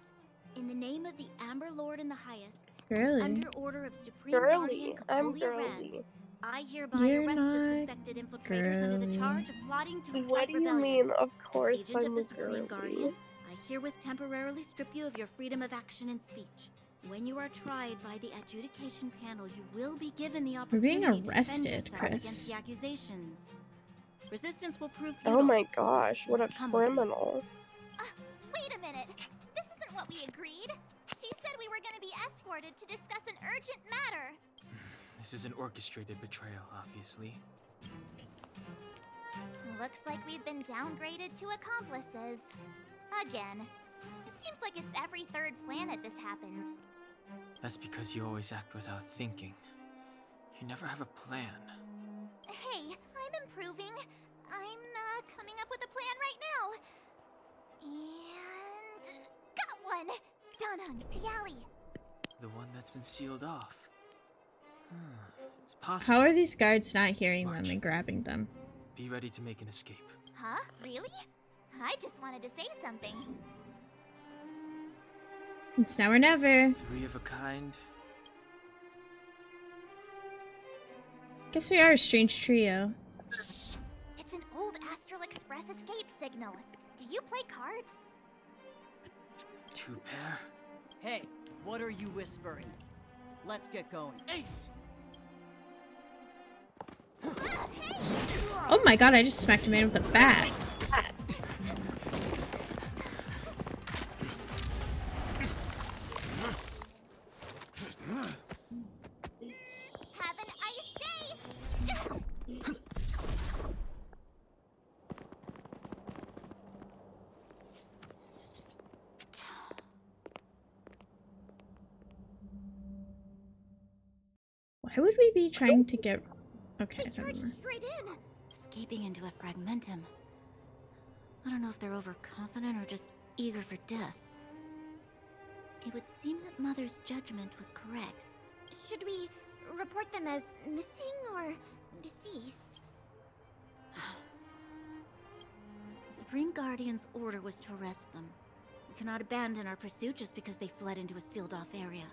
In the name of the Amber Lord and the Highest, Girly. under order of Supreme Guardian I'm Capolia girly. Rand, I hereby You're arrest the not suspected infiltrators under the girly. charge of plotting to What incite do you rebellion. mean? Of course As agent I'm of the Supreme girly. Guardian, I herewith temporarily strip you of your freedom of action and speech. When you are tried by the adjudication panel, you will be given the We're being opportunity to arrested, defend yourself against Chris. the accusations. Resistance will prove futile. Oh my gosh, what a Come with me. criminal. Wait a minute. This isn't what we agreed. She said we were going to be escorted to discuss an urgent matter. This is an orchestrated betrayal, obviously. Looks like we've been downgraded to accomplices. Again. It seems like it's every third planet this happens. That's because you always act without thinking. You never have a plan. Hey, I'm improving. I'm coming up with a plan right now. And got one! Down on the alley. The one that's been sealed off. It's possible. How are these guards not hearing them and grabbing them? Be ready to make an escape. Huh? Really? I just wanted to say something. It's now or never. Three of a kind. Guess we are a strange trio. It's an old Astral Express escape signal. Do you play cards? Two pair? Hey, what are you whispering? Let's get going. Ace! Oh my god, I just smacked a man with a bat. Have an ice day! Why would we be trying to get... Okay, They charged straight in! Escaping into a fragmentum. I don't know if they're overconfident or just eager for death. It would seem that Mother's judgment was correct. Should we report them as missing or deceased? The Supreme Guardian's order was to arrest them. We cannot abandon our pursuit just because they fled into a sealed-off area.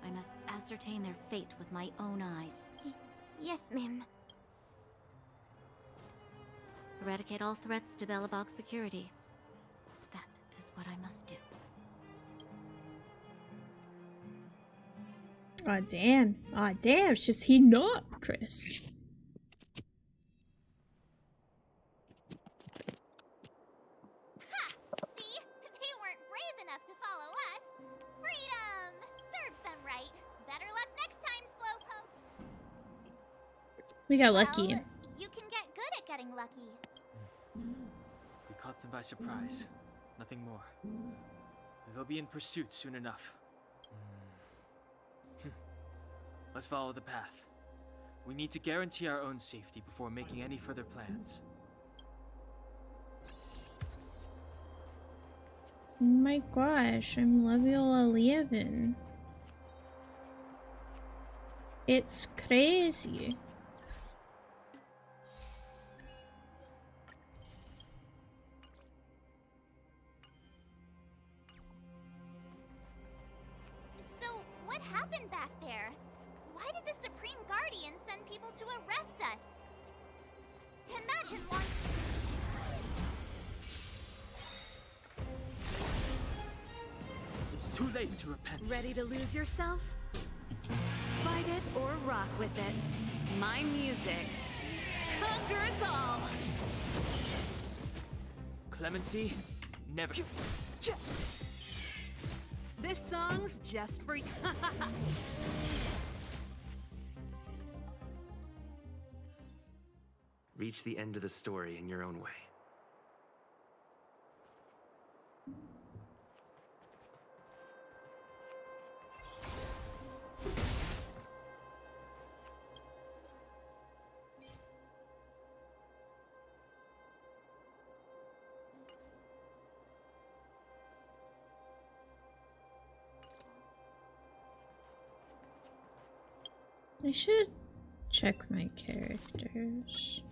I must ascertain their fate with my own eyes. Yes, ma'am. Eradicate all threats to Belobog's security. That is what I must do. Aw, damn. Aw, damn. It's just heating up, Chris. See? They weren't brave enough to follow us. Freedom! Serves them right. Better luck next time, Slowpoke. We got lucky. Well, you can get good at getting lucky. We caught them by surprise. Nothing more. They'll be in pursuit soon enough. Let's follow the path. We need to guarantee our own safety before making any further plans. Oh my gosh, I'm level 11. It's crazy. So, what happened back there? Why did the Supreme Guardian send people to arrest us? Imagine one. It's too late to repent. Ready to lose yourself? Fight it or rock with it. My music conquers all. Clemency, never. This song's just for you. Reach the end of the story in your own way. I should check my characters.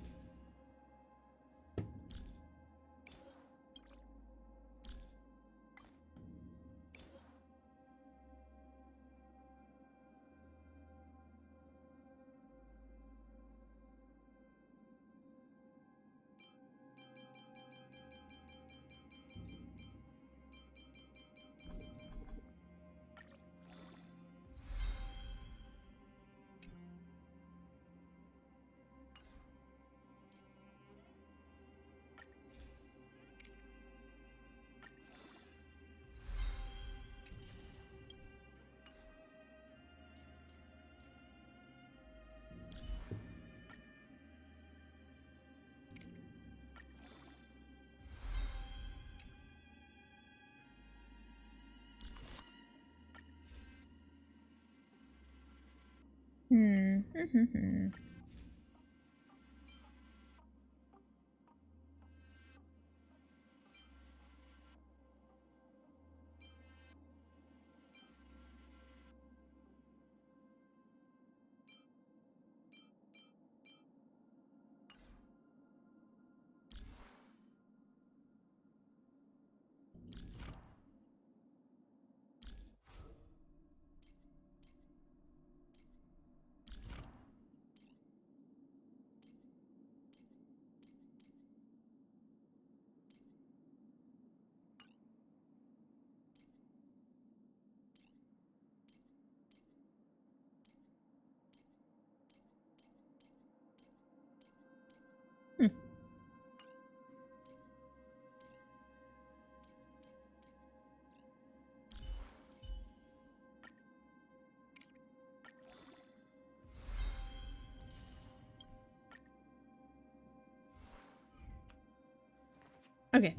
Okay.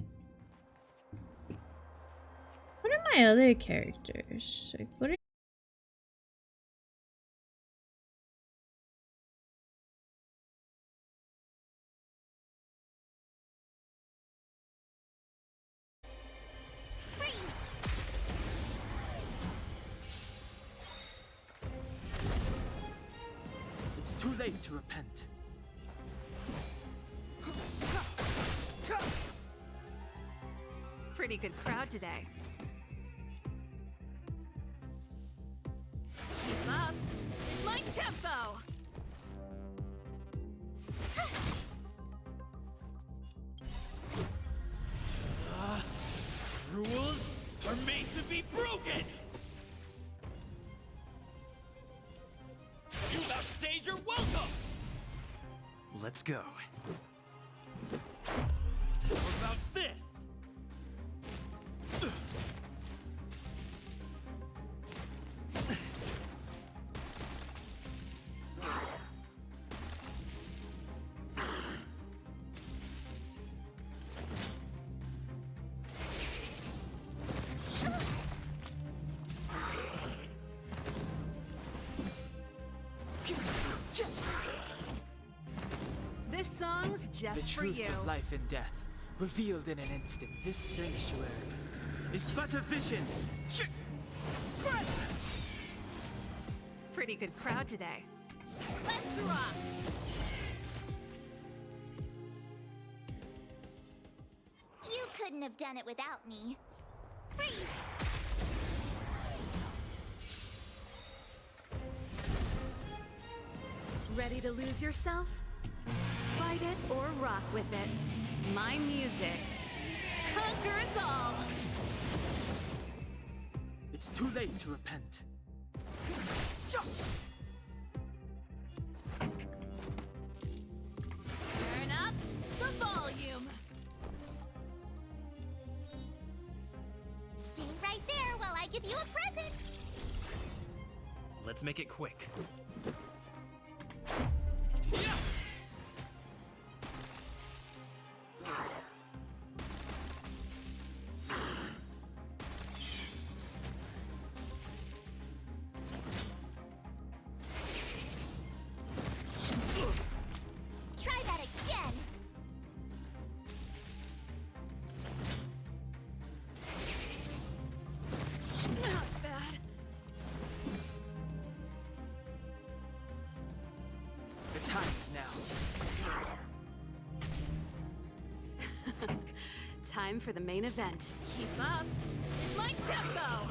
What are my other characters? Like, what are... It's too late to repent. Pretty good crowd today. Keep up. My tempo. Rules are made to be broken! is your welcome! Let's go. How about this? This song's The just for truth you. of life and death, revealed in an instant. This sanctuary is but a vision. Pretty good crowd today. Let's rock! You couldn't have done it without me. Freeze! Ready to lose yourself? Fight it or rock with it. My music. Conquer us all! It's too late to repent. Turn up the volume. Stay right there while I give you a present. Let's make it quick. Try that again. Not bad. The time is now. Time for the main event. Keep up. My tempo!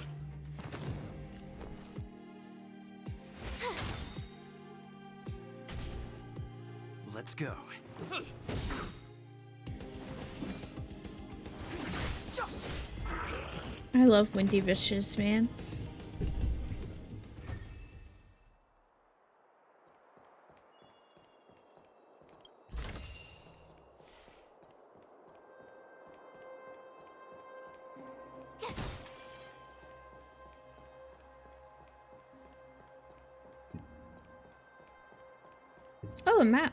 Let's go. I love windy bushes, man. Oh, a map.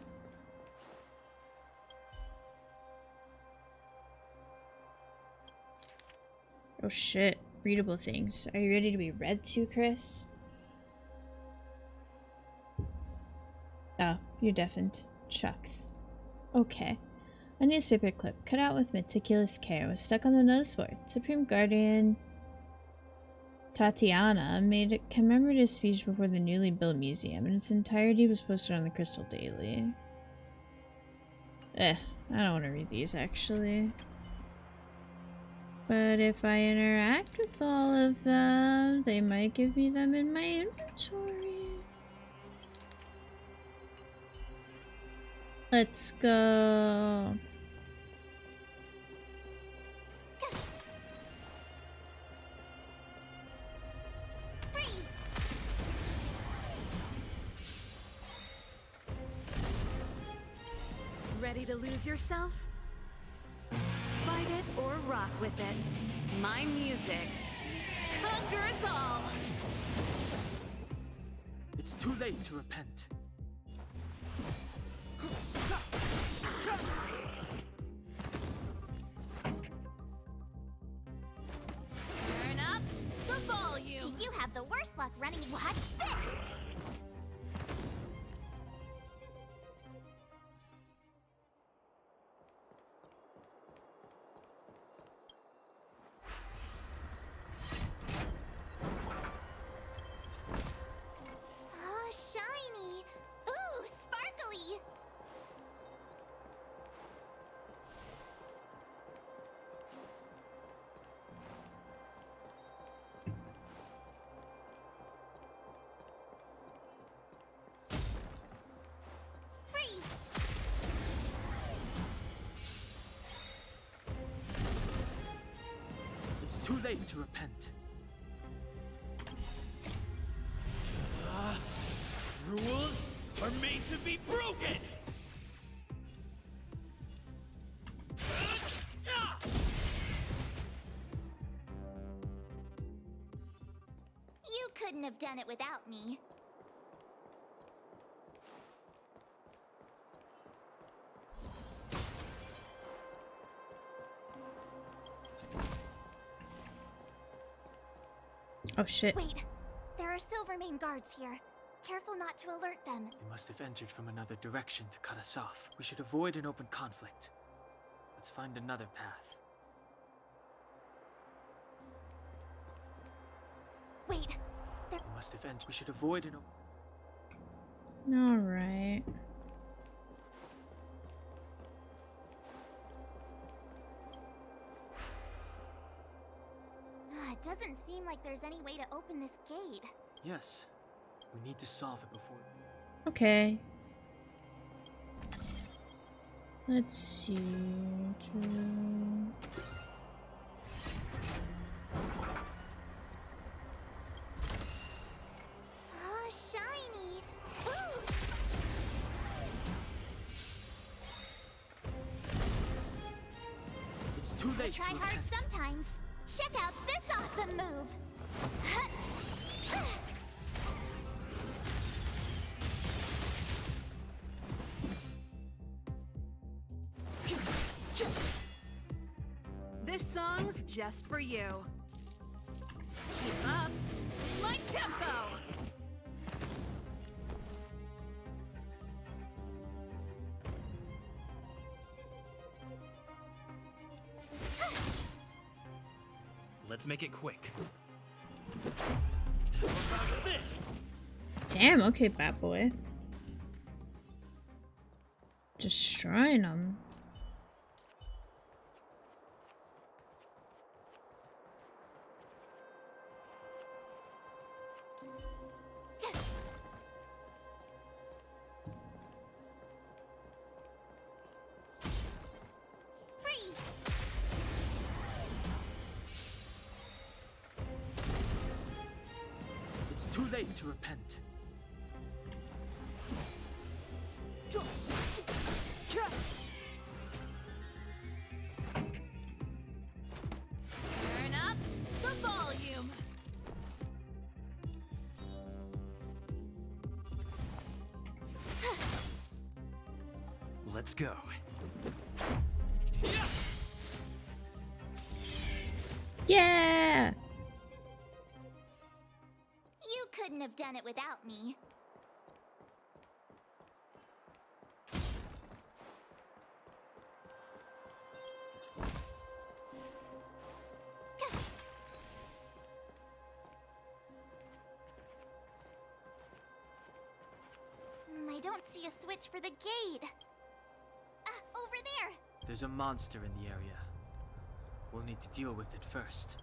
Oh shit. Readable things. Are you ready to be read to, Chris? Oh, you're deafened. Shucks. Okay. A newspaper clip, cut out with meticulous care, was stuck on the notice board. Supreme Guardian Tatiana made a commemorative speech before the newly built museum, and its entirety was posted on the Crystal Daily. I don't want to read these, actually. But if I interact with all of them, they might give me them in my inventory. Let's go. Ready to lose yourself? Fight it or rock with it. My music. Conquer us all! It's too late to repent. Turn up the volume. You have the worst luck running. Watch this. Oh, shiny. Ooh, sparkly. Freeze. It's too late to repent. Rules are are made to be broken! You couldn't have done it without me. Oh shit. Wait, there are Silvermane guards here. Careful not to alert them. They must have entered from another direction to cut us off. We should avoid an open conflict. Let's find another path. Wait, there... They must have entered. We should avoid an open... Alright. It doesn't seem like there's any way to open this gate. Yes. We need to solve it before... Okay. Let's see. Oh, shiny! Ooh. It's too late Try to hard repent. sometimes. Check out this awesome move! This song's just for you. Keep up my tempo! Let's make it quick. Damn, okay, bad boy. Destroying them. It's too late to repent. Turn up the volume. Let's go. Yeah! You couldn't have done it without me. I don't see a switch for the gate. Over there. There's a monster in the area. We'll need to deal with it first.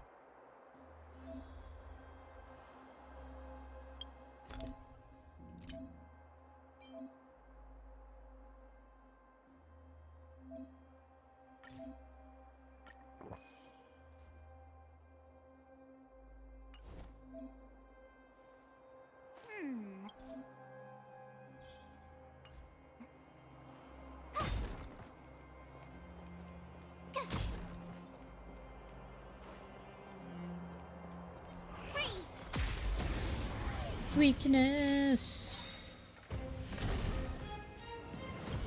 Weakness.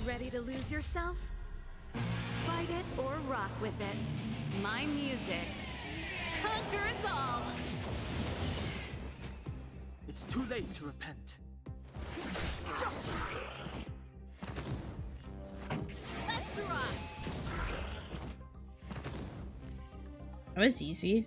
Ready to lose yourself? Fight it or rock with it. My music conquers all. It's too late to repent. Let's rock. That was easy.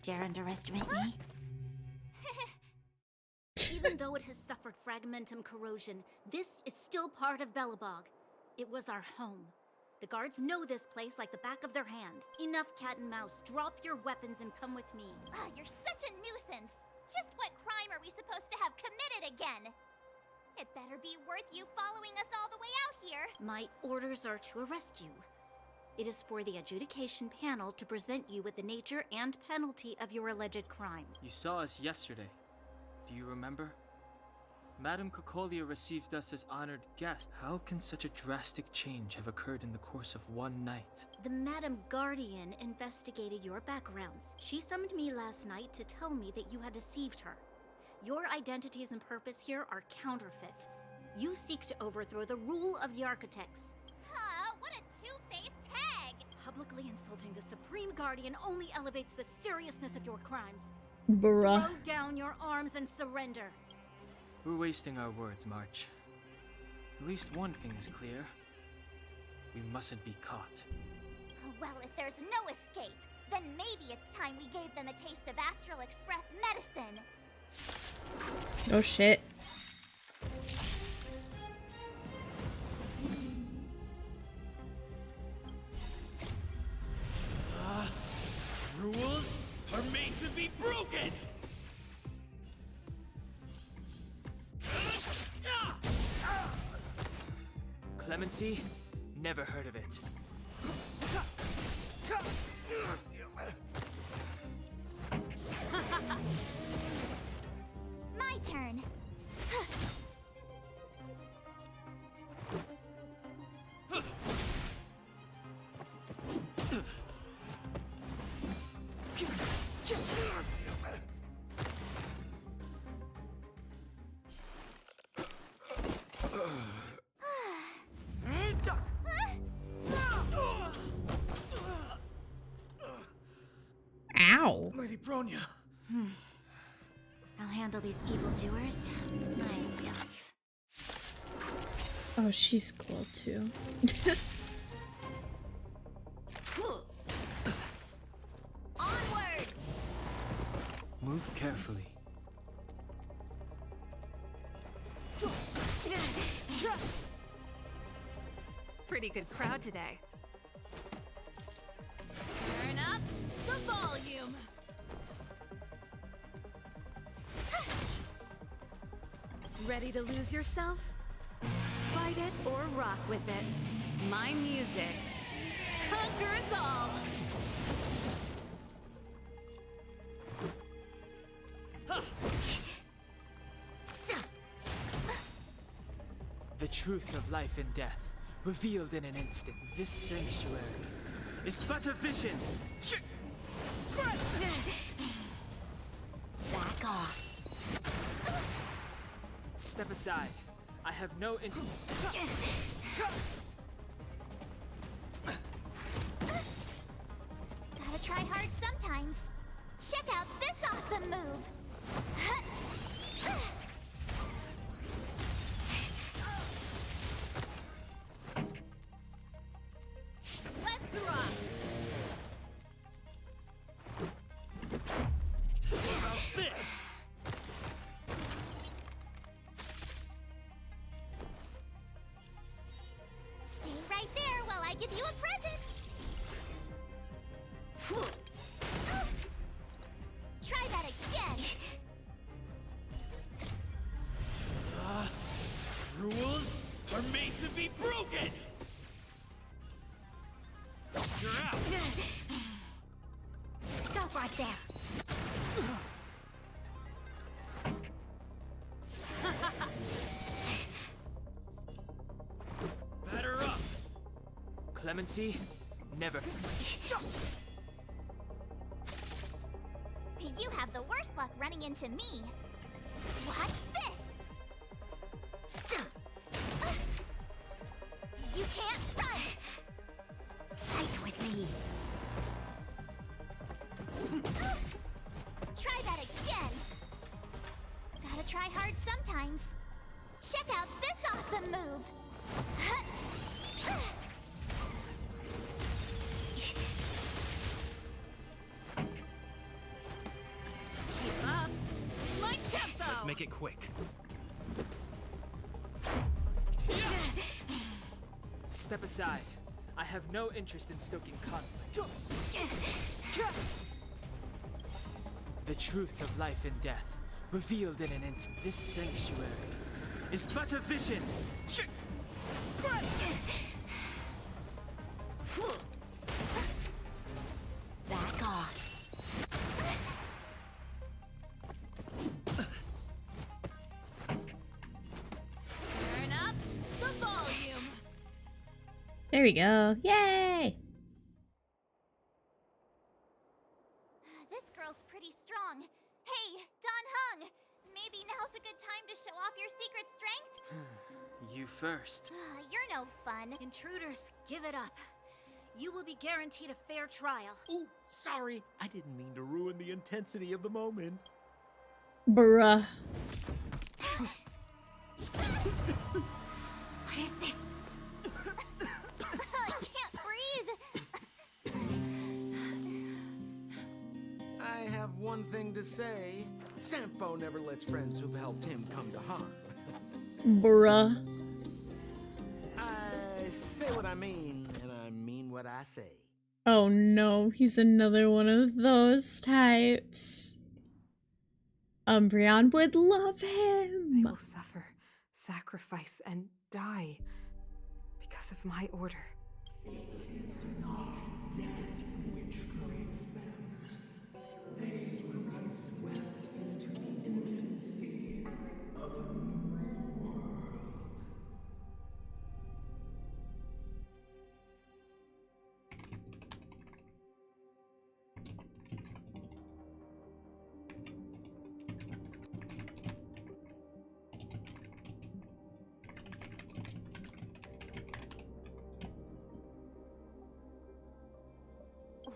dare underestimate me. Even though it has suffered fragmentum corrosion, this is still part of Belobog. It was our home. The guards know this place like the back of their hand. Enough cat and mouse. Drop your weapons and come with me. You're such a nuisance. Just what crime are we supposed to have committed again? It better be worth you following us all the way out here. My orders are to arrest you. It is for the adjudication panel to present you with the nature and penalty of your alleged crimes. You saw us yesterday. Do you remember? Madame Cocolia received us as honored guests. How can such a drastic change have occurred in the course of one night? The Madame Guardian investigated your backgrounds. She summoned me last night to tell me that you had deceived her. Your identities and purpose here are counterfeit. You seek to overthrow the rule of the Architects. What a two-faced hag! Publicly insulting the Supreme Guardian only elevates the seriousness of your crimes. Bruh. Throw down your arms and surrender. We're wasting our words, March. At least one thing is clear. We mustn't be caught. Well, if there's no escape, then maybe it's time we gave them a taste of Astral Express medicine. Oh shit. Rules are made to be broken! Clemency? Never heard of it. My turn. Ow. Lady Bronya. I'll handle these evildoers myself. Oh, she's cool too. Onward! Move carefully. Pretty good crowd today. Turn up the volume. Ready to lose yourself? Fight it or rock with it. My music conquers all. The truth of life and death, revealed in an instant. This sanctuary is but a vision. Back off. Step aside. I have no Gotta try hard sometimes. Check out this awesome move. Let's rock. Stay right there while I give you a present. Try that again. Rules are made to be broken. You're out. Stop right there. Batter up. Clemency? Never. You have the worst luck running into me. Watch this. You can't run. Fight with me. Try that again. Gotta try hard sometimes. Check out this awesome move. make it quick. Step aside. I have no interest in stoking conflict. The truth of life and death, revealed in an instant. This sanctuary is but a vision. Back off. Turn up the volume. There we go. Yay! This girl's pretty strong. Hey, Don Hung! Maybe now's a good time to show off your secret strength? You first. You're no fun. Intruders, give it up. You will be guaranteed a fair trial. Ooh, sorry. I didn't mean to ruin the intensity of the moment. Bruh. What is this? I can't breathe. I have one thing to say. Sampo never lets friends who've helped him come to harm. Bruh. I say what I mean, and I mean what I say. Oh no, he's another one of those types. Umbreon would love him. They will suffer, sacrifice, and die because of my order. It is not death which frees them. They will be swept into the infancy of a new world.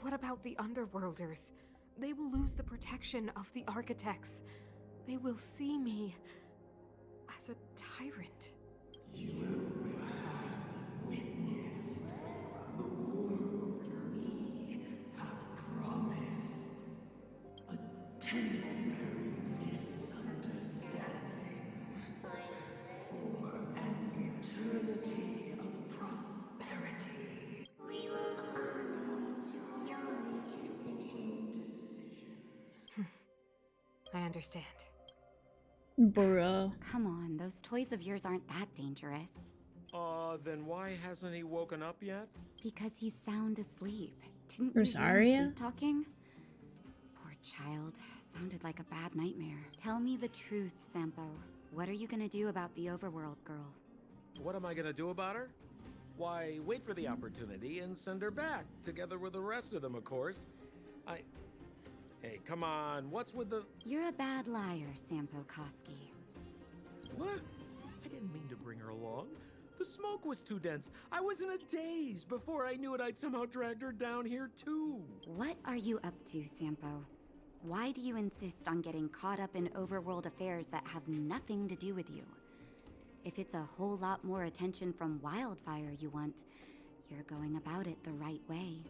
What about the Underworlders? They will lose the protection of the Architects. They will see me as a tyrant. You have witnessed the world we have promised. A temporary misunderstanding for an eternity of prosperity. We will honor your decision. I understand. Bruh. Come on, those toys of yours aren't that dangerous. Then why hasn't he woken up yet? Because he's sound asleep. Didn't Rosaria? you hear him sleep talking? Poor child. Sounded like a bad nightmare. Tell me the truth, Sampo. What are you gonna do about the Overworld girl? What am I gonna do about her? Why, wait for the opportunity and send her back, together with the rest of them, of course. Hey, come on, what's with the... You're a bad liar, Sampo Koski. What? I didn't mean to bring her along. The smoke was too dense. I was in a daze. Before I knew it, I'd somehow dragged her down here, too. What are you up to, Sampo? Why do you insist on getting caught up in overworld affairs that have nothing to do with you? If it's a whole lot more attention from Wildfire you want, you're going about it the right way.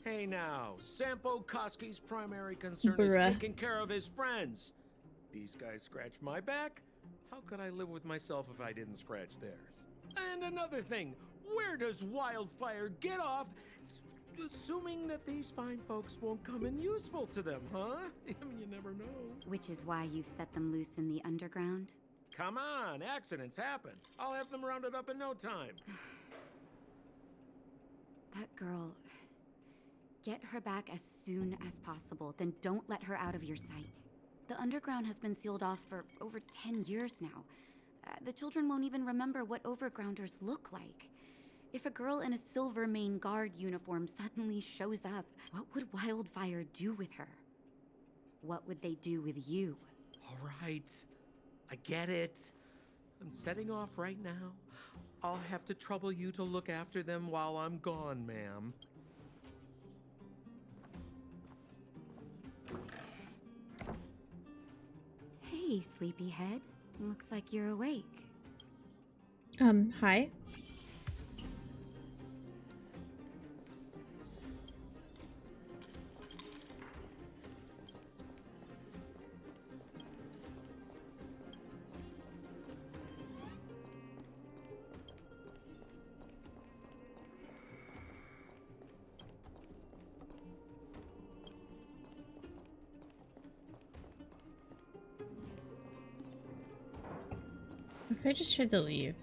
Hey now, Sampo Koski's primary concern Bruh. is taking care of his friends. These guys scratch my back. How could I live with myself if I didn't scratch theirs? And another thing, where does Wildfire get off assuming that these fine folks won't come in useful to them, huh? I mean, you never know. Which is why you've set them loose in the underground? Come on, accidents happen. I'll have them rounded up in no time. That girl... Get her back as soon as possible, then don't let her out of your sight. The underground has been sealed off for over 10 years now. The children won't even remember what overgrounders look like. If a girl in a Silvermane Guard uniform suddenly shows up, what would Wildfire do with her? What would they do with you? All right, I get it. I'm setting off right now. I'll have to trouble you to look after them while I'm gone, ma'am. Hey, sleepyhead. Looks like you're awake. Hi. if I just tried to leave?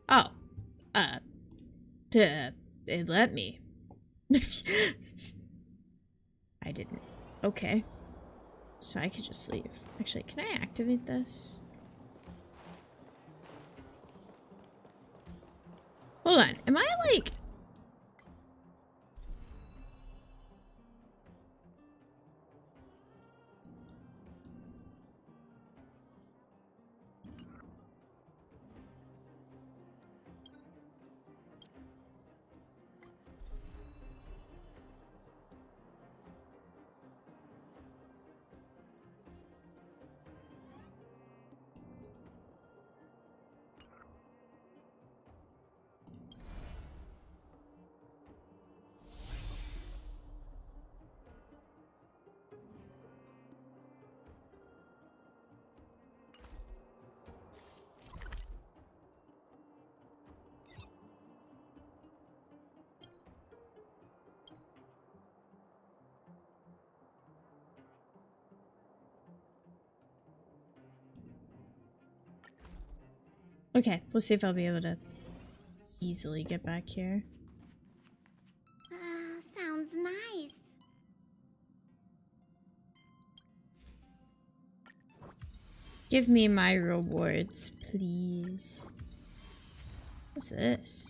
Oh. It let me. I didn't. Okay. So I could just leave. Actually, can I activate this? Hold on. Am I like... Okay, we'll see if I'll be able to easily get back here. Sounds nice. Give me my rewards, please. What's this?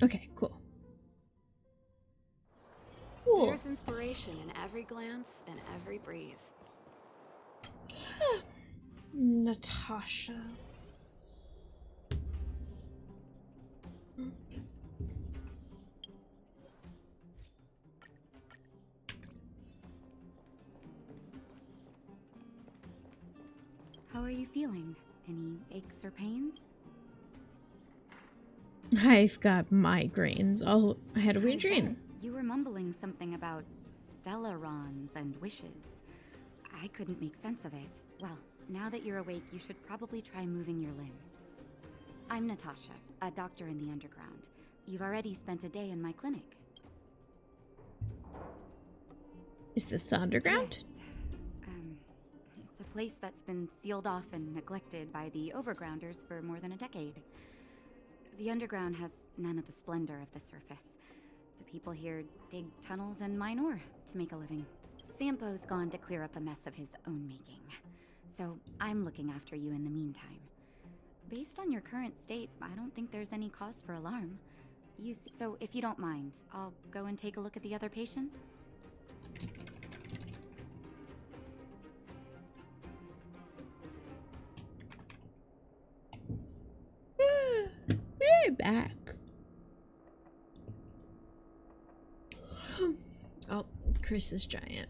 Okay, cool. There's inspiration in every glance and every breeze. Natasha. How are you feeling? Any aches or pains? I've got migraines. I had a weird I dream. bet you were mumbling something about stellarons and wishes. I couldn't make sense of it. Well, now that you're awake, you should probably try moving your limbs. I'm Natasha, a doctor in the underground. You've already spent a day in my clinic. Is this the underground? Yes. It's a place that's been sealed off and neglected by the overgrounders for more than a decade. The underground has none of the splendor of the surface. The people here dig tunnels and mine ore to make a living. Sampo's gone to clear up a mess of his own making. So I'm looking after you in the meantime. Based on your current state, I don't think there's any cause for alarm. So if you don't mind, I'll go and take a look at the other patients. We're back. Oh, Chris is giant.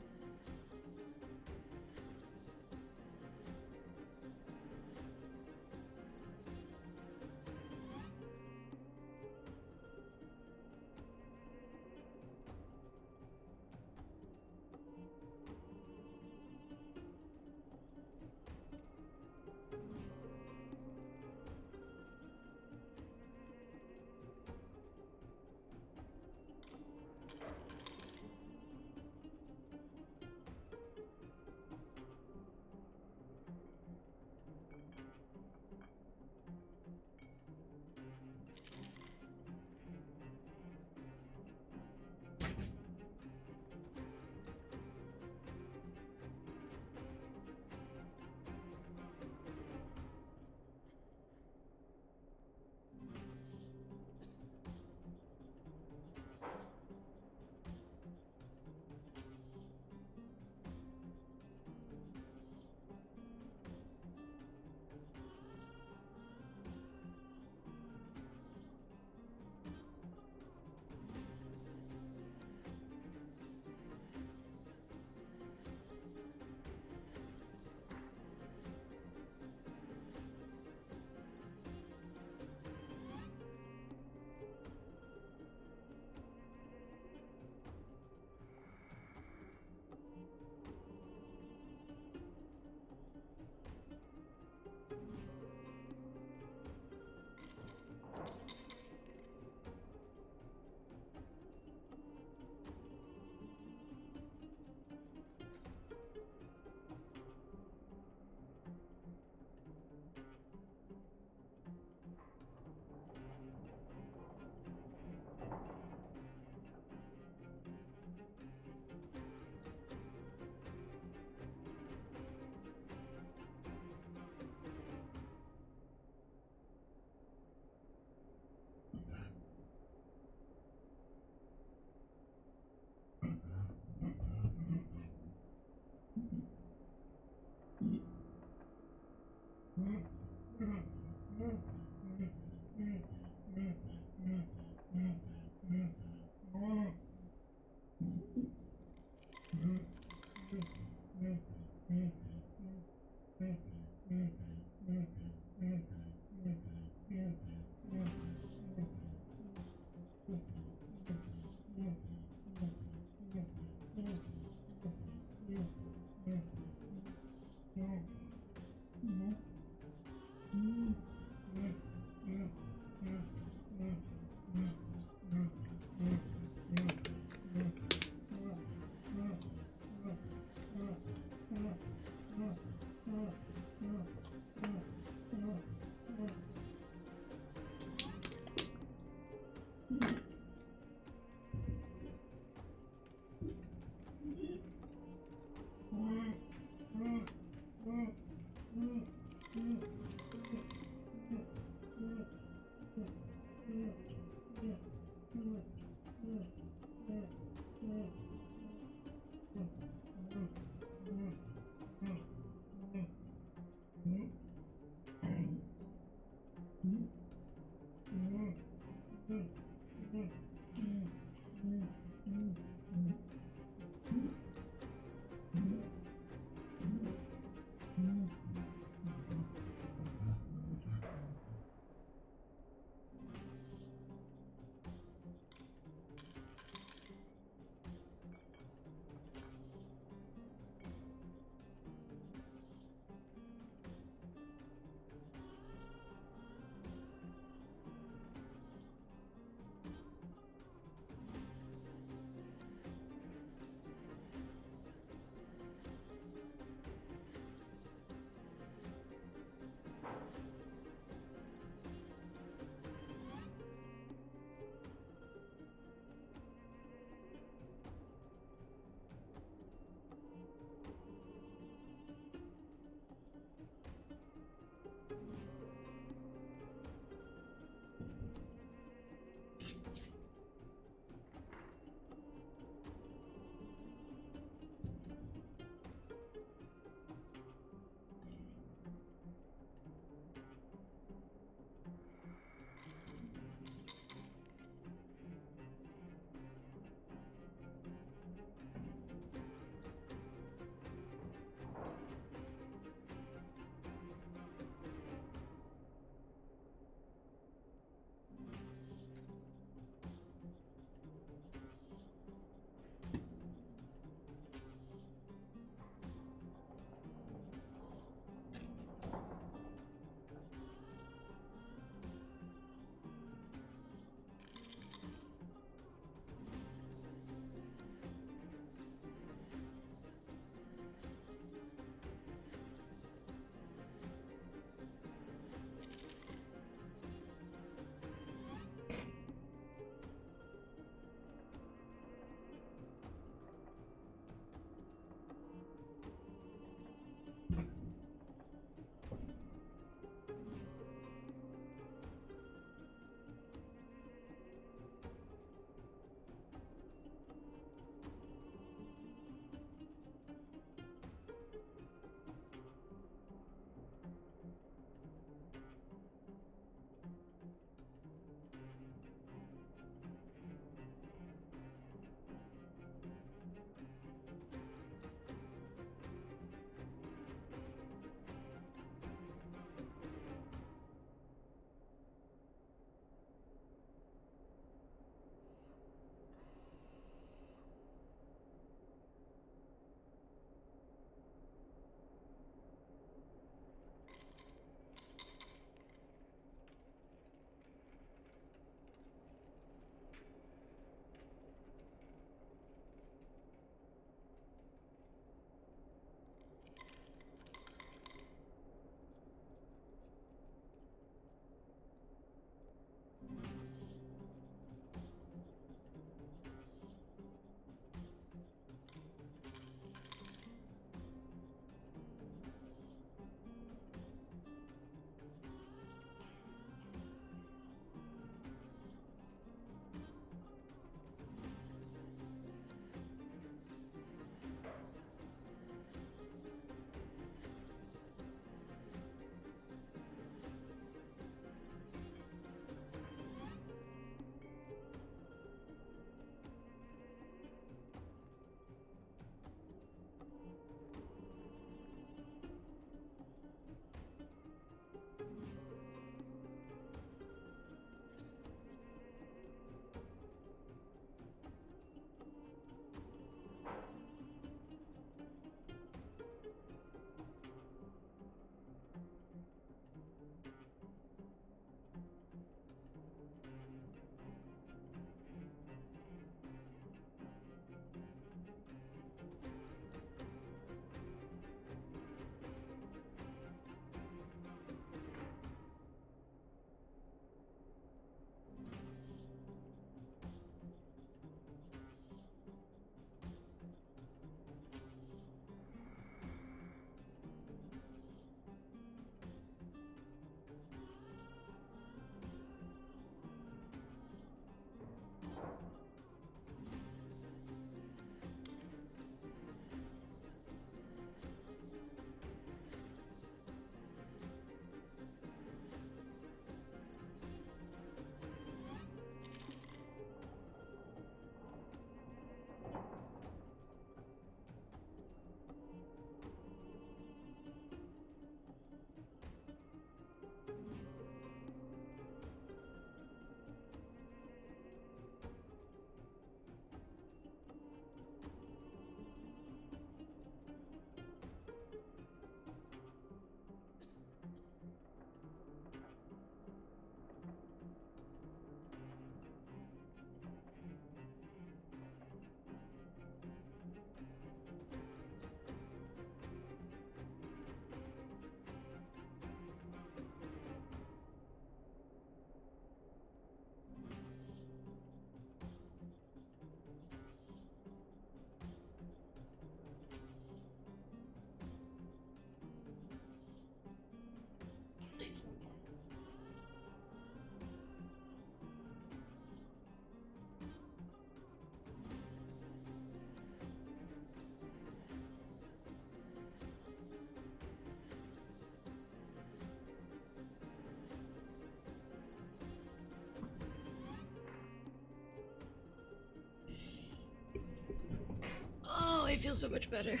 feel so much better.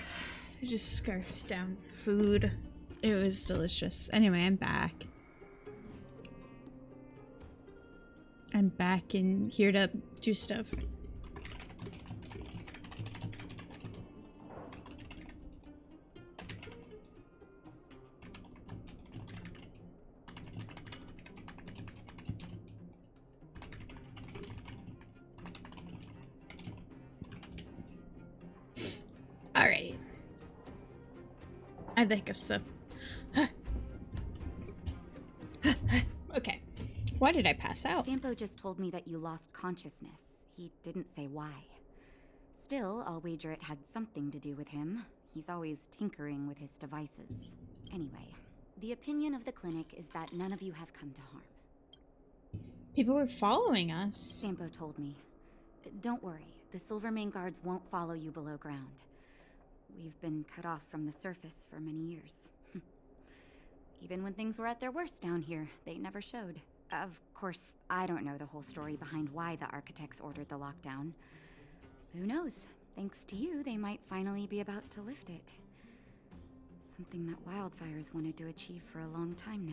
I just scarfed down food. It was delicious. Anyway, I'm back. I'm back and here to do stuff. Alrighty. I think of stuff. Okay. Why did I pass out? Sampo just told me that you lost consciousness. He didn't say why. Still, I'll wager it had something to do with him. He's always tinkering with his devices. Anyway, the opinion of the clinic is that none of you have come to harm. People were following us. Sampo told me. Don't worry, the Silvermane guards won't follow you below ground. We've been cut off from the surface for many years. Even when things were at their worst down here, they never showed. Of course, I don't know the whole story behind why the architects ordered the lockdown. Who knows? Thanks to you, they might finally be about to lift it. Something that wildfires wanted to achieve for a long time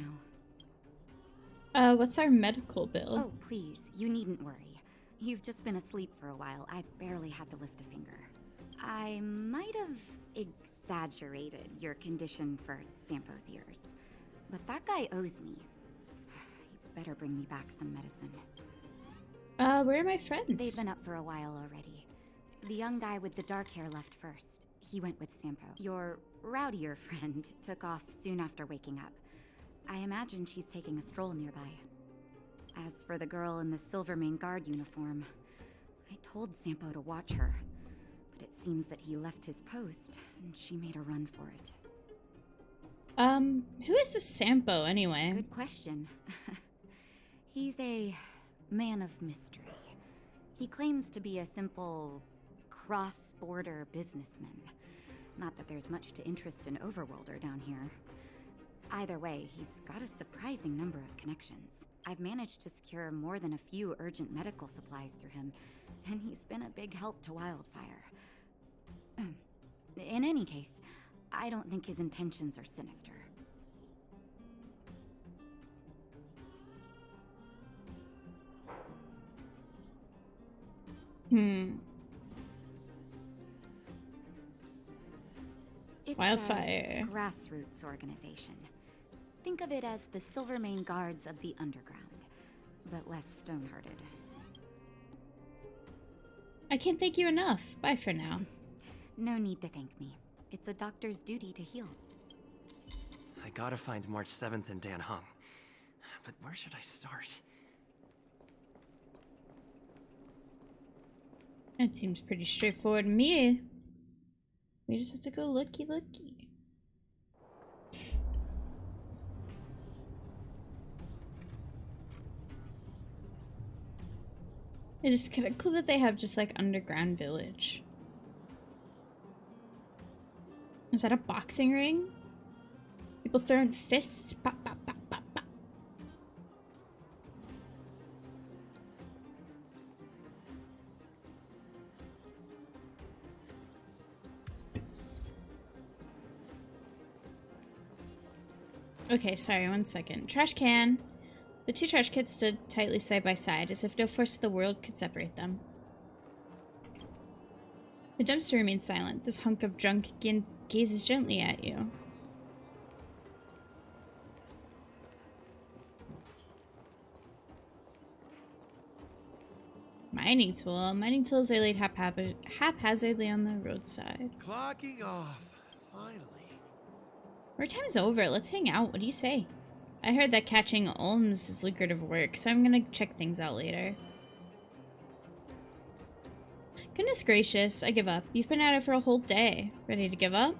now. What's our medical bill? Oh, please, you needn't worry. You've just been asleep for a while. I barely had to lift a finger. I might have exaggerated your condition for Sampo's years, but that guy owes me. You better bring me back some medicine. Where are my friends? They've been up for a while already. The young guy with the dark hair left first. He went with Sampo. Your rowdier friend took off soon after waking up. I imagine she's taking a stroll nearby. As for the girl in the Silvermane guard uniform, I told Sampo to watch her, but it seems that he left his post and she made a run for it. Who is this Sampo anyway? Good question. He's a man of mystery. He claims to be a simple cross-border businessman. Not that there's much to interest an overworlder down here. Either way, he's got a surprising number of connections. I've managed to secure more than a few urgent medical supplies through him, and he's been a big help to Wildfire. In any case, I don't think his intentions are sinister. It's Wildfire. a grassroots organization. Think of it as the Silvermane Guards of the Underground, but less stone-hearted. I can't thank you enough. Bye for now. No need to thank me. It's a doctor's duty to heal. I gotta find March 7th in Dan Hung. But where should I start? That seems pretty straightforward to me. We just have to go looky. It is kind of cool that they have just like underground village. Is that a boxing ring? People throwing fists? Pop, pop, pop, pop, pop. Okay, sorry, 1 second. Trash can. The two trash cans stood tightly side by side, as if no force of the world could separate them. The dumpster remained silent. This hunk of junk gazes gently at you. Mining tool. Mining tools are laid haphazardly on the roadside. Clocking off. Finally. Our time's over. Let's hang out. What do you say? I heard that catching Olms is lucrative work, so I'm gonna check things out later. Goodness gracious, I give up. You've been at it for a whole day. Ready to give up?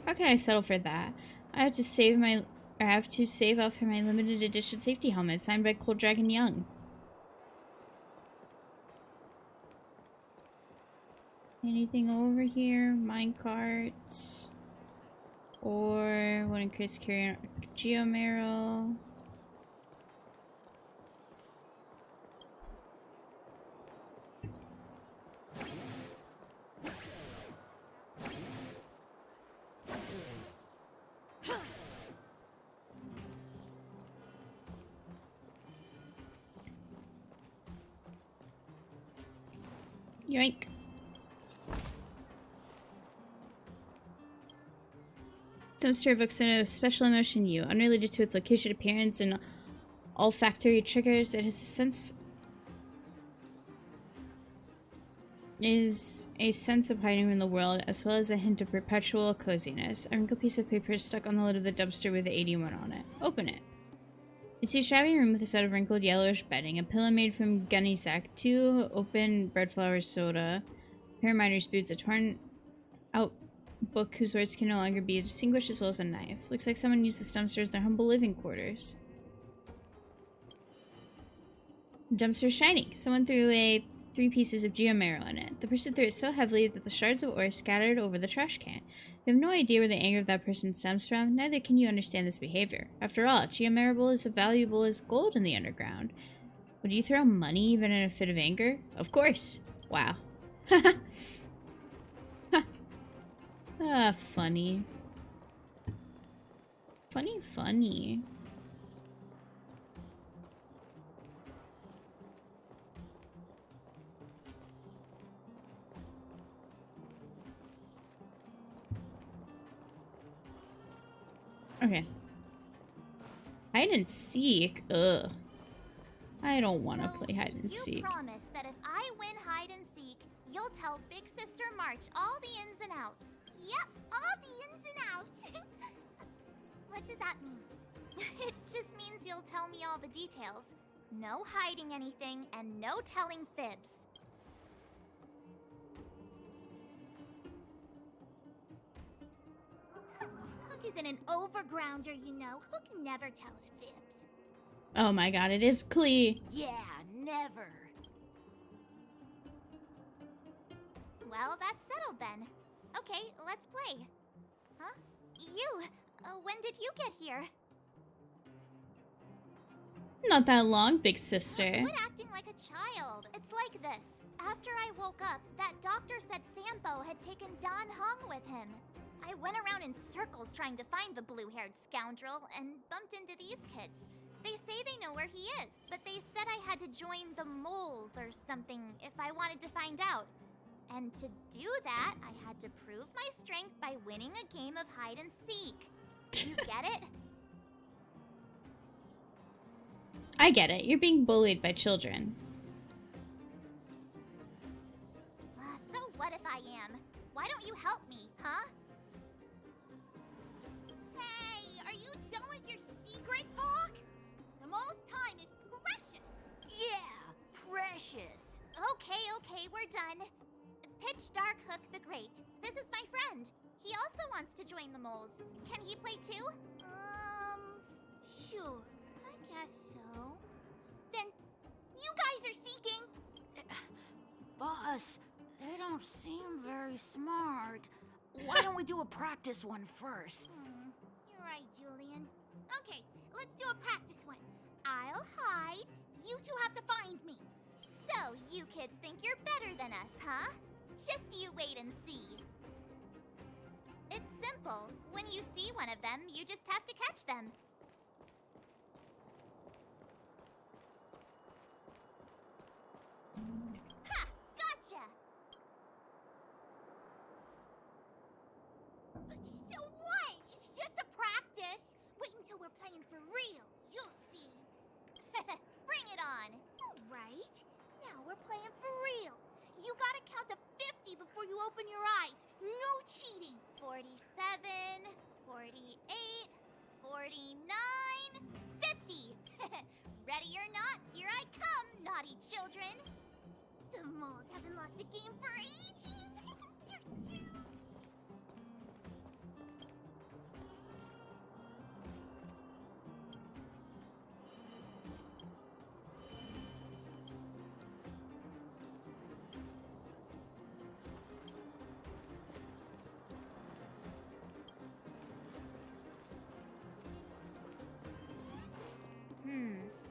How can I settle for that? I have to save up for my limited edition safety helmet signed by Cold Dragon Young. Anything over here? Minecarts. Or wooden crates carrying Geomarrow. Yoink. Dumpster evokes a special emotion in you, unrelated to its location, appearance, and olfactory triggers. It has a sense of hiding from the world, as well as a hint of perpetual coziness. A wrinkled piece of paper is stuck on the lid of the dumpster with the 81 on it. Open it. You see a shabby room with a set of wrinkled yellowish bedding, a pillow made from gunny sack, 2 open bread flour soda, a pair of miner's boots, a torn out book whose words can no longer be distinguished, as well as a knife. Looks like someone used this dumpster as their humble living quarters. The dumpster is shiny. Someone threw 3 pieces of geomarrow in it. The person threw it so heavily that the shards of ore scattered over the trash can. You have no idea where the anger of that person stems from, neither can you understand this behavior. After all, geomarrow is as valuable as gold in the underground. Would you throw money even in a fit of anger? Of course. Wow. Ah, funny. Funny. Okay. Hide and seek? Ugh. I don't want to play hide and seek. You promise that if I win hide and seek, you'll tell Big Sister March all the ins and outs. Yep, all the ins and outs. What does that mean? It just means you'll tell me all the details. No hiding anything and no telling fibs. Hook isn't an overgrounder, you know. Hook never tells fibs. Oh my god, it is Klee. Yeah, never. Well, that's settled then. Okay, let's play. Huh? You? When did you get here? Not that long, big sister. Quit acting like a child. It's like this. After I woke up, that doctor said Sampo had taken Don Hong with him. I went around in circles trying to find the blue-haired scoundrel and bumped into these kids. They say they know where he is, but they said I had to join the moles or something if I wanted to find out. And to do that, I had to prove my strength by winning a game of hide and seek. You get it? I get it. You're being bullied by children. So what if I am? Why don't you help me, huh? Hey, are you done with your secret talk? The most time is precious. Yeah, precious. Okay, we're done. Pitch Dark Hook the Great. This is my friend. He also wants to join the moles. Can he play too? Sure. I guess so. Then, you guys are seeking. Boss, they don't seem very smart. Why don't we do a practice one first? You're right, Julian. Okay, let's do a practice one. I'll hide. You two have to find me. So, you kids think you're better than us, huh? Just you wait and see. It's simple. When you see one of them, you just have to catch them. Ha! Gotcha! So what? It's just a practice. Wait until we're playing for real. You'll see. Bring it on. All right. Now we're playing for real. You gotta count to 50 before you open your eyes. No cheating. 47, 48, 49, 50. Ready or not, here I come, naughty children. The moles haven't lost a game for ages.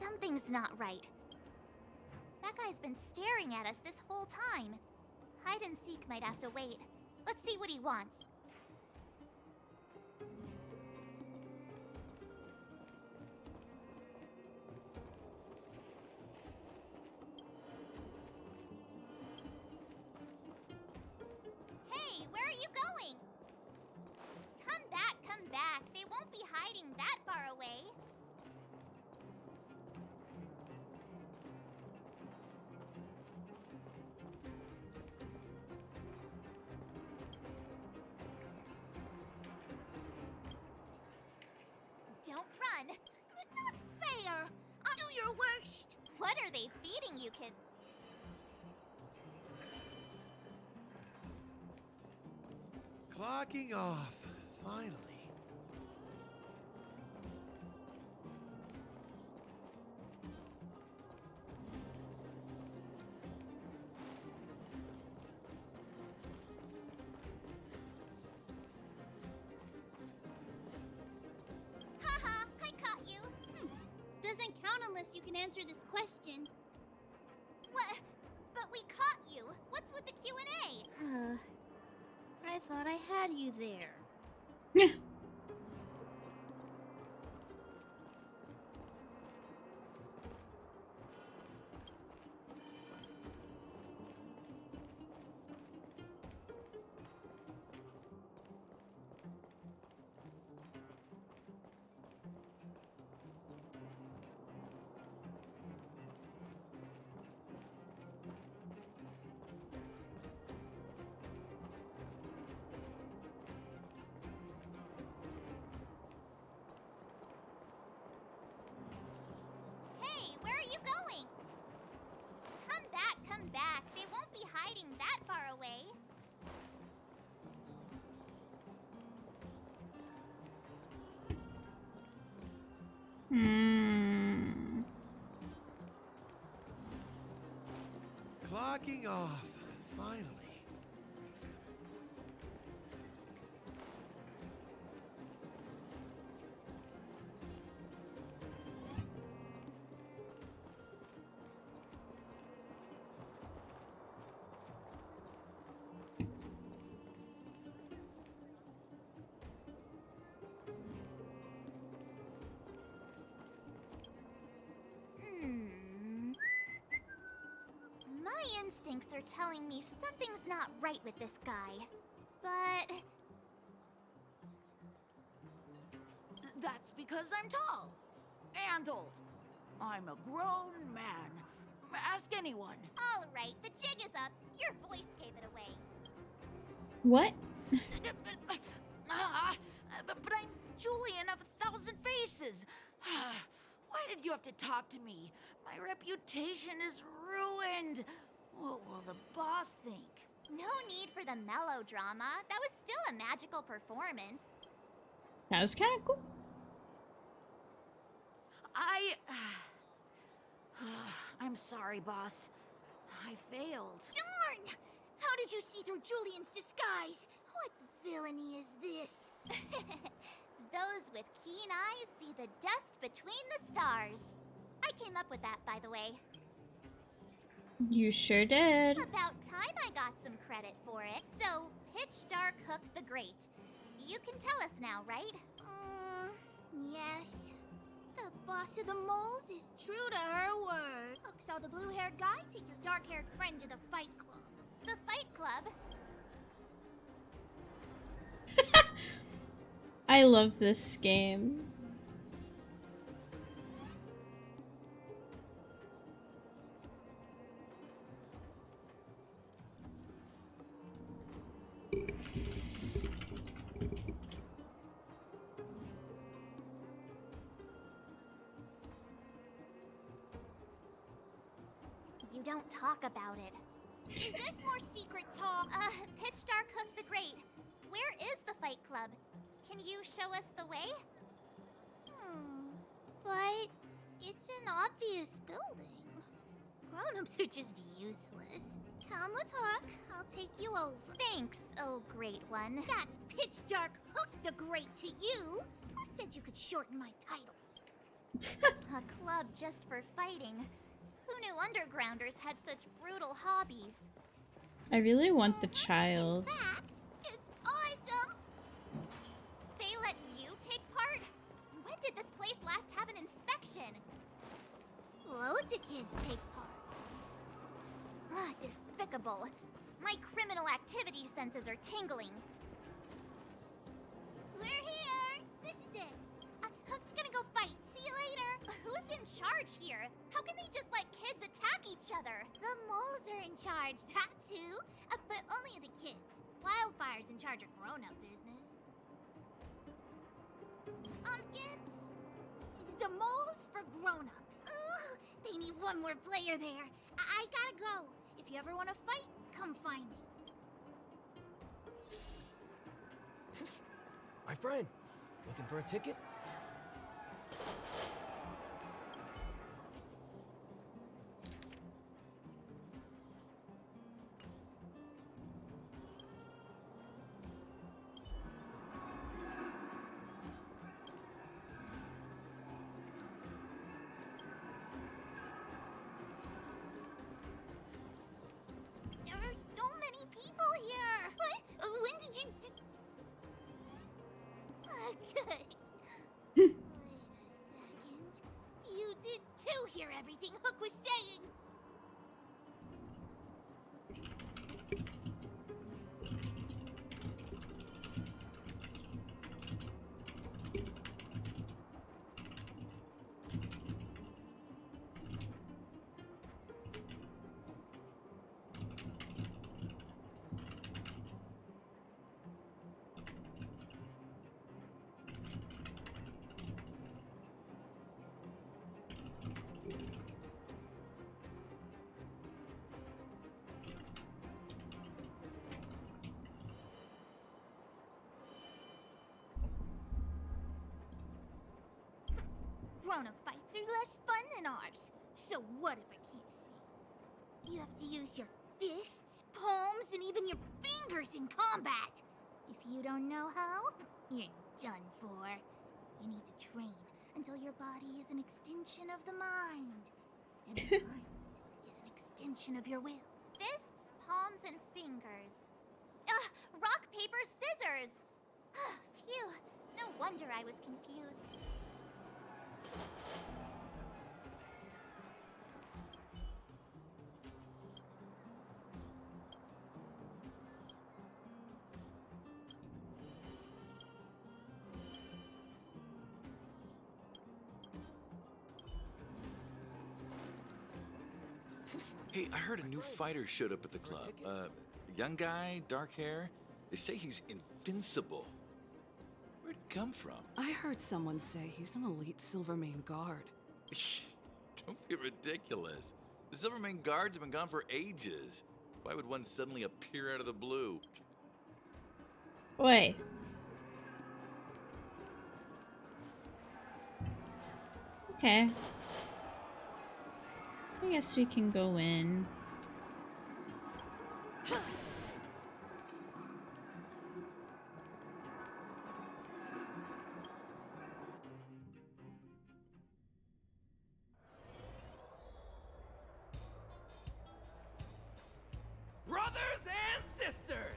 Something's not right. That guy's been staring at us this whole time. Hide and seek might have to wait. Let's see what he wants. far away. Don't run. Not fair. I'll do your worst. What are they feeding you kids? Clocking off, finally. Haha, I caught you. Doesn't count unless you can answer this question. What? But we caught you. What's with the Q&A? I thought I had you there. Hey, where are you going? Come back, come back. They won't be hiding that far away. Clocking off, finally. My instincts are telling me something's not right with this guy. But That's because I'm tall. And old. I'm a grown man. Ask anyone. all right, the jig is up. Your voice gave it away. What? But I'm Julian of 1,000 Faces. Why did you have to talk to me? My reputation is ruined. What will the boss think? No need for the melodrama. That was still a magical performance. That was kind of cool. I'm sorry, boss. I failed. Darn! How did you see through Julian's disguise? What villainy is this? Those with keen eyes see the dust between the stars. I came up with that, by the way. You sure did. About time I got some credit for it. So, Pitch Dark Hook the Great. You can tell us now, right? Yes. The boss of the moles is true to her word. Hook saw the blue-haired guy take your dark-haired friend to the fight club. The Fight Club? I love this game. You don't talk about it. Is this more secret talk? Pitch Dark Hook the Great. Where is the Fight Club? Can you show us the way? But it's an obvious building. Grown-ups are just useless. Come with Hook. I'll take you over. Thanks, oh great one. That's Pitch Dark Hook the Great to you. Who said you could shorten my title? A club just for fighting. Who knew undergrounders had such brutal hobbies? I really want the child. In fact, it's awesome. They let you take part? When did this place last have an inspection? Loads of kids take part. Ah, despicable. My criminal activity senses are tingling. We're here. This is it. Hook's gonna each other. The moles are in charge, that's who. But only the kids. Wildfire's in charge of grown-up business. It's the moles for grown-ups. Ooh, they need one more player there. I gotta go. If you ever want to fight, come find me. My friend, looking for a ticket? There are so many people here. What? When did you... Good. Wait a second. You did too hear everything Hook was saying. Grown-up fights are less fun than ours. So what if I can't see? You have to use your fists, palms, and even your fingers in combat. If you don't know how, you're done for. You need to train until your body is an extension of the mind. And the mind is an extension of your will. Fists, palms, and fingers. Rock, paper, scissors! Phew, no wonder I was confused. Hey, I heard a new fighter showed up at the club. Young guy, dark hair. They say he's invincible. Where'd he come from? I heard someone say he's an elite Silvermane guard. Don't be ridiculous. The Silvermane guards have been gone for ages. Why would one suddenly appear out of the blue? Wait. Okay. I guess we can go in. Brothers and sisters!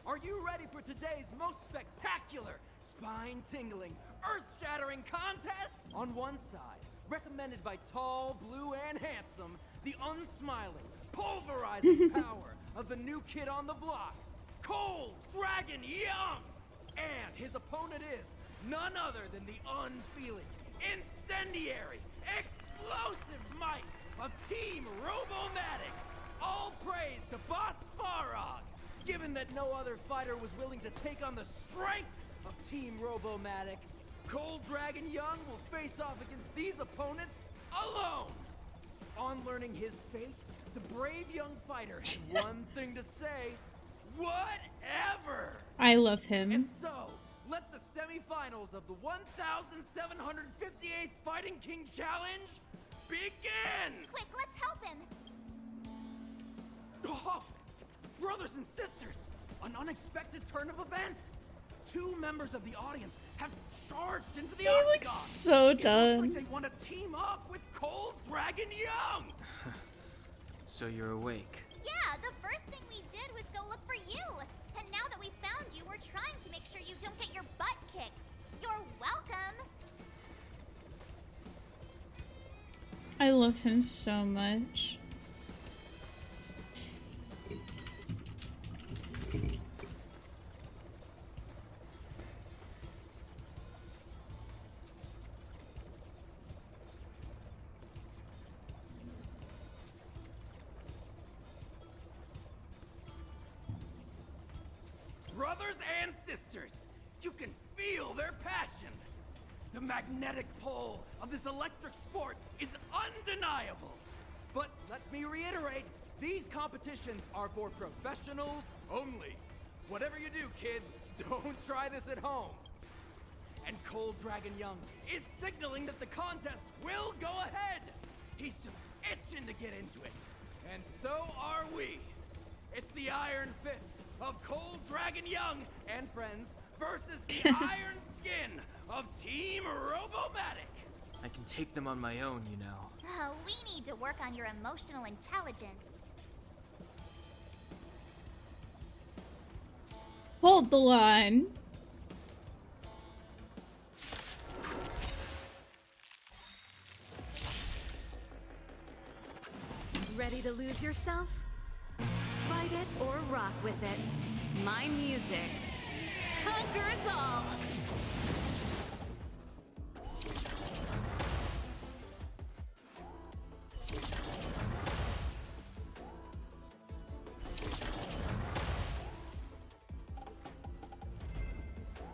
Are you ready for today's most spectacular, spine-tingling, earth-shattering contest? On one side, recommended by tall, blue, and handsome, the unsmiling, pulverizing power of the new kid on the block, Cold Dragon Young! And his opponent is none other than the unfeeling, incendiary, explosive might of Team Robomatic! All praise to Boss Svarog! Given that no other fighter was willing to take on the strength of Team Robomatic, Cold Dragon Young will face off against these opponents alone! On learning his fate, the brave young fighter had one thing to say: whatever! I love him. And so, let the semifinals of the 1,758th Fighting King Challenge begin! Quick, let's help him! Oh, brothers and sisters, an unexpected turn of events! Two members of the audience have charged into the octagon! looks so It done. looks like they want to team up with Cold Dragon Young! So you're awake. Yeah, the first thing we did was go look for you. And now that we found you, we're trying to make sure you don't get your butt kicked. You're welcome! I love him so much. sisters! You can feel their passion! The magnetic pull of this electric sport is undeniable! But let me reiterate, these competitions are for professionals only. Whatever you do, kids, don't try this at home. And Cold Dragon Young is signaling that the contest will go ahead. He's just itching to get into it. And so are we. It's the Iron Fist of Cold Dragon Young and friends versus the Iron Skin of Team Robomatic. I can take them on my own, you know. Oh, we need to work on your emotional intelligence. Hold the line. Ready to lose yourself? Fight it or rock with it. My music conquers all!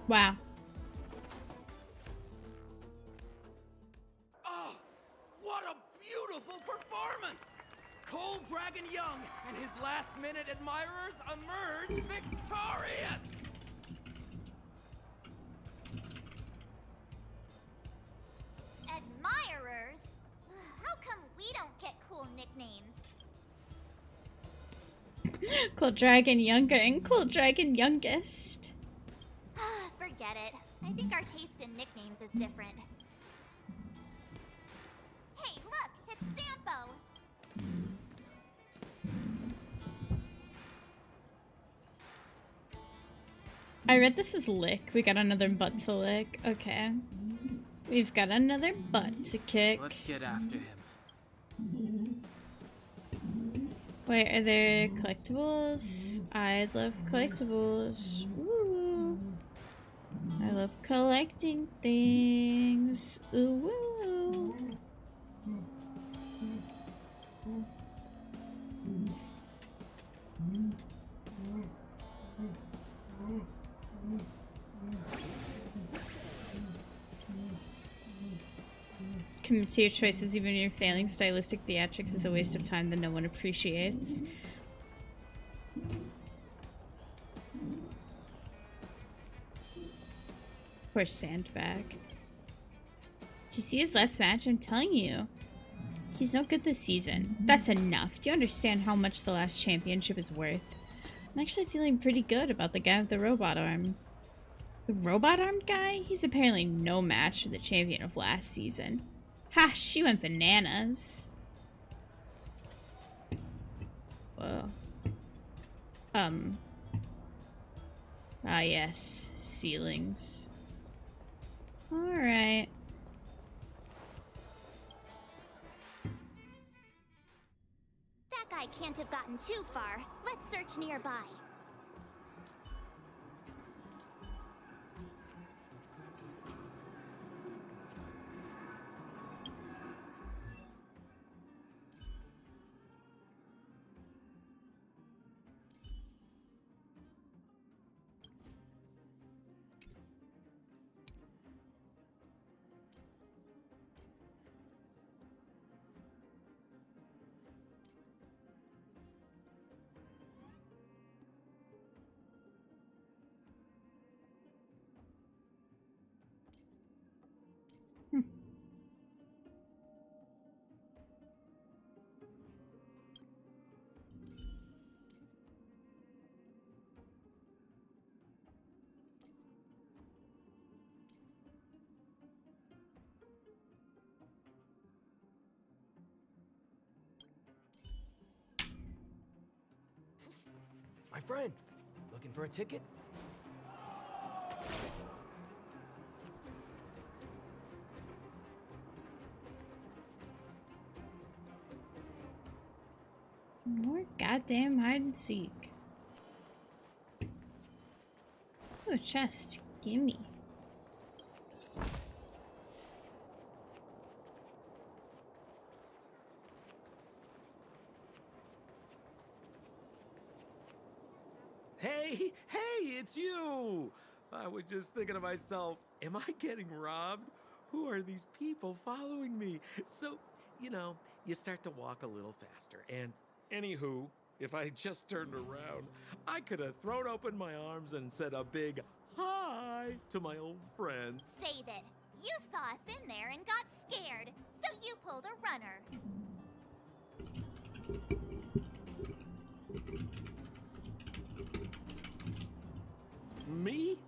Wow. Oh, what a beautiful performance! Cold Dragon Young and his last-minute admirers emerge victorious! Admirers? How come we don't get cool nicknames? Cool Dragon Younger and Cool Dragon Youngest. Forget it. I think our taste in nicknames is different. Hey, look! It's Sampo! I read this as lick. We got another butt to lick. Okay. We've got another butt to kick. Let's get after him. Wait, are there collectibles? I love collectibles. Ooh. I love collecting things. Ooh. Woo. Commit to your choices even when you're failing. Stylistic theatrics is a waste of time that no one appreciates. Poor Sandbag. Did you see his last match? I'm telling you. He's no good this season. That's enough. Do you understand how much the last championship is worth? I'm actually feeling pretty good about the guy with the robot arm. The robot-armed guy? He's apparently no match for the champion of last season. Ha! She went bananas. Whoa. Ah, yes. Ceilings. Alright. That guy can't have gotten too far. Let's search nearby. My friend, looking for a ticket? More goddamn hide and seek. Oh, a chest. Gimme. Hey, it's you! I was just thinking to myself, am I getting robbed? Who are these people following me? So, you start to walk a little faster. And anywho, if I just turned around, I could have thrown open my arms and said a big hi to my old friends. Save it. You saw us in there and got scared, so you pulled a runner. Me?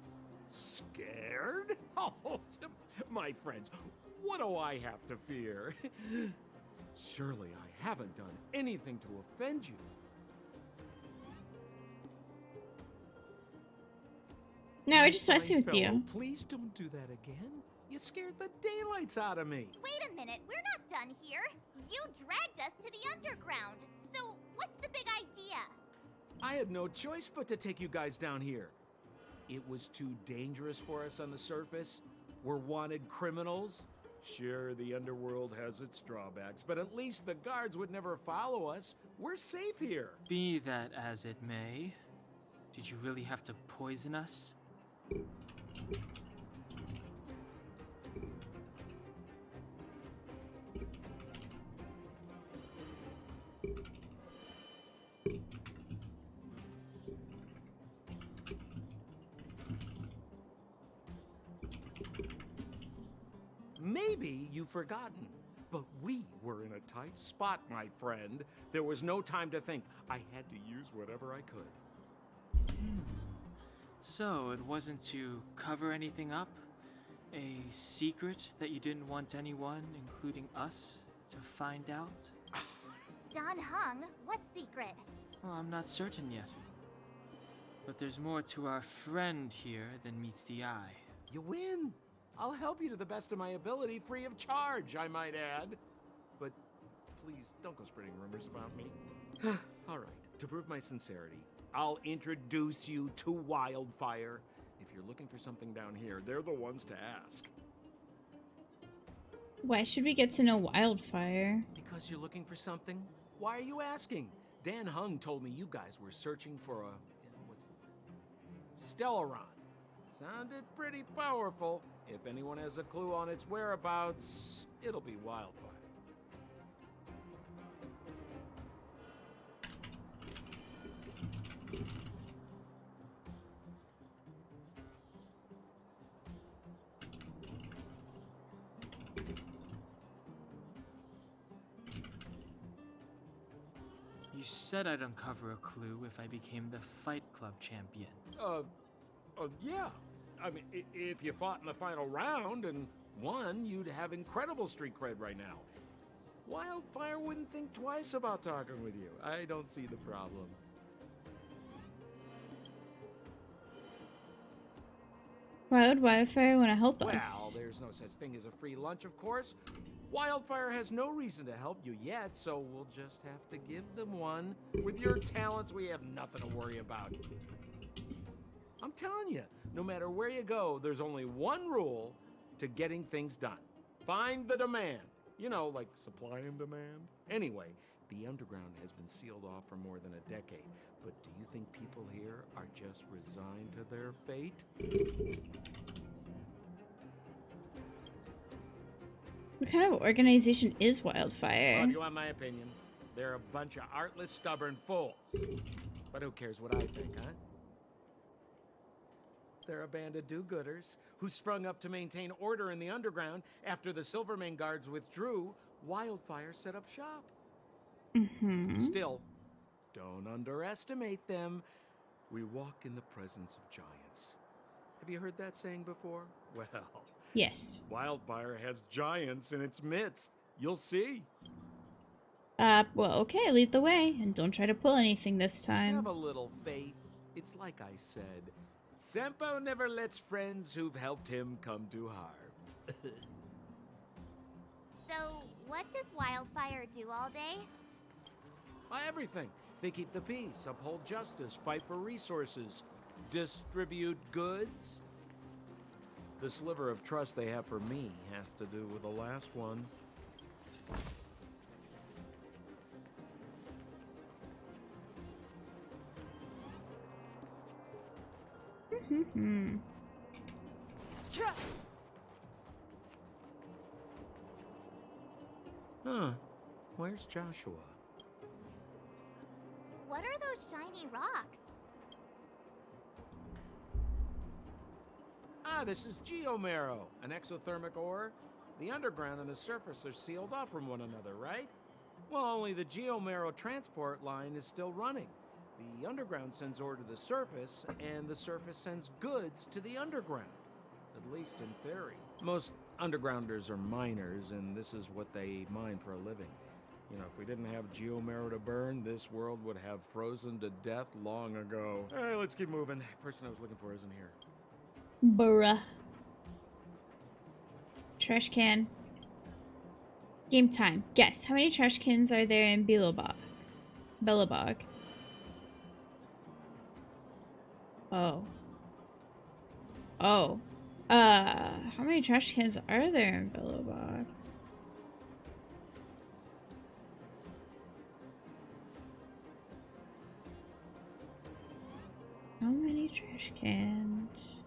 Scared? Oh, my friends, what do I have to fear? Surely I haven't done anything to offend you. No, we're just messing with Fellow, you. Please don't do that again. You scared the daylights out of me. Wait a minute, we're not done here. You dragged us to the underground. So, what's the big idea? I had no choice but to take you guys down here. It was too dangerous for us on the surface. We're wanted criminals. Sure, the underworld has its drawbacks, but at least the guards would never follow us. We're safe here. Be that as it may, did you really have to poison us? Maybe you've forgotten, but we were in a tight spot, my friend. There was no time to think. I had to use whatever I could. So, it wasn't to cover anything up? A secret that you didn't want anyone, including us, to find out? Don Hung, what secret? Well, I'm not certain yet. But there's more to our friend here than meets the eye. You win. I'll help you to the best of my ability, free of charge, I might add. But please, don't go spreading rumors about me. All right, to prove my sincerity, I'll introduce you to Wildfire. If you're looking for something down here, they're the ones to ask. Why should we get to know Wildfire? Because you're looking for something? Why are you asking? Dan Hung told me you guys were searching for a... what's the word? Stellaron. Sounded pretty powerful. If anyone has a clue on its whereabouts, it'll be Wildfire. You said I'd uncover a clue if I became the Fight Club champion. Yeah. I mean, if you fought in the final round and won, you'd have incredible street cred right now. Wildfire wouldn't think twice about talking with you. I don't see the problem. Why would Wildfire want to help Well, us? there's no such thing as a free lunch, of course. Wildfire has no reason to help you yet, so we'll just have to give them one. With your talents, we have nothing to worry about. I'm telling you, no matter where you go, there's only one rule to getting things done. Find the demand. You know, like supply and demand. Anyway, the underground has been sealed off for more than a decade. But do you think people here are just resigned to their fate? What kind of organization is Wildfire? Well, if you want my opinion, they're a bunch of artless, stubborn fools. But who cares what I think, huh? They're a band of do-gooders who sprung up to maintain order in the underground after the Silvermane guards withdrew. Wildfire set up shop. Still, don't underestimate them. We walk in the presence of giants. Have you heard that saying before? Well, yes. Wildfire has giants in its midst. You'll see. Well, okay, lead the way, and don't try to pull anything this time. Have a little faith. It's like I said. Sempo never lets friends who've helped him come to harm. So, what does Wildfire do all day? Everything. They keep the peace, uphold justice, fight for resources, distribute goods. The sliver of trust they have for me has to do with the last one. Huh. Where's Joshua? What are those shiny rocks? Ah, this is geomarrow, an exothermic ore. The underground and the surface are sealed off from one another, right? Well, only the geomarrow transport line is still running. The underground sends ore to the surface, and the surface sends goods to the underground. At least in theory. Most undergrounders are miners, and this is what they mine for a living. You know, if we didn't have geomarrow to burn, this world would have frozen to death long ago. Hey, let's keep moving. The person I was looking for isn't here. Bruh. Trash can. Game time. Guess, how many trash cans are there in Billabog? Oh. Oh. How many trash cans are there in Billabog? How many trash cans?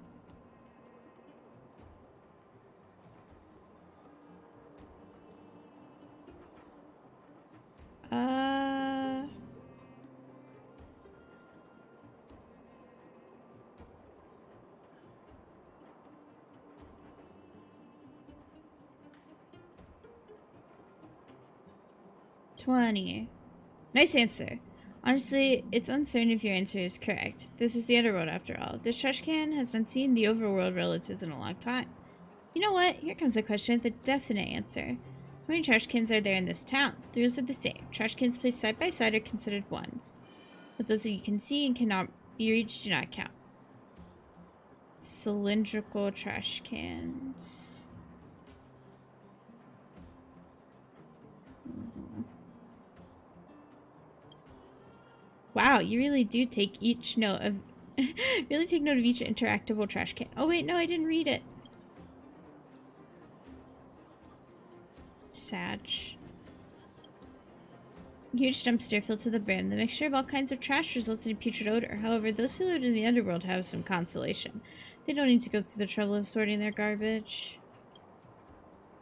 $20. Nice answer. Honestly, it's uncertain if your answer is correct. This is the underworld after all. This trash can has not seen the overworld relatives in a long time. You know what? Here comes a question with a definite answer. How many trash cans are there in this town? The rules are the same. Trash cans placed side by side are considered ones. But those that you can see and cannot be reached do not count. Cylindrical trash cans. Wow, you really do take each note of really take note of each interactable trash can. Oh wait, no, I didn't read it. Satch. Huge dumpster filled to the brim. The mixture of all kinds of trash results in a putrid odor. However, those who live in the underworld have some consolation. They don't need to go through the trouble of sorting their garbage.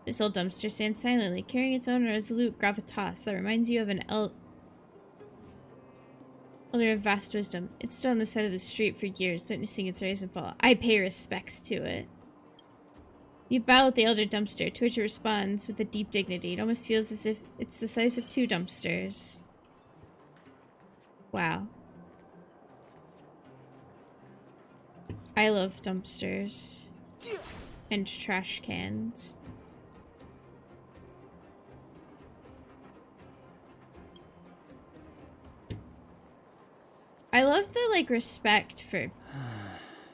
This old dumpster stands silently, carrying its own resolute gravitas that reminds you of an elder of vast wisdom. It stood on the side of the street for years, witnessing its rise and fall. I pay respects to it. You bow at the elder dumpster, to which it responds with a deep dignity. It almost feels as if it's the size of 2 dumpsters. Wow. I love dumpsters. And trash cans. I love the, like, respect for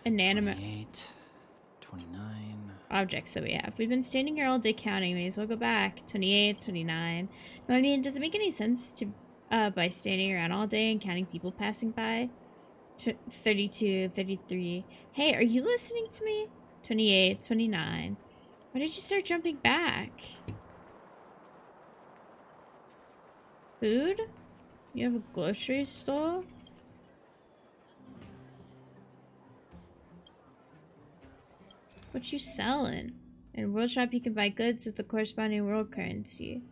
inanimate 29 objects that we have. We've been standing here all day counting. May as well go back. 28, 29. No, I mean, does it make any sense to, by standing around all day and counting people passing by? 32, 33. Hey, are you listening to me? 28, 29. Why did you start jumping back? Food? You have a grocery store? What you selling? In World Shop, you can buy goods with the corresponding world currency.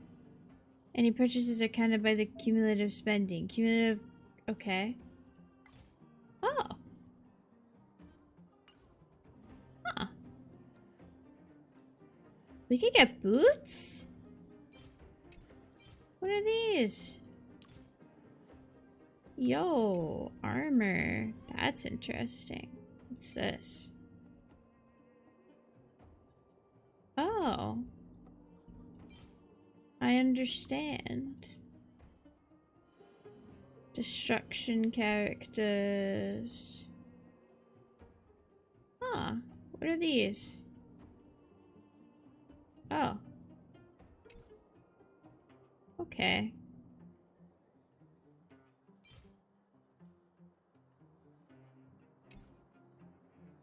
Any purchases are counted by the cumulative spending. Cumulative... Okay. Oh. Huh. We could get boots? What are these? Yo, armor. That's interesting. What's this? Oh. I understand. Destruction characters. Huh. What are these? Oh. Okay.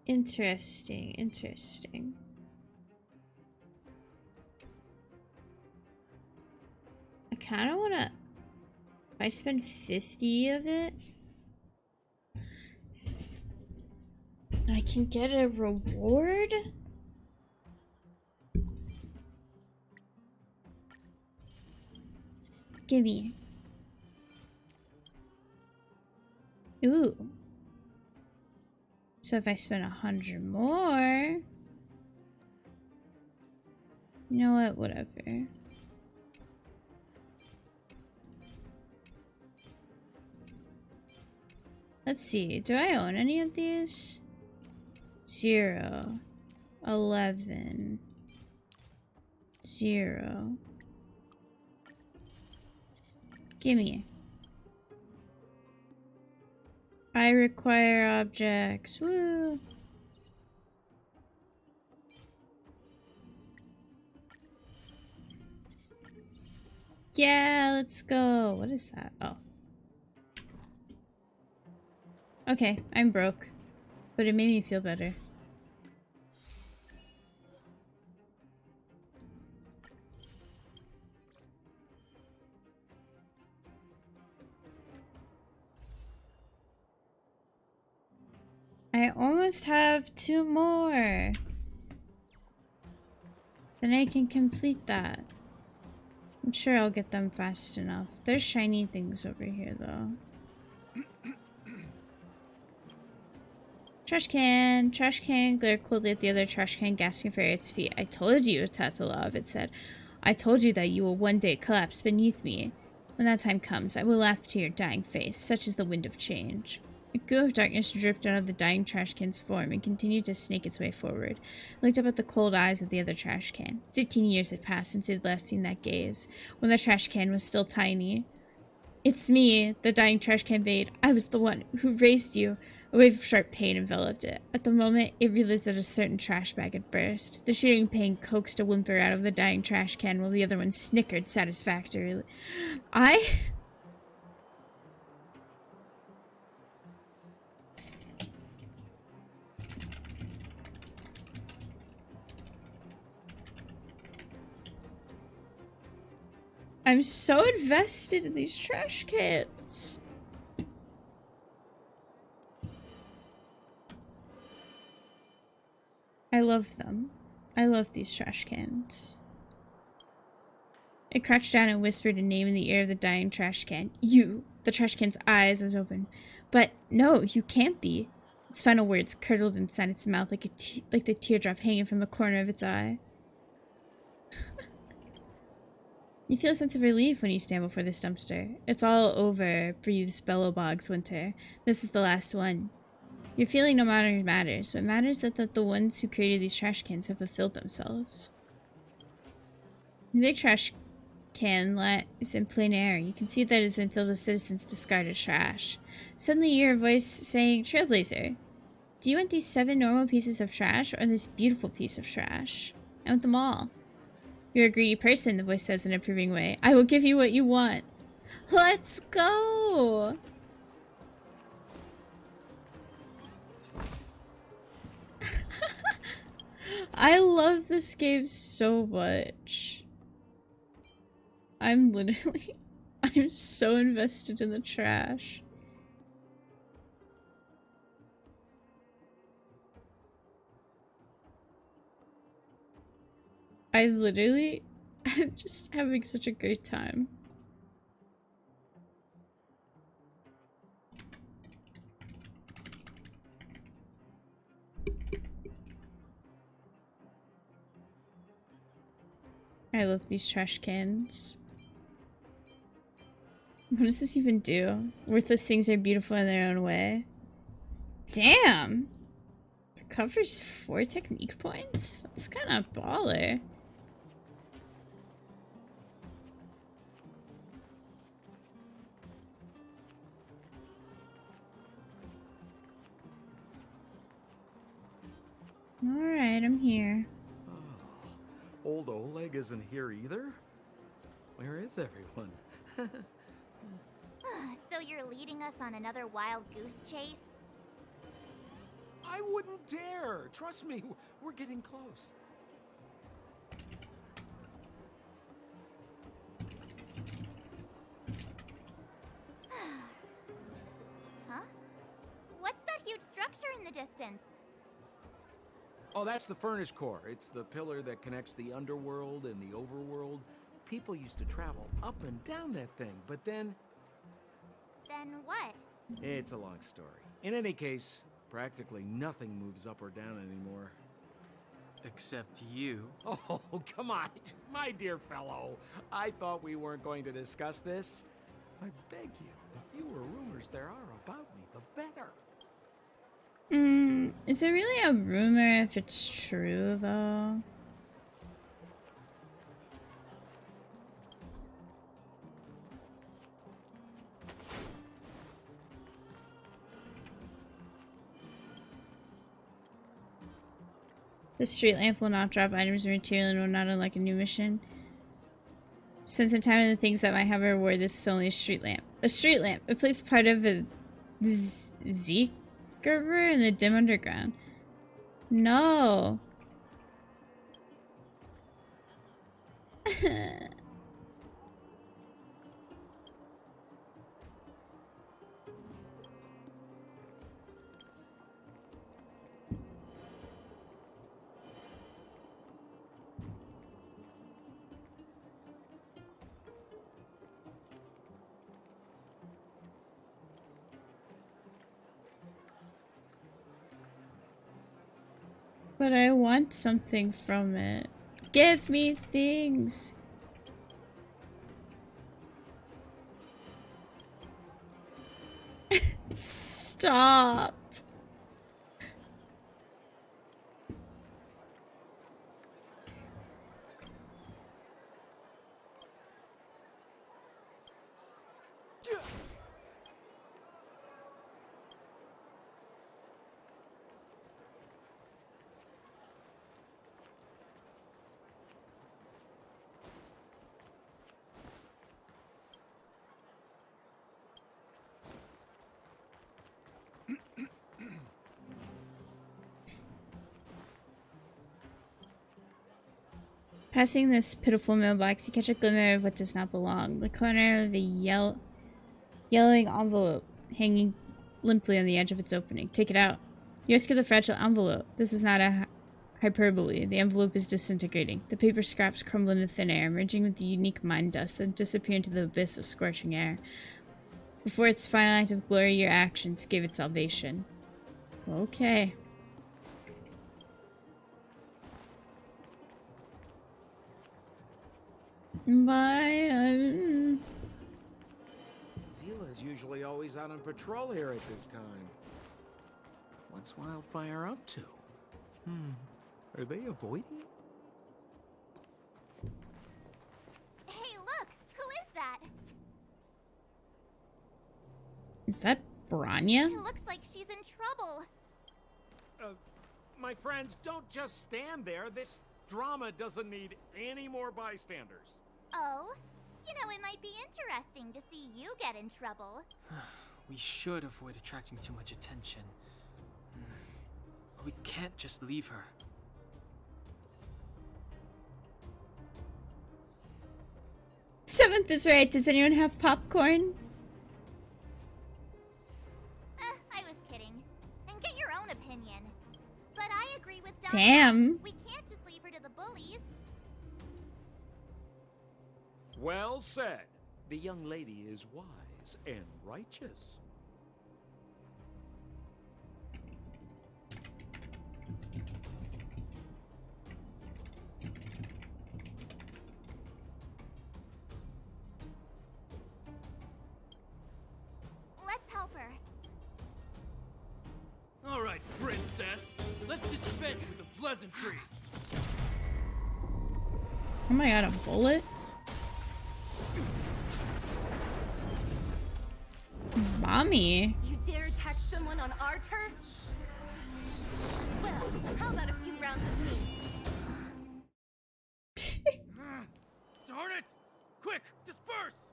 Interesting, interesting. I kind of want to... If I spend 50 of it, I can get a reward? Gimme. Ooh. So if I spend 100 more... You know what? Whatever. Let's see. Do I own any of these? 0. 11. 0. Gimme. I require objects. Woo! Yeah, let's go. What is that? Oh. Okay, I'm broke. But it made me feel better. I almost have 2 more. Then I can complete that. I'm sure I'll get them fast enough. There's shiny things over here, though. Trash can! Trash can glared coldly at the other trash can, gasping for air at its feet. I told you, Tatalov, it said. I told you that you will one day collapse beneath me. When that time comes, I will laugh to your dying face. Such is the wind of change. A goo of darkness dripped out of the dying trash can's form and continued to snake its way forward. I looked up at the cold eyes of the other trash can. 15 years had passed since it had last seen that gaze, when the trash can was still tiny. It's me, the dying trash can bayed. I was the one who raised you. A wave of sharp pain enveloped it. At the moment, it realized that a certain trash bag had burst. The shooting pain coaxed a whimper out of the dying trash can while the other one snickered satisfactorily. I'm so invested in these trash cans. I love them. I love these trash cans. It crouched down and whispered a name in the ear of the dying trash can. You! The trash can's eyes was open. But no, you can't be. Its final words curdled inside its mouth like the teardrop hanging from the corner of its eye. You feel a sense of relief when you stand before this dumpster. It's all over, breathes Bellowbog's Winter. This is the last one. Your feeling no matter matters. What matters is that the ones who created these trash cans have fulfilled themselves. The big trash can lies in plain air. You can see that it has been filled with citizens' discarded trash. Suddenly you hear a voice saying, Trailblazer, do you want these 7 normal pieces of trash or this beautiful piece of trash? I want them all. You're a greedy person, the voice says in an approving way. I will give you what you want. Let's go! I love this game so much. I'm so invested in the trash. I'm just having such a great time. I love these trash cans. What does this even do? Worthless things are beautiful in their own way. Damn! Recovers 4 technique points? That's kind of baller. Alright, I'm here. Oh, old Oleg isn't here either? Where is everyone? So you're leading us on another wild goose chase? I wouldn't dare! Trust me, we're getting close. Huh? What's that huge structure in the distance? Oh, that's the furnace core. It's the pillar that connects the underworld and the overworld. People used to travel up and down that thing, but then... Then what? It's a long story. In any case, practically nothing moves up or down anymore. Except you. Oh, come on, my dear fellow. I thought we weren't going to discuss this. I beg you, the fewer rumors there are about me, the better. Is it really a rumor if it's true, though? The street lamp will not drop items or material and will not unlock a new mission. Since the time of the things that might have a reward, this is only a street lamp. A street lamp! It plays part of a Zeekerver in the dim underground. No! But I want something from it. Give me things! Stop! Passing this pitiful mailbox, you catch a glimmer of what does not belong. The corner of a yellowing envelope hanging limply on the edge of its opening. Take it out. You rescue the fragile envelope. This is not a hyperbole. The envelope is disintegrating. The paper scraps crumble into thin air, merging with the unique mine dust, and disappear into the abyss of scorching air. Before its final act of glory, your actions gave it salvation. Okay. Bye. Zila's usually always out on patrol here at this time. What's Wildfire up to? Are they avoiding? Hey, look! Who is that? Is that Branya? It looks like she's in trouble. My friends, don't just stand there. This drama doesn't need any more bystanders. Oh? You know, it might be interesting to see you get in trouble. We should avoid attracting too much attention. We can't just leave her. Seventh is right. Does anyone have popcorn? I was kidding. And get your own opinion. But I agree with Don. Damn. We can't just leave her to the bullies. Well said. The young lady is wise and righteous. Let's help her. All right, princess. Let's dispense with the pleasantries. Oh my god, a bullet? Mommy. You dare attack someone on our turf? Well, how about a few rounds of me? Darn it! Quick, disperse!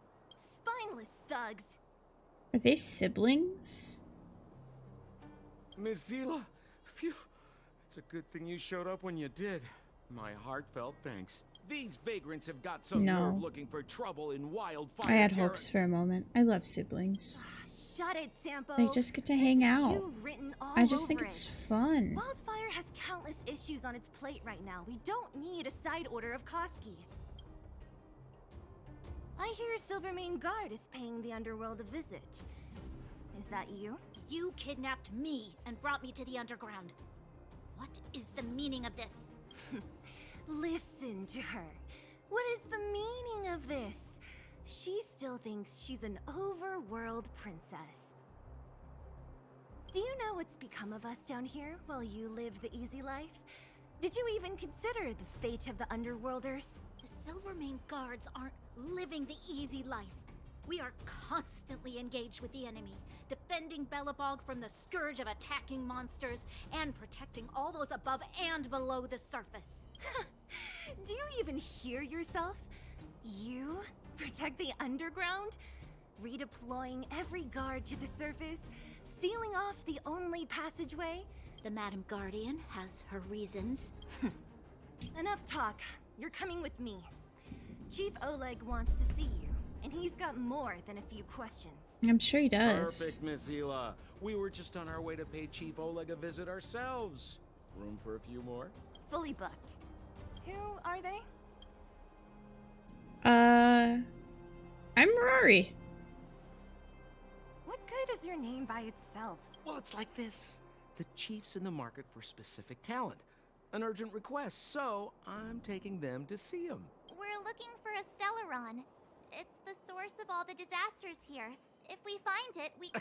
Spineless thugs. Are they siblings? Miss Zila, phew. It's a good thing you showed up when you did. My heartfelt thanks. These vagrants have got some nerve looking for trouble in Wildfire. I had hopes for a moment. I love siblings. Shut it, Sampo. They just get to hang out. You've written all I just think over it's it. fun. Wildfire has countless issues on its plate right now. We don't need a side order of Koski. I hear Silvermane Guard is paying the underworld a visit. Is that you? You kidnapped me and brought me to the underground. What is the meaning of this? Listen to her. What is the meaning of this? She still thinks she's an overworld princess. Do you know what's become of us down here while you live the easy life? Did you even consider the fate of the underworlders? The Silvermane Guards aren't living the easy life. We are constantly engaged with the enemy, defending Belobog from the scourge of attacking monsters, and protecting all those above and below the surface. Do you even hear yourself? You protect the underground? Redeploying every guard to the surface? Sealing off the only passageway? The Madam Guardian has her reasons. Enough talk. You're coming with me. Chief Oleg wants to see you, and he's got more than a few questions. I'm sure he does. Perfect, Miss Hila. We were just on our way to pay Chief Oleg a visit ourselves. Room for a few more? Fully booked. Who are they? I'm Rory. What good is your name by itself? Well, it's like this. The chief's in the market for specific talent. An urgent request, so I'm taking them to see him. We're looking for a Stellaron. It's the source of all the disasters here. If we find it, we...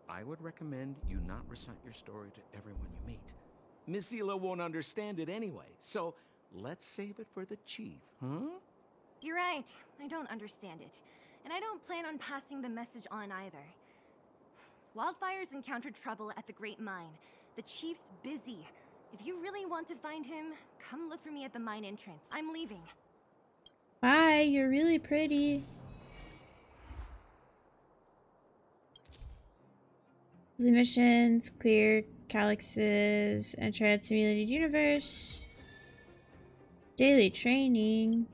I would recommend you not recite your story to everyone you meet. Miss Hila won't understand it anyway, so let's save it for the chief, huh? You're right. I don't understand it. And I don't plan on passing the message on either. Wildfire's encountered trouble at the Great Mine. The chief's busy. If you really want to find him, come look for me at the mine entrance. I'm leaving. Bye, you're really pretty. The missions, clear calyxes, enter at simulated universe. Daily training.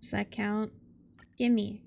Does that count? Gimme.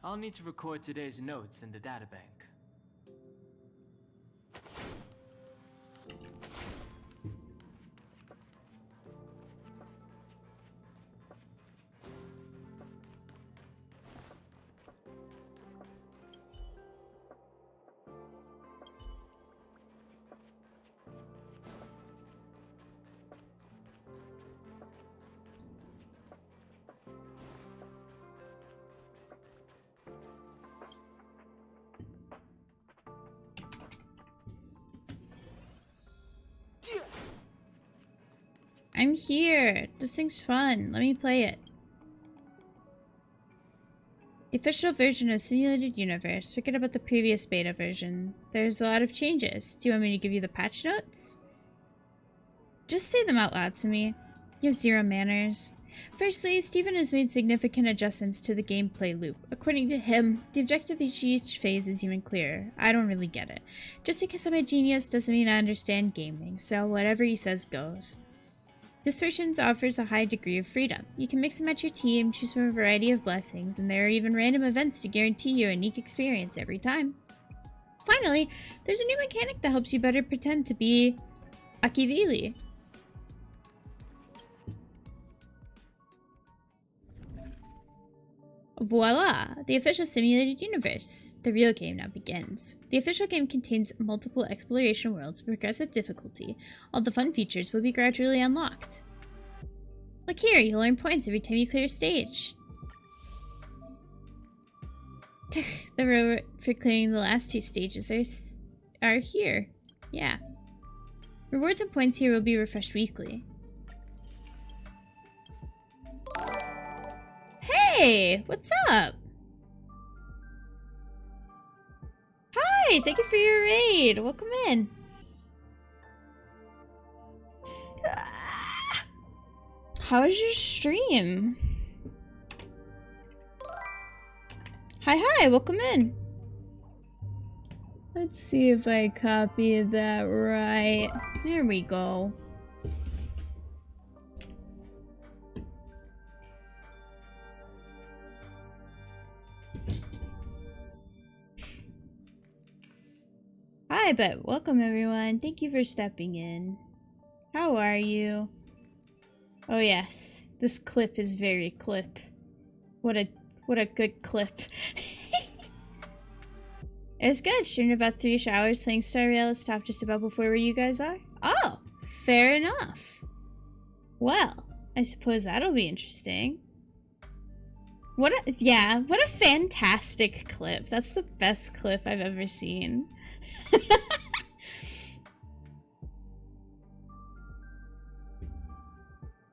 I'll need to record today's notes in the databank. I'm here. This thing's fun. Let me play it. The official version of Simulated Universe. Forget about the previous beta version. There's a lot of changes. Do you want me to give you the patch notes? Just say them out loud to me. You have zero manners. Firstly, Steven has made significant adjustments to the gameplay loop. According to him, the objective of each phase is even clearer. I don't really get it. Just because I'm a genius doesn't mean I understand gaming, so whatever he says goes. This version offers a high degree of freedom. You can mix and match your team, choose from a variety of blessings, and there are even random events to guarantee you a unique experience every time. Finally, there's a new mechanic that helps you better pretend to be Akivili. Voila! The official Simulated Universe. The real game now begins. The official game contains multiple exploration worlds of progressive difficulty. All the fun features will be gradually unlocked. Look here, you'll earn points every time you clear a stage. The reward for clearing the last 2 stages are here. Yeah. Rewards and points here will be refreshed weekly. Hey! What's up? Hi! Thank you for your raid! Welcome in! How was your stream? Hi, welcome in! Let's see if I copied that right. There we go. Hi, but welcome everyone. Thank you for stepping in. How are you? Oh yes, this clip is very clip. What a good clip. It's good. Streamed about 3 hours playing Star Rail. Stopped just about before where you guys are. Oh, fair enough. Well, I suppose that'll be interesting. What a fantastic clip. That's the best clip I've ever seen.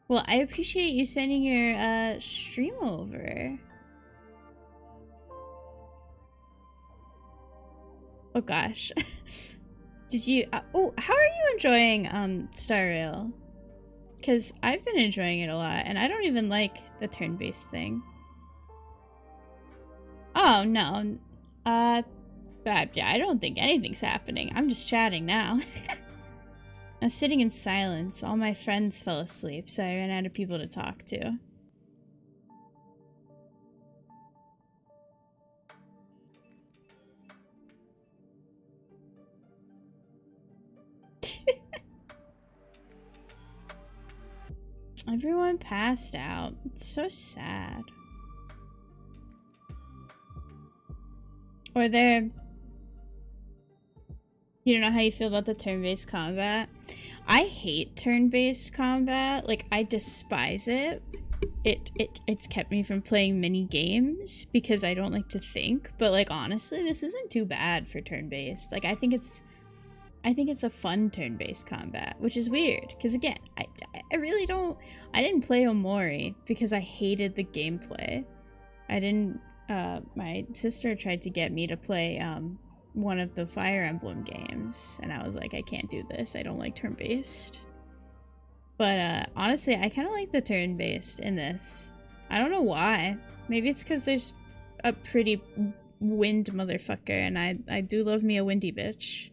Well, I appreciate you sending your stream over. Oh gosh. Did you oh, how are you enjoying Star Rail? Cuz I've been enjoying it a lot and I don't even like the turn-based thing. Oh, no. Yeah, I don't think anything's happening. I'm just chatting now. I was sitting in silence. All my friends fell asleep, so I ran out of people to talk to. Everyone passed out. It's so sad. Or they're... You don't know how you feel about the turn-based combat? I hate turn-based combat. Like, I despise it. It's kept me from playing mini games because I don't like to think. But, like, honestly, this isn't too bad for turn-based. Like, I think it's a fun turn-based combat, which is weird. Because, again, I really don't... I didn't play Omori because I hated the gameplay. I didn't... my sister tried to get me to play, one of the Fire Emblem games, and I was like, I can't do this. I don't like turn-based. But, honestly, I kind of like the turn-based in this. I don't know why. Maybe it's because there's a pretty wind motherfucker, and I do love me a windy bitch.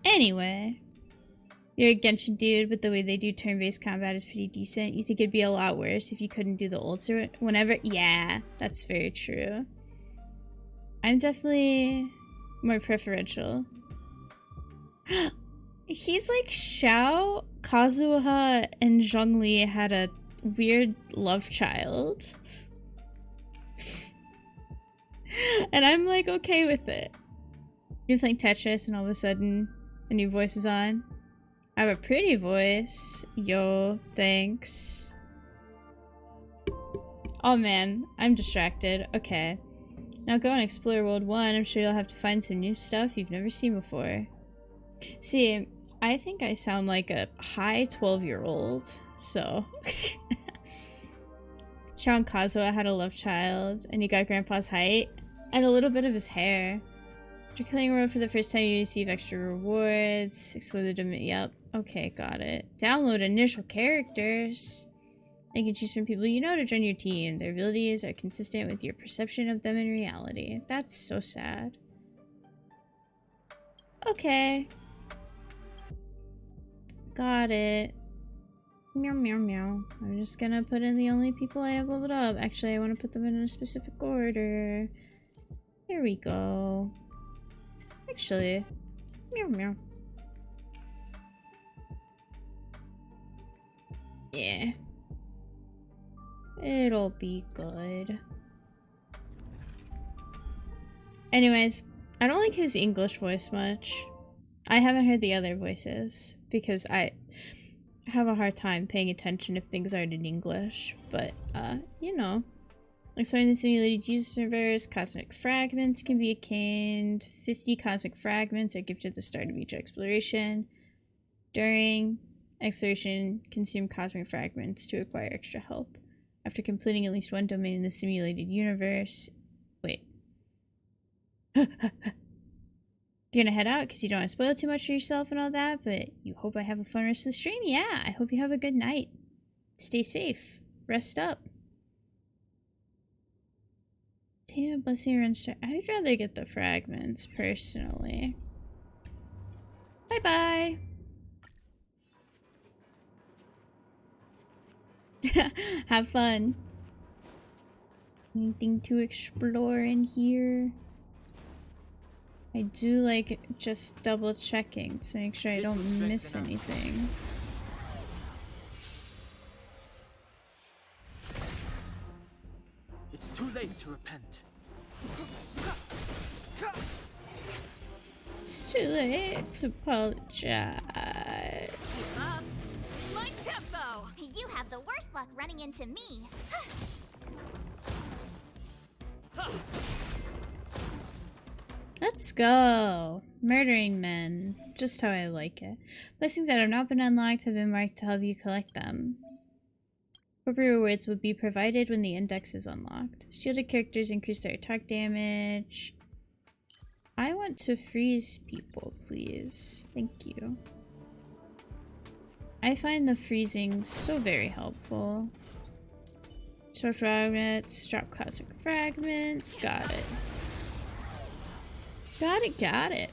Anyway. You're a Genshin dude, but the way they do turn-based combat is pretty decent. You think it'd be a lot worse if you couldn't do the ults or whenever? Yeah, that's very true. I'm definitely more preferential. He's like Xiao, Kazuha, and Zhongli had a weird love child. And I'm like okay with it. You're playing Tetris and all of a sudden a new voice is on. I have a pretty voice. Yo, thanks. Oh man, I'm distracted. Okay. Now go and explore World 1. I'm sure you'll have to find some new stuff you've never seen before. See, I think I sound like a high 12-year-old, so... Xiao Kazuha had a love child, and he got Grandpa's height, and a little bit of his hair. After killing a world for the first time, you receive extra rewards. Explore the domain. Yep. Okay, got it. Download initial characters. You can choose from people you know to join your team. Their abilities are consistent with your perception of them in reality. That's so sad. Okay. Got it. Meow, meow, meow. I'm just gonna put in the only people I have leveled up. Actually, I want to put them in a specific order. Here we go. Actually, meow, meow. Yeah. It'll be good. Anyways, I don't like his English voice much. I haven't heard the other voices because I have a hard time paying attention if things aren't in English, but you know. Exploring the simulated universe, cosmic fragments can be obtained. 50 cosmic fragments are gifted at the start of each exploration. During exploration, consume cosmic fragments to acquire extra help. After completing at least one domain in the simulated universe... Wait. You're gonna head out because you don't want to spoil too much for yourself and all that, but you hope I have a fun rest of the stream? Yeah, I hope you have a good night. Stay safe. Rest up. Damn, blessing runs to... I'd rather get the fragments, personally. Bye-bye! Have fun. Anything to explore in here? I do like just double checking to make sure I don't miss anything. It's too late to repent. It's too late to apologize. My tempo! You have the worst luck running into me. Let's go. Murdering men. Just how I like it. Blessings that have not been unlocked have been marked to help you collect them. Appropriate rewards will be provided when the index is unlocked. Shielded characters increase their attack damage. I want to freeze people, please. Thank you. I find the freezing so very helpful. Short fragments, drop cosmic fragments. Got it. Got it, got it.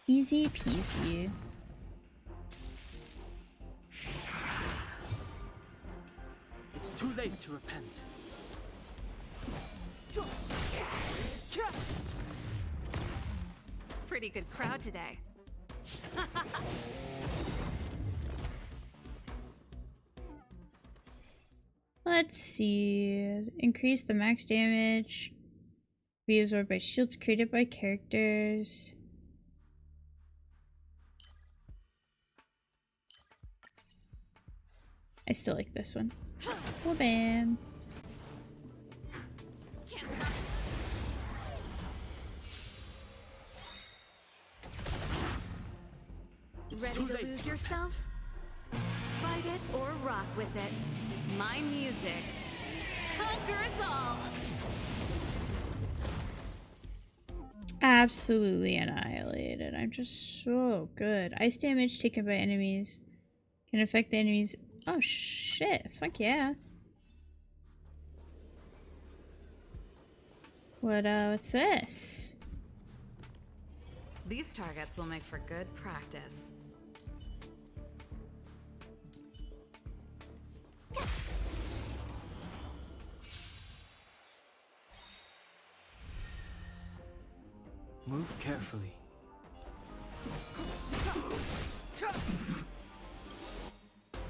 Easy peasy. It's too late to repent. Pretty good crowd today. Let's see. Increase the max damage. Be absorbed by shields created by characters. I still like this one. Oh, bam. Ready to lose yourself? Fight it or rock with it. My music conquers all. Absolutely annihilated. I'm just so good. Ice damage taken by enemies can affect the enemies. Oh shit. Fuck yeah. What's this? These targets will make for good practice. Move carefully.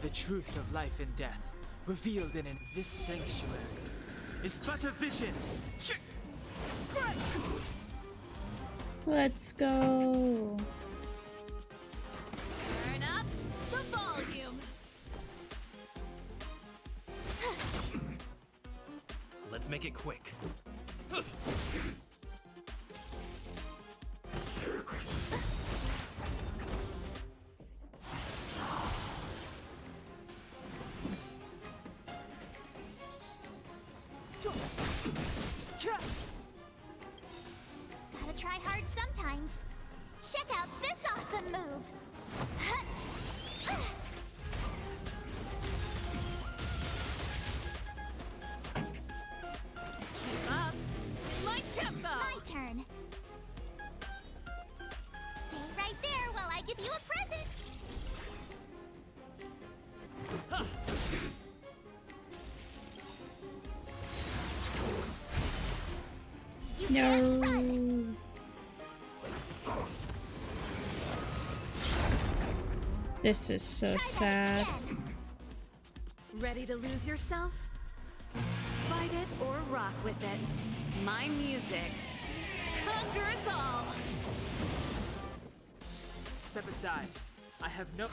The truth of life and death, revealed in this sanctuary, is but a vision. Let's go. Turn up the volume. Let's make it quick. Gotta try hard sometimes. Check out this awesome move. Keep up. My tempo. My turn. Stay right there while I give you a present. You can't run. This is so sad. Ready to lose yourself? Fight it or rock with it. My music conquers all. Step aside. I have no.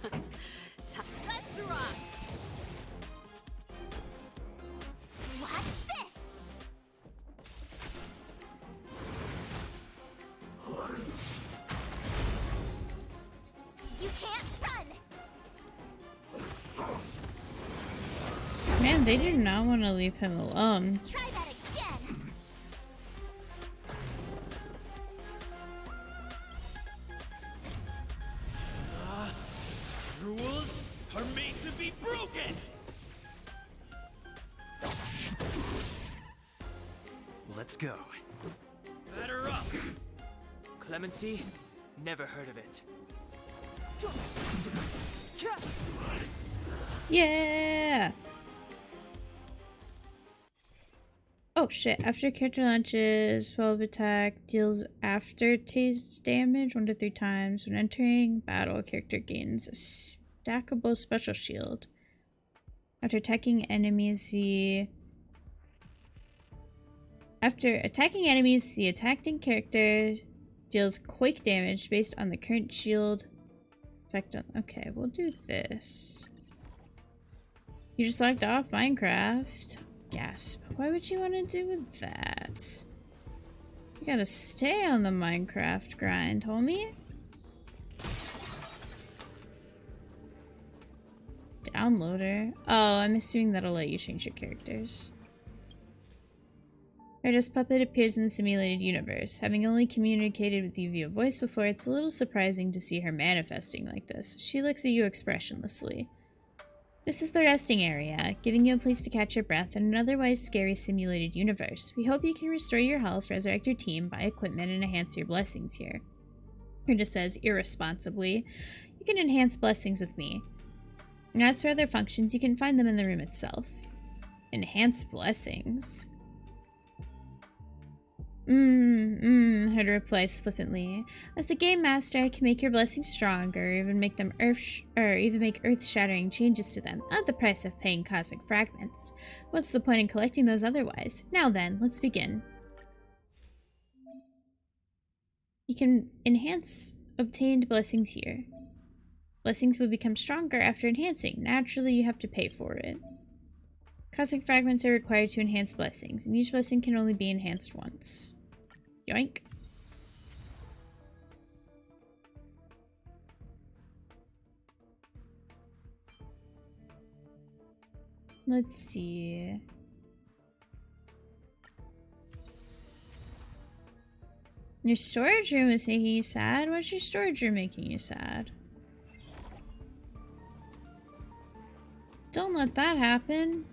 Let's rock. Watch this. You can't run. Man, they do not want to leave him alone. Try that again. Rules are made to be broken! Let's go. Batter up! Clemency? Never heard of it. Yeah! Oh shit, after character launches, 12 attack deals after-taste damage 1 to 3 times. When entering battle, character gains a stackable special shield. After attacking enemies, the attacking character deals quake damage based on the current shield effect on. Okay, we'll do this. You just logged off Minecraft. Gasp. Why would you want to do that? You gotta stay on the Minecraft grind, homie. Downloader. Oh, I'm assuming that'll let you change your characters. Artist Puppet appears in the simulated universe. Having only communicated with you via voice before, it's a little surprising to see her manifesting like this. She looks at you expressionlessly. This is the resting area, giving you a place to catch your breath in an otherwise scary simulated universe. We hope you can restore your health, resurrect your team, buy equipment, and enhance your blessings here. Herda says irresponsibly, you can enhance blessings with me. And as for other functions, you can find them in the room itself. Enhance blessings? Herda replies flippantly. As the game master, I can make your blessings stronger, or even make them earth-shattering changes to them, at the price of paying cosmic fragments. What's the point in collecting those otherwise? Now then, let's begin. You can enhance obtained blessings here. Blessings will become stronger after enhancing. Naturally, you have to pay for it. Cosmic fragments are required to enhance blessings, and each blessing can only be enhanced once. Yoink. Let's see. Your storage room is making you sad? What's your storage room making you sad? Don't let that happen.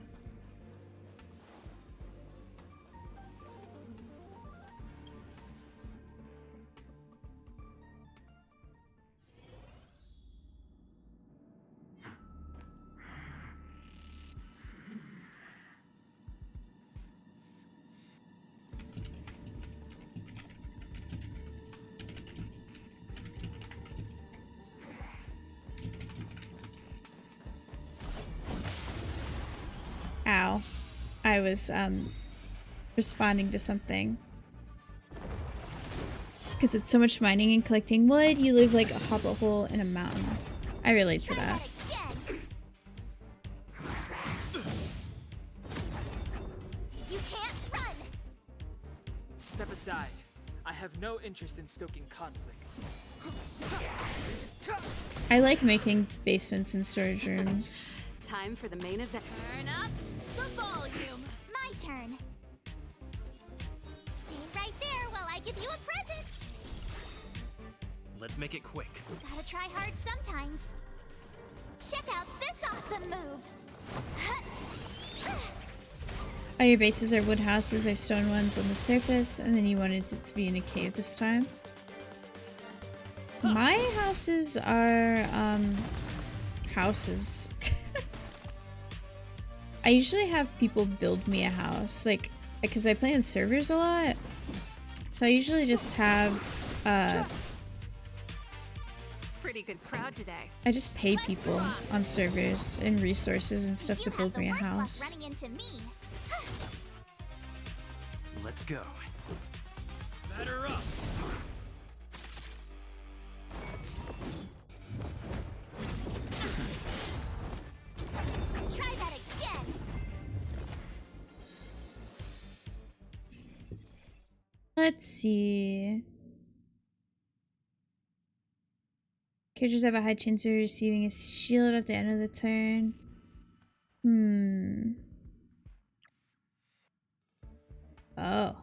I was responding to something. Because it's so much mining and collecting wood, you live like a hobbit hole in a mountain. I relate to that. You can't run. Step aside. I have no interest in stoking conflict. I like making basements and storage rooms. Time for the main event. Turn up the volume. My turn. Stay right there while I give you a present. Let's make it quick. Gotta try hard sometimes. Check out this awesome move. All your bases are wood houses or stone ones on the surface, and then you wanted it to be in a cave this time. My houses are, houses. I usually have people build me a house, like, because I play on servers a lot. So I usually just have, Pretty good crowd today. I just pay people on servers and resources and stuff to build me a house. Running into me. Let's go. Batter up. Try that again. Let's see. Characters have a high chance of receiving a shield at the end of the turn. Oh.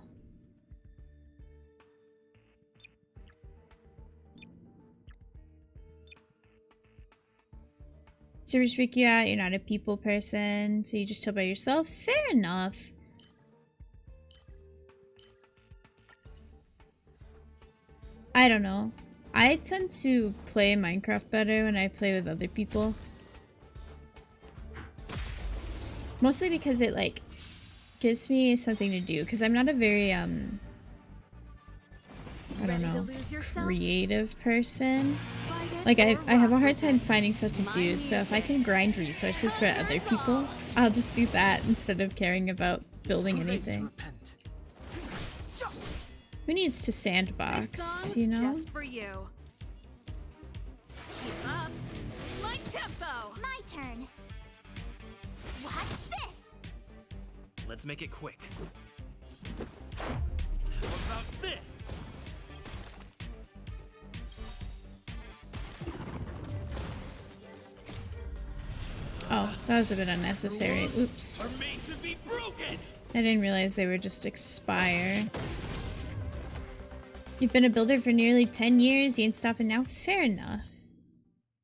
Servers freak you out, you're not a people person, so you just chill by yourself. Fair enough. I don't know. I tend to play Minecraft better when I play with other people. Mostly because it, like, gives me something to do. Because I'm not a very, I don't know, creative person. Like, I have a hard time finding stuff to do, so if I can grind resources for other people, I'll just do that instead of caring about building anything. Who needs to sandbox, you know? Just for you. Keep up. My tempo. My turn. Watch this. Let's make it quick. How about this? Oh, that was a bit unnecessary. Oops. Are made to be broken. I didn't realize they were just expire. You've been a builder for nearly 10 years. You ain't stopping now. Fair enough.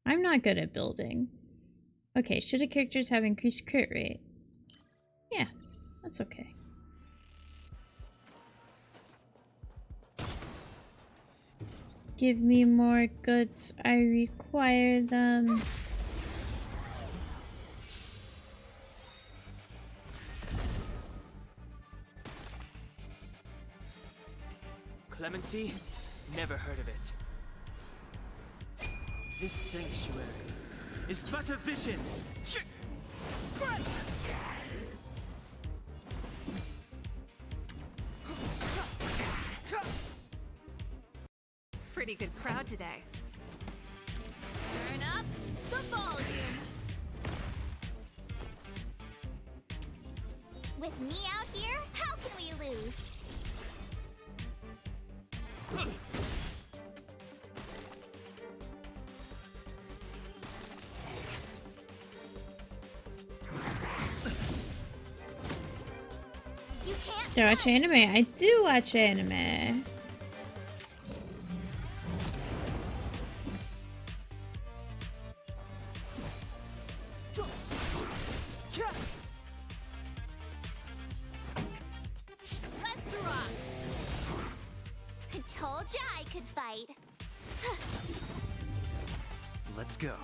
I'm not good at building. Okay, should the characters have increased crit rate? Yeah, that's okay. Give me more goods. I require them. Clemency? Never heard of it. This sanctuary is but a vision. Pretty good crowd today. Turn up the volume. With me out here, how can we lose? You can't. Do you watch anime? I do watch anime. Let's rock. I told ya I could fight. Let's go.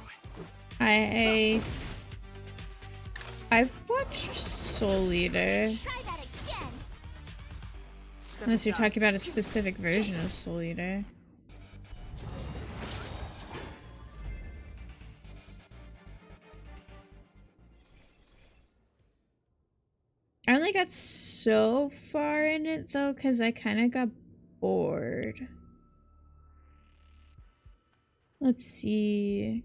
I've watched Soul Eater. Try that again. Unless you're talking about a specific version of Soul Eater. I only got so far in it though, because I kind of got bored. Let's see.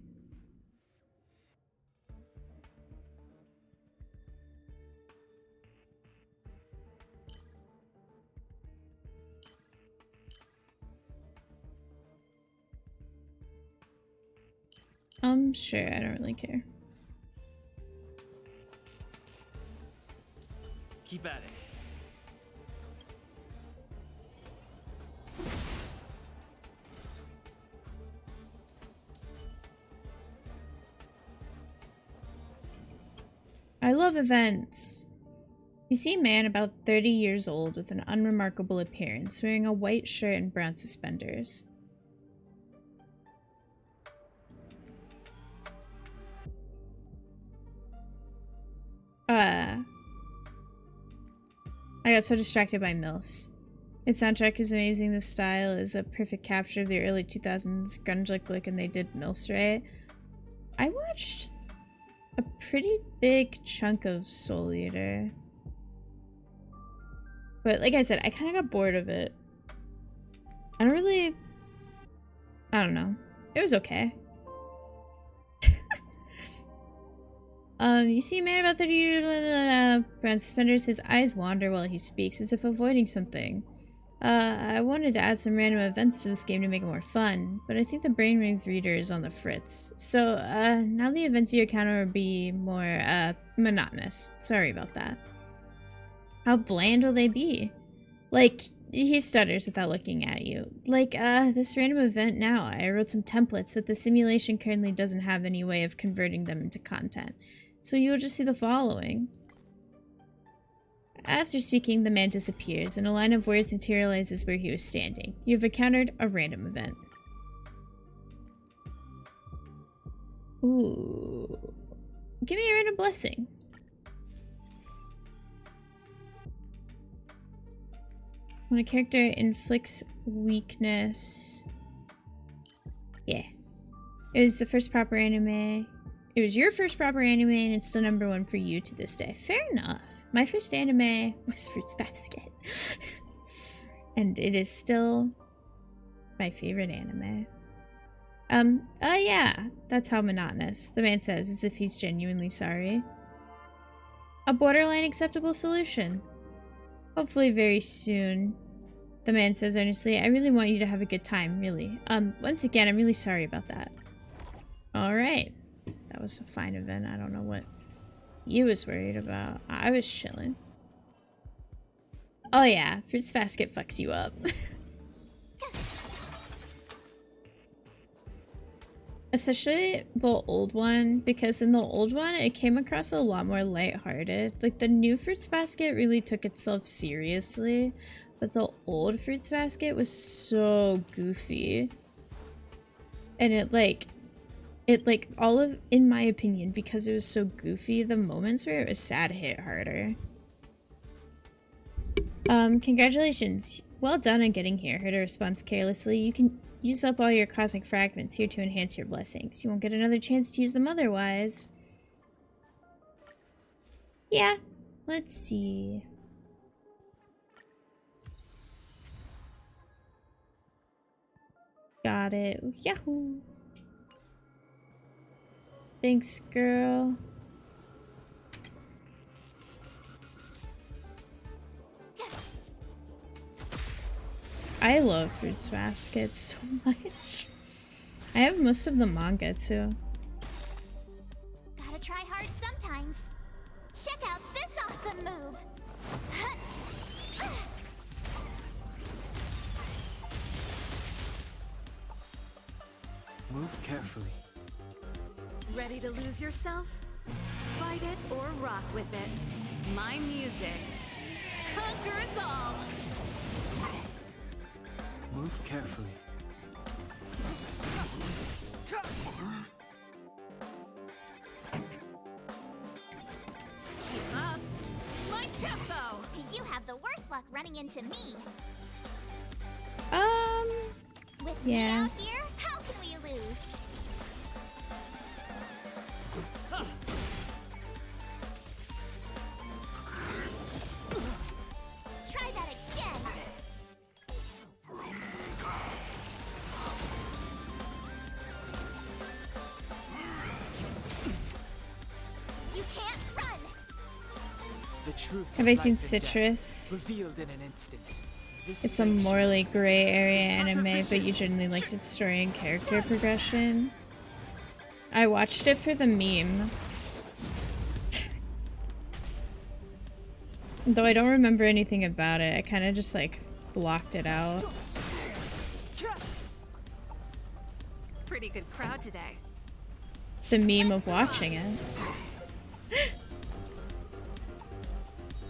Sure, I don't really care. Keep at it. I love events. You see a man about 30 years old with an unremarkable appearance, wearing a white shirt and brown suspenders. I got so distracted by MILFs. Its soundtrack is amazing, the style is a perfect capture of the early 2000s grunge-like look, and they did MILFs right. I watched a pretty big chunk of Soul Eater. But like I said, I kind of got bored of it. I don't know. It was okay. You see a man about 30 years, brown suspenders, his eyes wander while he speaks, as if avoiding something. I wanted to add some random events to this game to make it more fun, but I think the brainwave reader is on the fritz. So, now the events you encounter will be more, monotonous. Sorry about that. How bland will they be? Like, he stutters without looking at you. Like, this random event now. I wrote some templates, but the simulation currently doesn't have any way of converting them into content. So you will just see the following. After speaking, the man disappears, and a line of words materializes where he was standing. You have encountered a random event. Ooh. Give me a random blessing. When a character inflicts weakness... Yeah. It was the first proper anime. It was your first proper anime, and it's still #1 for you to this day. Fair enough. My first anime was Fruits Basket. And it is still my favorite anime. Yeah. That's how monotonous, the man says, as if he's genuinely sorry. A borderline acceptable solution. Hopefully very soon. The man says earnestly, I really want you to have a good time, really. Once again, I'm really sorry about that. Alright. That was a fine event. I don't know what you was worried about. I was chilling. Oh yeah, Fruits Basket fucks you up. Especially the old one, because in the old one, it came across a lot more lighthearted. Like, the new Fruits Basket really took itself seriously, but the old Fruits Basket was so goofy. And in my opinion, because it was so goofy, the moments where it was sad hit harder. Congratulations. Well done on getting here, heard a response carelessly. You can use up all your cosmic fragments here to enhance your blessings. You won't get another chance to use them otherwise. Yeah, let's see. Got it. Yahoo! Thanks, girl. I love Fruits Basket so much. I have most of the manga too. Gotta try hard sometimes. Check out this awesome move. Move carefully. Ready to lose yourself? Fight it or rock with it. My music conquers all. Move carefully. Keep up. My tempo. You have the worst luck running into me. With me Yeah. out here, how can we lose? truth Have of I life seen and death, Citrus? revealed in an instant. This It's a morally gray area anime, but you generally liked its story and character progression. I watched it for the meme. Though I don't remember anything about it, I kind of just like blocked it out. Pretty good crowd today. The meme of watching it.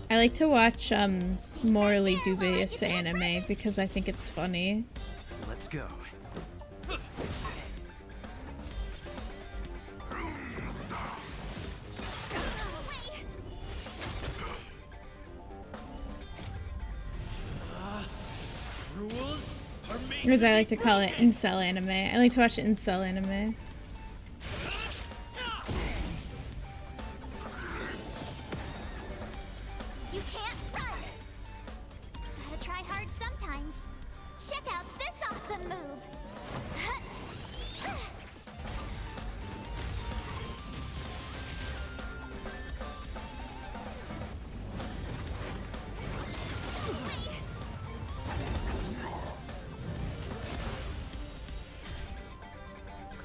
I like to watch morally dubious anime because I think it's funny. Let's go. Or as I like to call it, incel anime. I like to watch incel anime. You can't run! Gotta try hard sometimes. Check out this awesome move!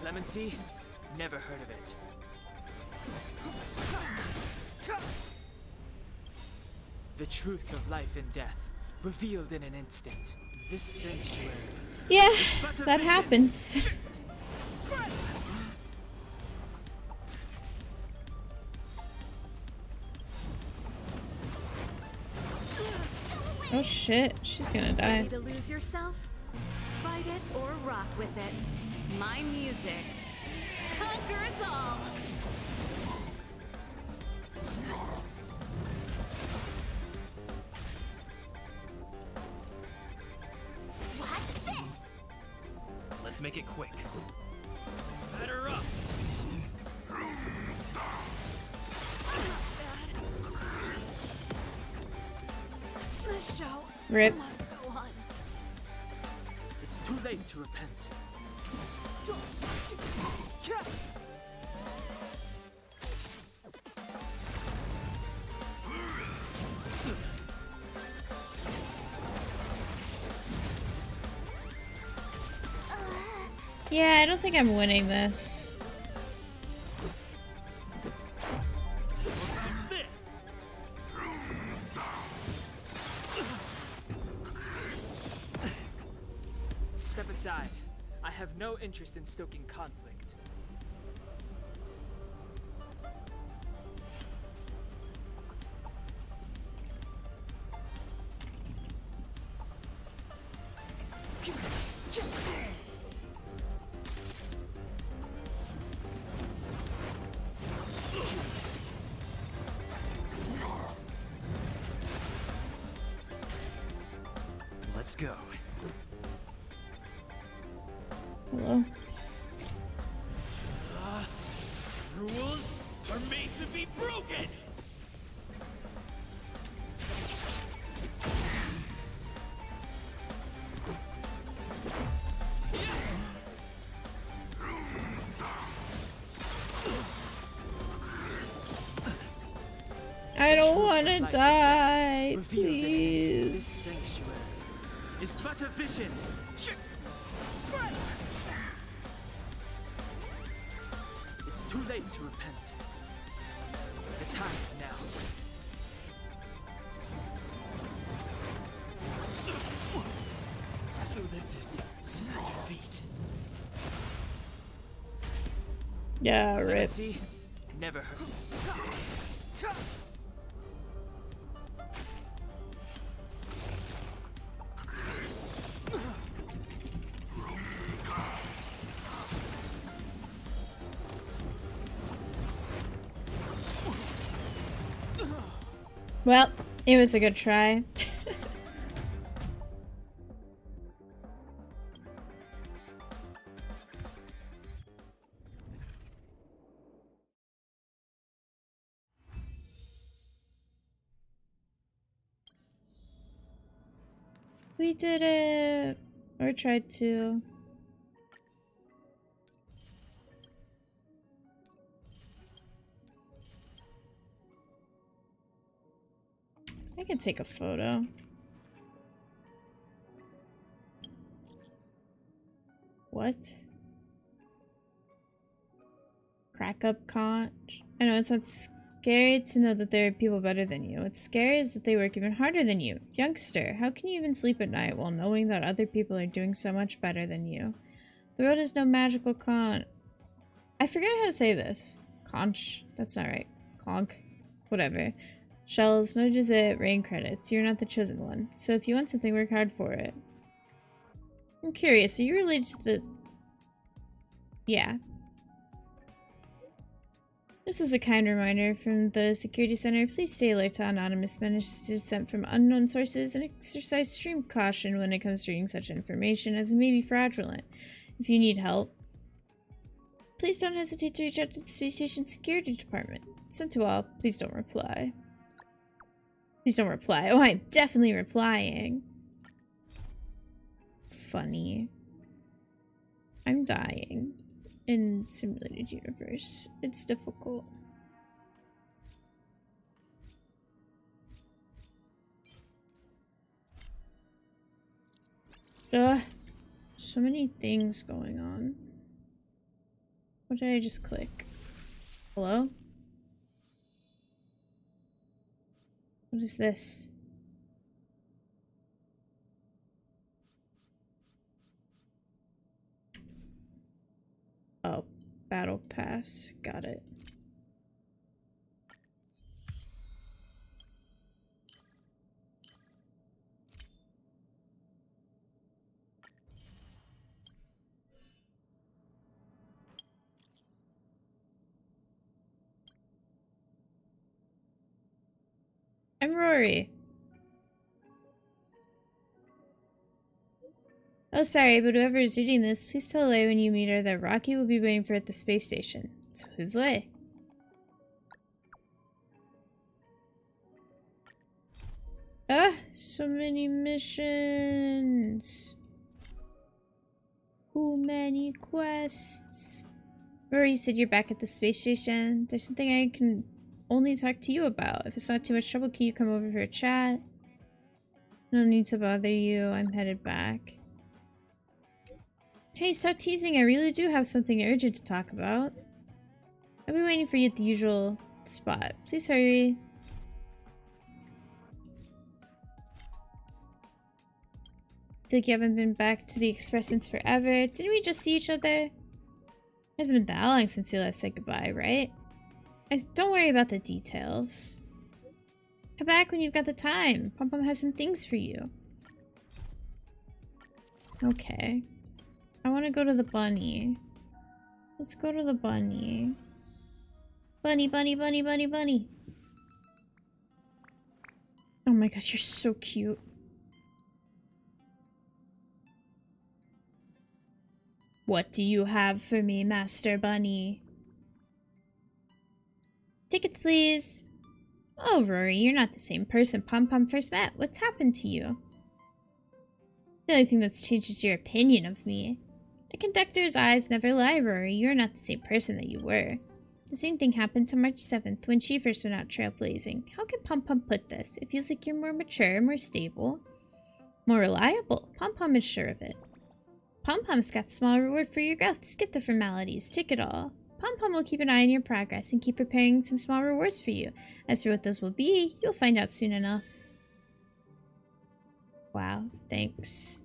Clemency? Never heard of it. The truth of life and death, revealed in an instant. This sanctuary. Yeah, is but a that vision. happens. Oh shit, she's gonna die. Ready to lose yourself? Fight it or rock with it. My music conquers all. Watch this! Let's make it quick. Batter up! The show Rip. must go on. It's too late to repent. Yeah, I don't think I'm winning this. Step aside. I have no interest in stoking conflict. Let's go. Hello. Rules are made to be broken! I don't want to Life and die, death, revealed in an instant. This please. sanctuary is but a vision. It's too late to repent. The time is now. So this is defeat. Yeah, rip. Clemency? Never heard. Well, it was a good try. We did it! Or tried to. I can take a photo. What? Crack up conch. I know it sounds scary to know that there are people better than you. What's scary is that they work even harder than you. Youngster, how can you even sleep at night while knowing that other people are doing so much better than you? The world is no magical I forget how to say this. Conch. That's not right. Conch. Whatever. Shells, no visit, rain credits. You're not the chosen one. So if you want something, work hard for it. I'm curious, are you related to the... Yeah. This is a kind reminder from the security center. Please stay alert to anonymous messages sent from unknown sources and exercise extreme caution when it comes to reading such information, as it may be fraudulent. If you need help, please don't hesitate to reach out to the Space Station Security Department. Sent to all, please don't reply. Please don't reply. Oh, I'm definitely replying. Funny. I'm dying. In simulated universe. It's difficult. Ugh. So many things going on. What did I just click? Hello? What is this? Oh, battle pass. Got it. I'm Rory. Oh, sorry, but whoever is reading this, please tell Lei when you meet her that Rocky will be waiting for her at the space station. So who's Lei? Ah, so many missions. Too many quests. Rory said you're back at the space station. There's something I can only talk to you about. If it's not too much trouble, can you come over for a chat? No need to bother you. I'm headed back. Hey, stop teasing. I really do have something urgent to talk about. I'll be waiting for you at the usual spot. Please hurry. I feel like you haven't been back to the Express since forever. Didn't we just see each other? It hasn't been that long since you last said goodbye, right? Don't worry about the details. Come back when you've got the time. Pom Pom has some things for you. Okay. I want to go to the bunny. Let's go to the bunny. Bunny, bunny, bunny, bunny, bunny. Oh my gosh, you're so cute. What do you have for me, Master Bunny? Tickets, please. Oh, Rory, you're not the same person Pom Pom first met. What's happened to you? The only thing that's changed is your opinion of me. A conductor's eyes never lie, Rory. You're not the same person that you were. The same thing happened to March 7th when she first went out trailblazing. How can Pom Pom put this? It feels like you're more mature, more stable, more reliable. Pom Pom is sure of it. Pom Pom's got a small reward for your growth. Skip the formalities. Take it all. Pom Pom will keep an eye on your progress and keep preparing some small rewards for you. As for what those will be, you'll find out soon enough. Wow, thanks.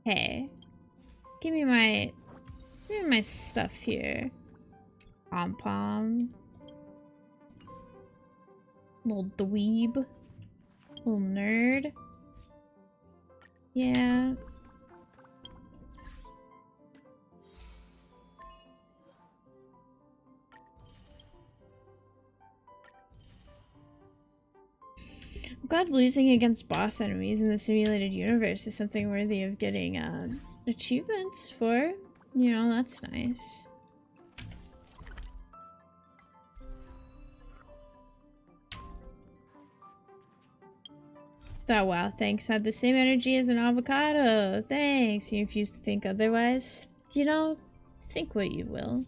Hey, give me my stuff here. Pom Pom. Little dweeb. Little nerd. Yeah. I'm glad losing against boss enemies in the simulated universe is something worthy of getting achievements for. You know, that's nice. That wow, thanks. Had the same energy as an avocado. Thanks. You refuse to think otherwise. You know, think what you will.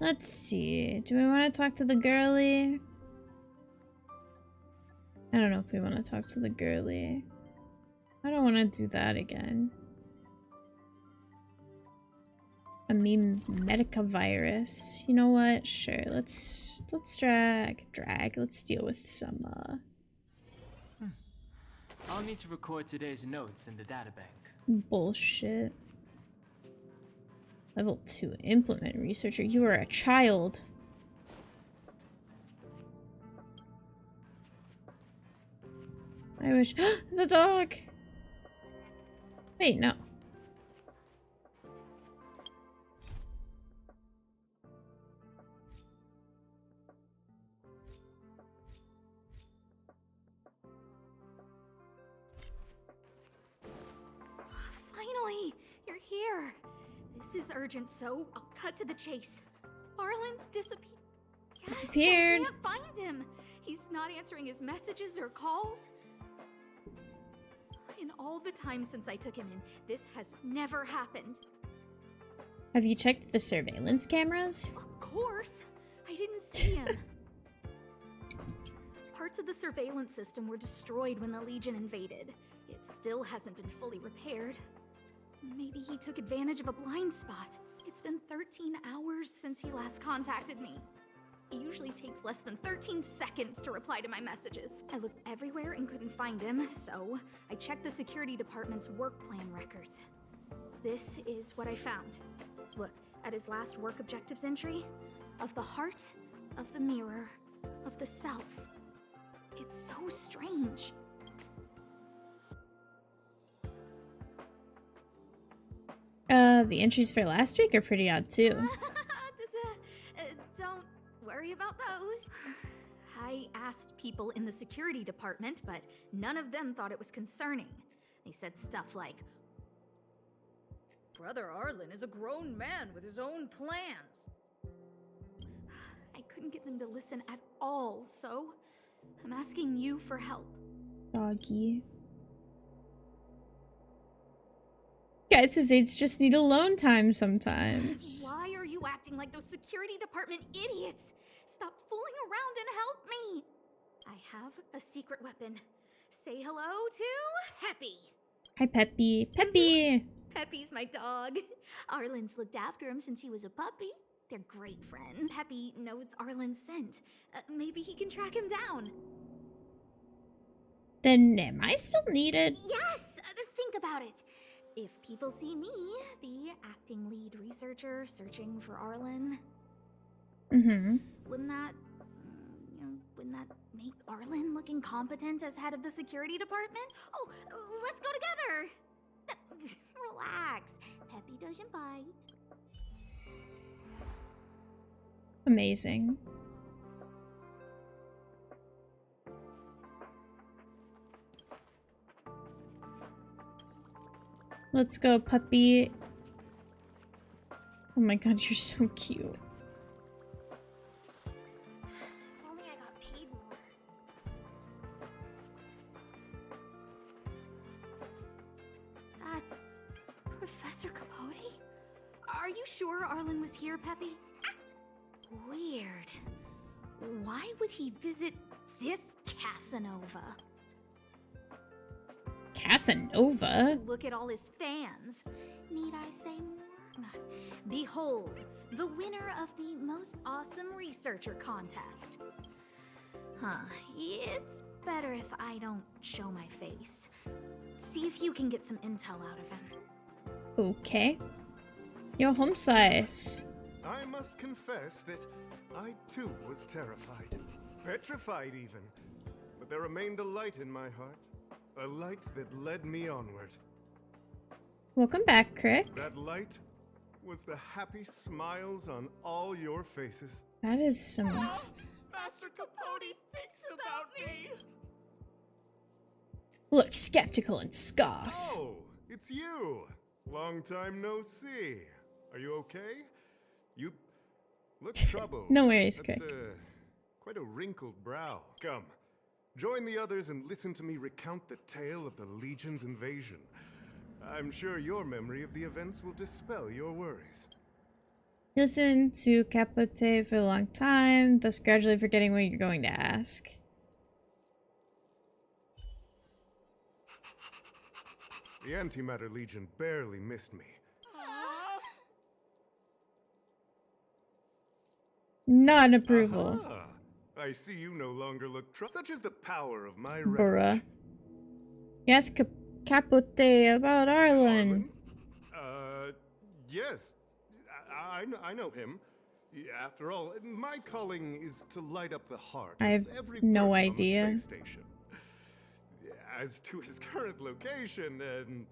Let's see. Do we want to talk to the girly? I don't know if we want to talk to the girly. I don't want to do that again. A meme medica virus. You know what? Sure. Let's drag. Let's deal with some I'll need to record today's notes in the databank. bullshit. Level 2 implement researcher. You are a child. I wish the dog. Wait, no. Finally, you're here. This is urgent, so I'll cut to the chase. Arlen's disappeared. I can't find him. He's not answering his messages or calls. In all the time since I took him in, this has never happened. Have you checked the surveillance cameras? Of course. I didn't see him. Parts of the surveillance system were destroyed when the Legion invaded. It still hasn't been fully repaired. Maybe he took advantage of a blind spot. It's been 13 hours since he last contacted me. It usually takes less than 13 seconds to reply to my messages. I looked everywhere and couldn't find him, so I checked the security department's work plan records. This is what I found. Look at his last work objectives entry. Of the heart, of the mirror, of the self. It's so strange. The entries for last week are pretty odd too. Don't worry about those. I asked people in the security department, but none of them thought it was concerning. They said stuff like, Brother Arlen is a grown man with his own plans. I couldn't get them to listen at all, so I'm asking you for help. Doggy. Guys his age just need alone time sometimes. Why are you acting like those security department idiots? Stop fooling around and help me. I have a secret weapon. Say hello to Peppy. Hi, Peppy. Peppy! Peppy's my dog. Arlen's looked after him since he was a puppy. They're great friends. Peppy knows Arlen's scent. Maybe he can track him down. Then am I still needed? Yes! Think about it. If people see me, the acting lead researcher searching for Arlen, wouldn't that make Arlen look incompetent as head of the security department? Oh, let's go together. Relax. Peppy doesn't bite. Amazing. Let's go, puppy. Oh my god, you're so cute. If only I got paid more. That's Professor Capote? Are you sure Arlen was here, Peppy? Weird. Why would he visit this Casanova? Casanova? Look at all his fans. Need I say more? Behold, the winner of the most awesome researcher contest. It's better if I don't show my face. See if you can get some intel out of him. Okay. Yo, home slice. I must confess that I too was terrified. Petrified even. But there remained a light in my heart. A light that led me onward. Welcome back, Crick. That light was the happy smiles on all your faces. That is some... Master Capote thinks about me! Look skeptical and scoff. Oh, it's you! Long time no see. Are you okay? You look troubled. No worries, That's, Crick. Quite a wrinkled brow. Come, join the others and listen to me recount the tale of the Legion's invasion. I'm sure your memory of the events will dispel your worries. You listen to Capote for a long time, thus gradually forgetting what you're going to ask. The Antimatter Legion barely missed me. Not an approval. Aha. I see you no longer look such is the power of my Bruh. rhetoric. Yes, Capote about Arlen. Yes. I know him. After all, my calling is to light up the heart I have of every no person idea. on the space station. As to his current location, and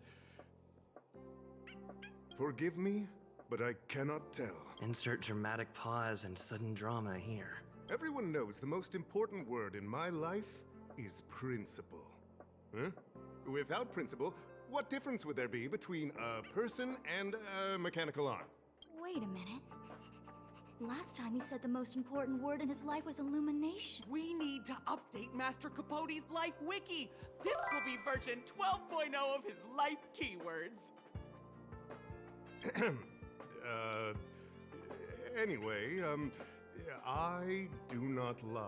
forgive me, but I cannot tell. Insert dramatic pause and sudden drama here. Everyone knows the most important word in my life is principle. Huh? Without principle, what difference would there be between a person and a mechanical arm? Wait a minute. Last time he said the most important word in his life was illumination. We need to update Master Capote's life wiki. This will be version 12.0 of his life keywords. Anyway, I do not lie.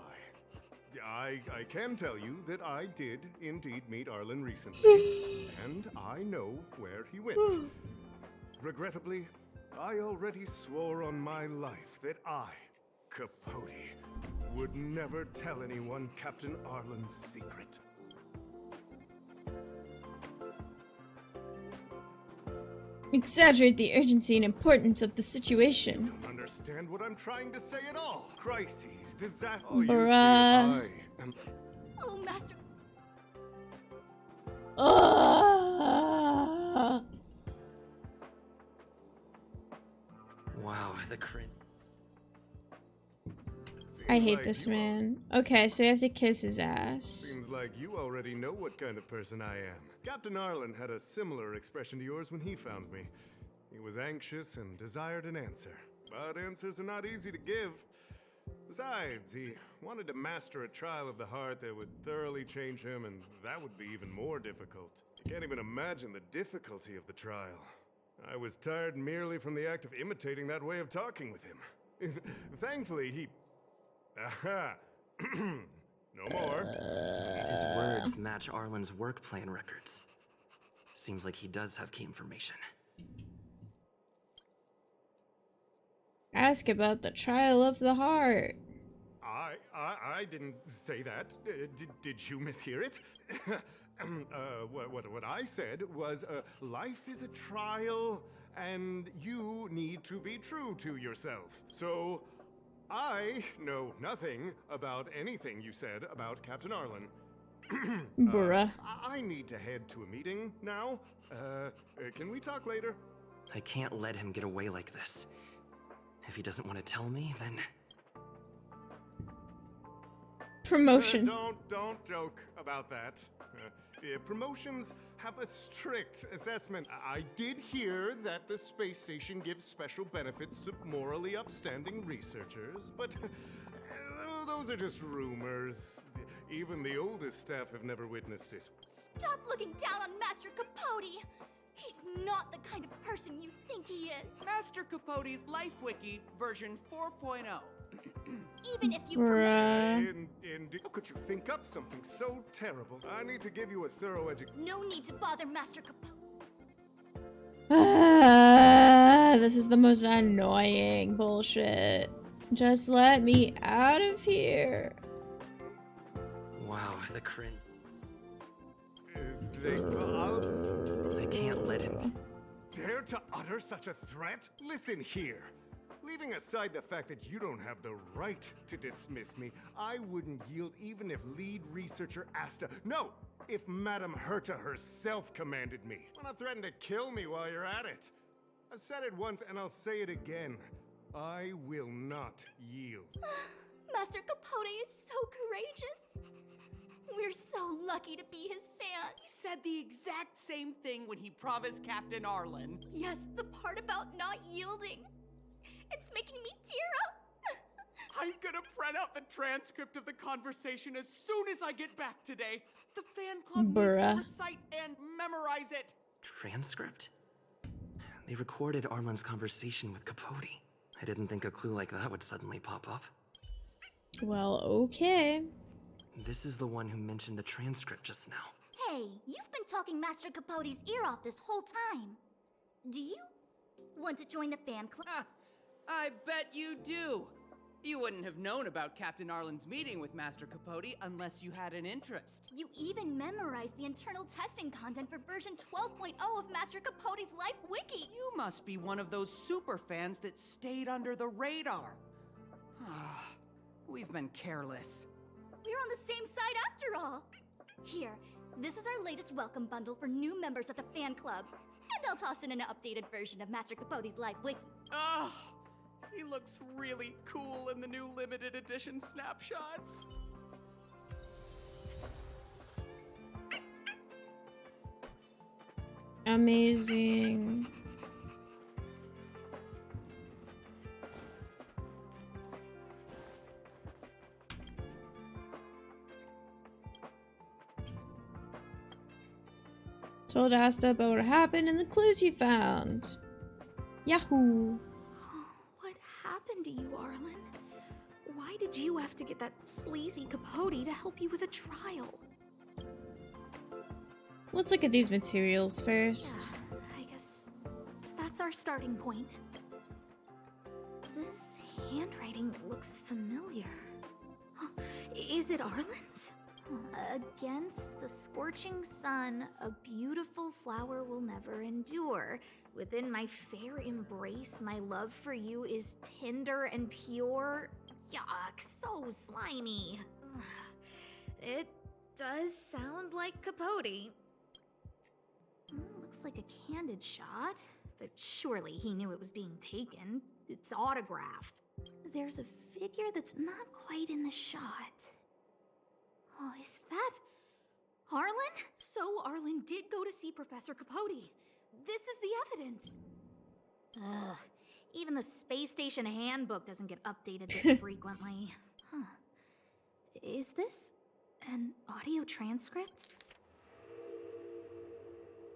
I can tell you that I did indeed meet Arlen recently, and I know where he went. Regrettably, I already swore on my life that I, Capote, would never tell anyone Captain Arlen's secret. Exaggerate the urgency and importance of the situation. You don't understand what I'm trying to say at all. Crises, disaster. Bruh. Oh, Master. Wow, the cringe. I hate this man. Okay, so you have to kiss his ass. Seems like you already know what kind of person I am. Captain Arlen had a similar expression to yours when he found me. He was anxious and desired an answer. But answers are not easy to give. Besides, he wanted to master a trial of the heart that would thoroughly change him, and that would be even more difficult. I can't even imagine the difficulty of the trial. I was tired merely from the act of imitating that way of talking with him. Thankfully, he... Aha! No more. His words match Arlen's work plan records. Seems like he does have key information. Ask about the trial of the heart. I didn't say that. Did you mishear it? What I said was, life is a trial, and you need to be true to yourself. So, I know nothing about anything you said about Captain Arlen. Bruh. I need to head to a meeting now. Can we talk later? I can't let him get away like this. If he doesn't want to tell me, then... Promotion. Don't joke about that. Promotions have a strict assessment. I did hear that the space station gives special benefits to morally upstanding researchers, but those are just rumors. Even the oldest staff have never witnessed it. Stop looking down on Master Capote. He's not the kind of person you think he is. Master Capote's life wiki version 4.0. Even if you How could you think up something so terrible? I need to give you a thorough education. No need to bother Master Capote. This is the most annoying bullshit. Just let me out of here. Wow, the cringe. I can't let him. Dare to utter such a threat? Listen here. Leaving aside the fact that you don't have the right to dismiss me, I wouldn't yield even if lead researcher Asta... No! If Madame Herta herself commanded me. Wanna threaten to kill me while you're at it? I've said it once and I'll say it again. I will not yield. Master Capote is so courageous. We're so lucky to be his fan. He said the exact same thing when he promised Captain Arlen. Yes, the part about not yielding. It's making me tear up. I'm gonna print out the transcript of the conversation as soon as I get back today. The fan club needs to recite and memorize it. Transcript? They recorded Arlen's conversation with Capote. I didn't think a clue like that would suddenly pop up. Well, okay. This is the one who mentioned the transcript just now. Hey, you've been talking Master Capote's ear off this whole time. Do you want to join the fan club? I bet you do. You wouldn't have known about Captain Arlen's meeting with Master Capote unless you had an interest. You even memorized the internal testing content for version 12.0 of Master Capote's Life Wiki. You must be one of those super fans that stayed under the radar. We've been careless. We're on the same side after all. Here, this is our latest welcome bundle for new members of the fan club. And I'll toss in an updated version of Master Capote's Life Wiki. He looks really cool in the new limited edition snapshots. Amazing. Told Asta about what happened and the clues you found. Yahoo! What happened to you, Arlen? Why did you have to get that sleazy Capote to help you with a trial? Let's look at these materials first. Yeah, I guess that's our starting point. This handwriting looks familiar. Is it Arlen's? Against the scorching sun, a beautiful flower will never endure. Within my fair embrace, my love for you is tender and pure. Yuck, so slimy. It does sound like Capote. Looks like a candid shot, but surely he knew it was being taken. It's autographed. There's a figure that's not quite in the shot. Oh, is that Arlen? So Arlen did go to see Professor Capote. This is the evidence. Ugh. Even the space station handbook doesn't get updated this frequently. Huh. Is this an audio transcript?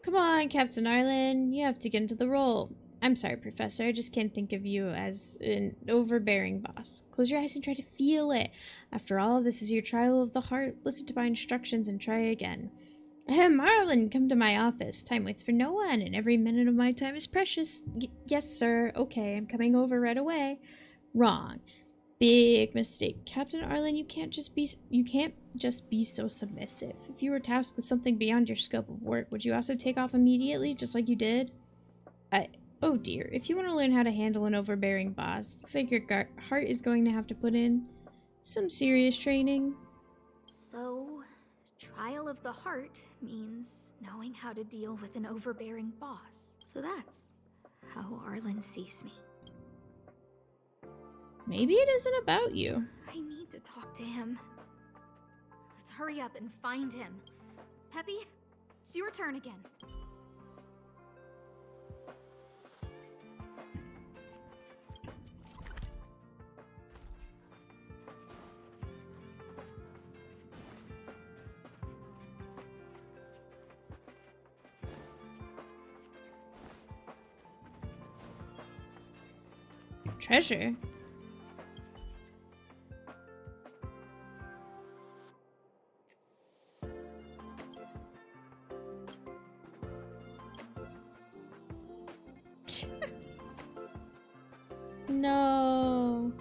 Come on, Captain Arlen. You have to get into the role. I'm sorry, Professor. I just can't think of you as an overbearing boss. Close your eyes and try to feel it. After all, this is your trial of the heart. Listen to my instructions and try again. Arlen, come to my office. Time waits for no one, and every minute of my time is precious. Yes, sir. Okay, I'm coming over right away. Wrong. Big mistake. Captain Arlen, you can't just be so submissive. If you were tasked with something beyond your scope of work, would you also take off immediately, just like you did? Oh dear, if you want to learn how to handle an overbearing boss, looks like your heart is going to have to put in some serious training. So, trial of the heart means knowing how to deal with an overbearing boss. So that's how Arlen sees me. Maybe it isn't about you. I need to talk to him. Let's hurry up and find him. Peppy, it's your turn again. Treasure? No.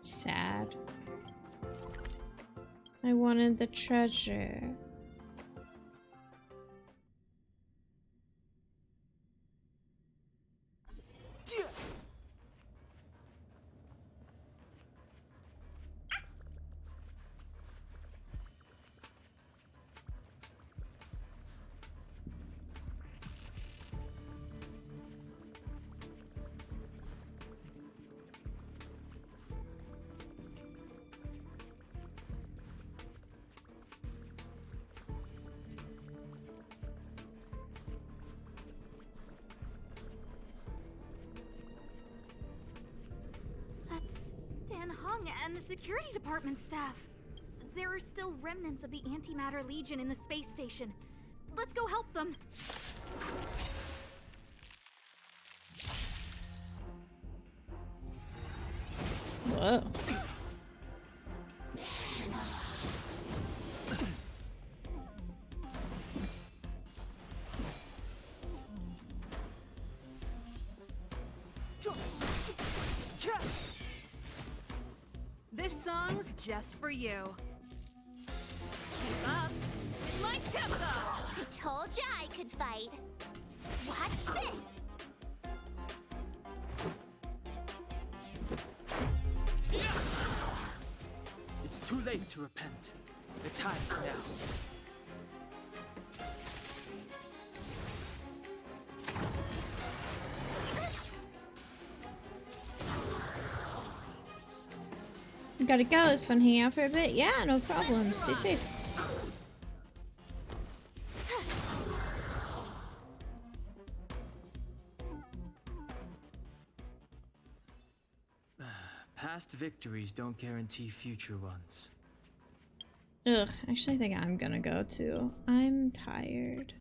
Sad. I wanted the treasure. And the security department staff. There are still remnants of the Antimatter Legion in the space station. Let's go help them. Whoa. This song's just for you. Keep up. It's my tempo. I told ya I could fight. Watch this. It's too late to repent. The time's now. Gotta go. It's fun hanging out for a bit. Yeah, no problem. Stay safe. Past victories don't guarantee future ones. Ugh, actually I think I'm gonna go too. I'm tired.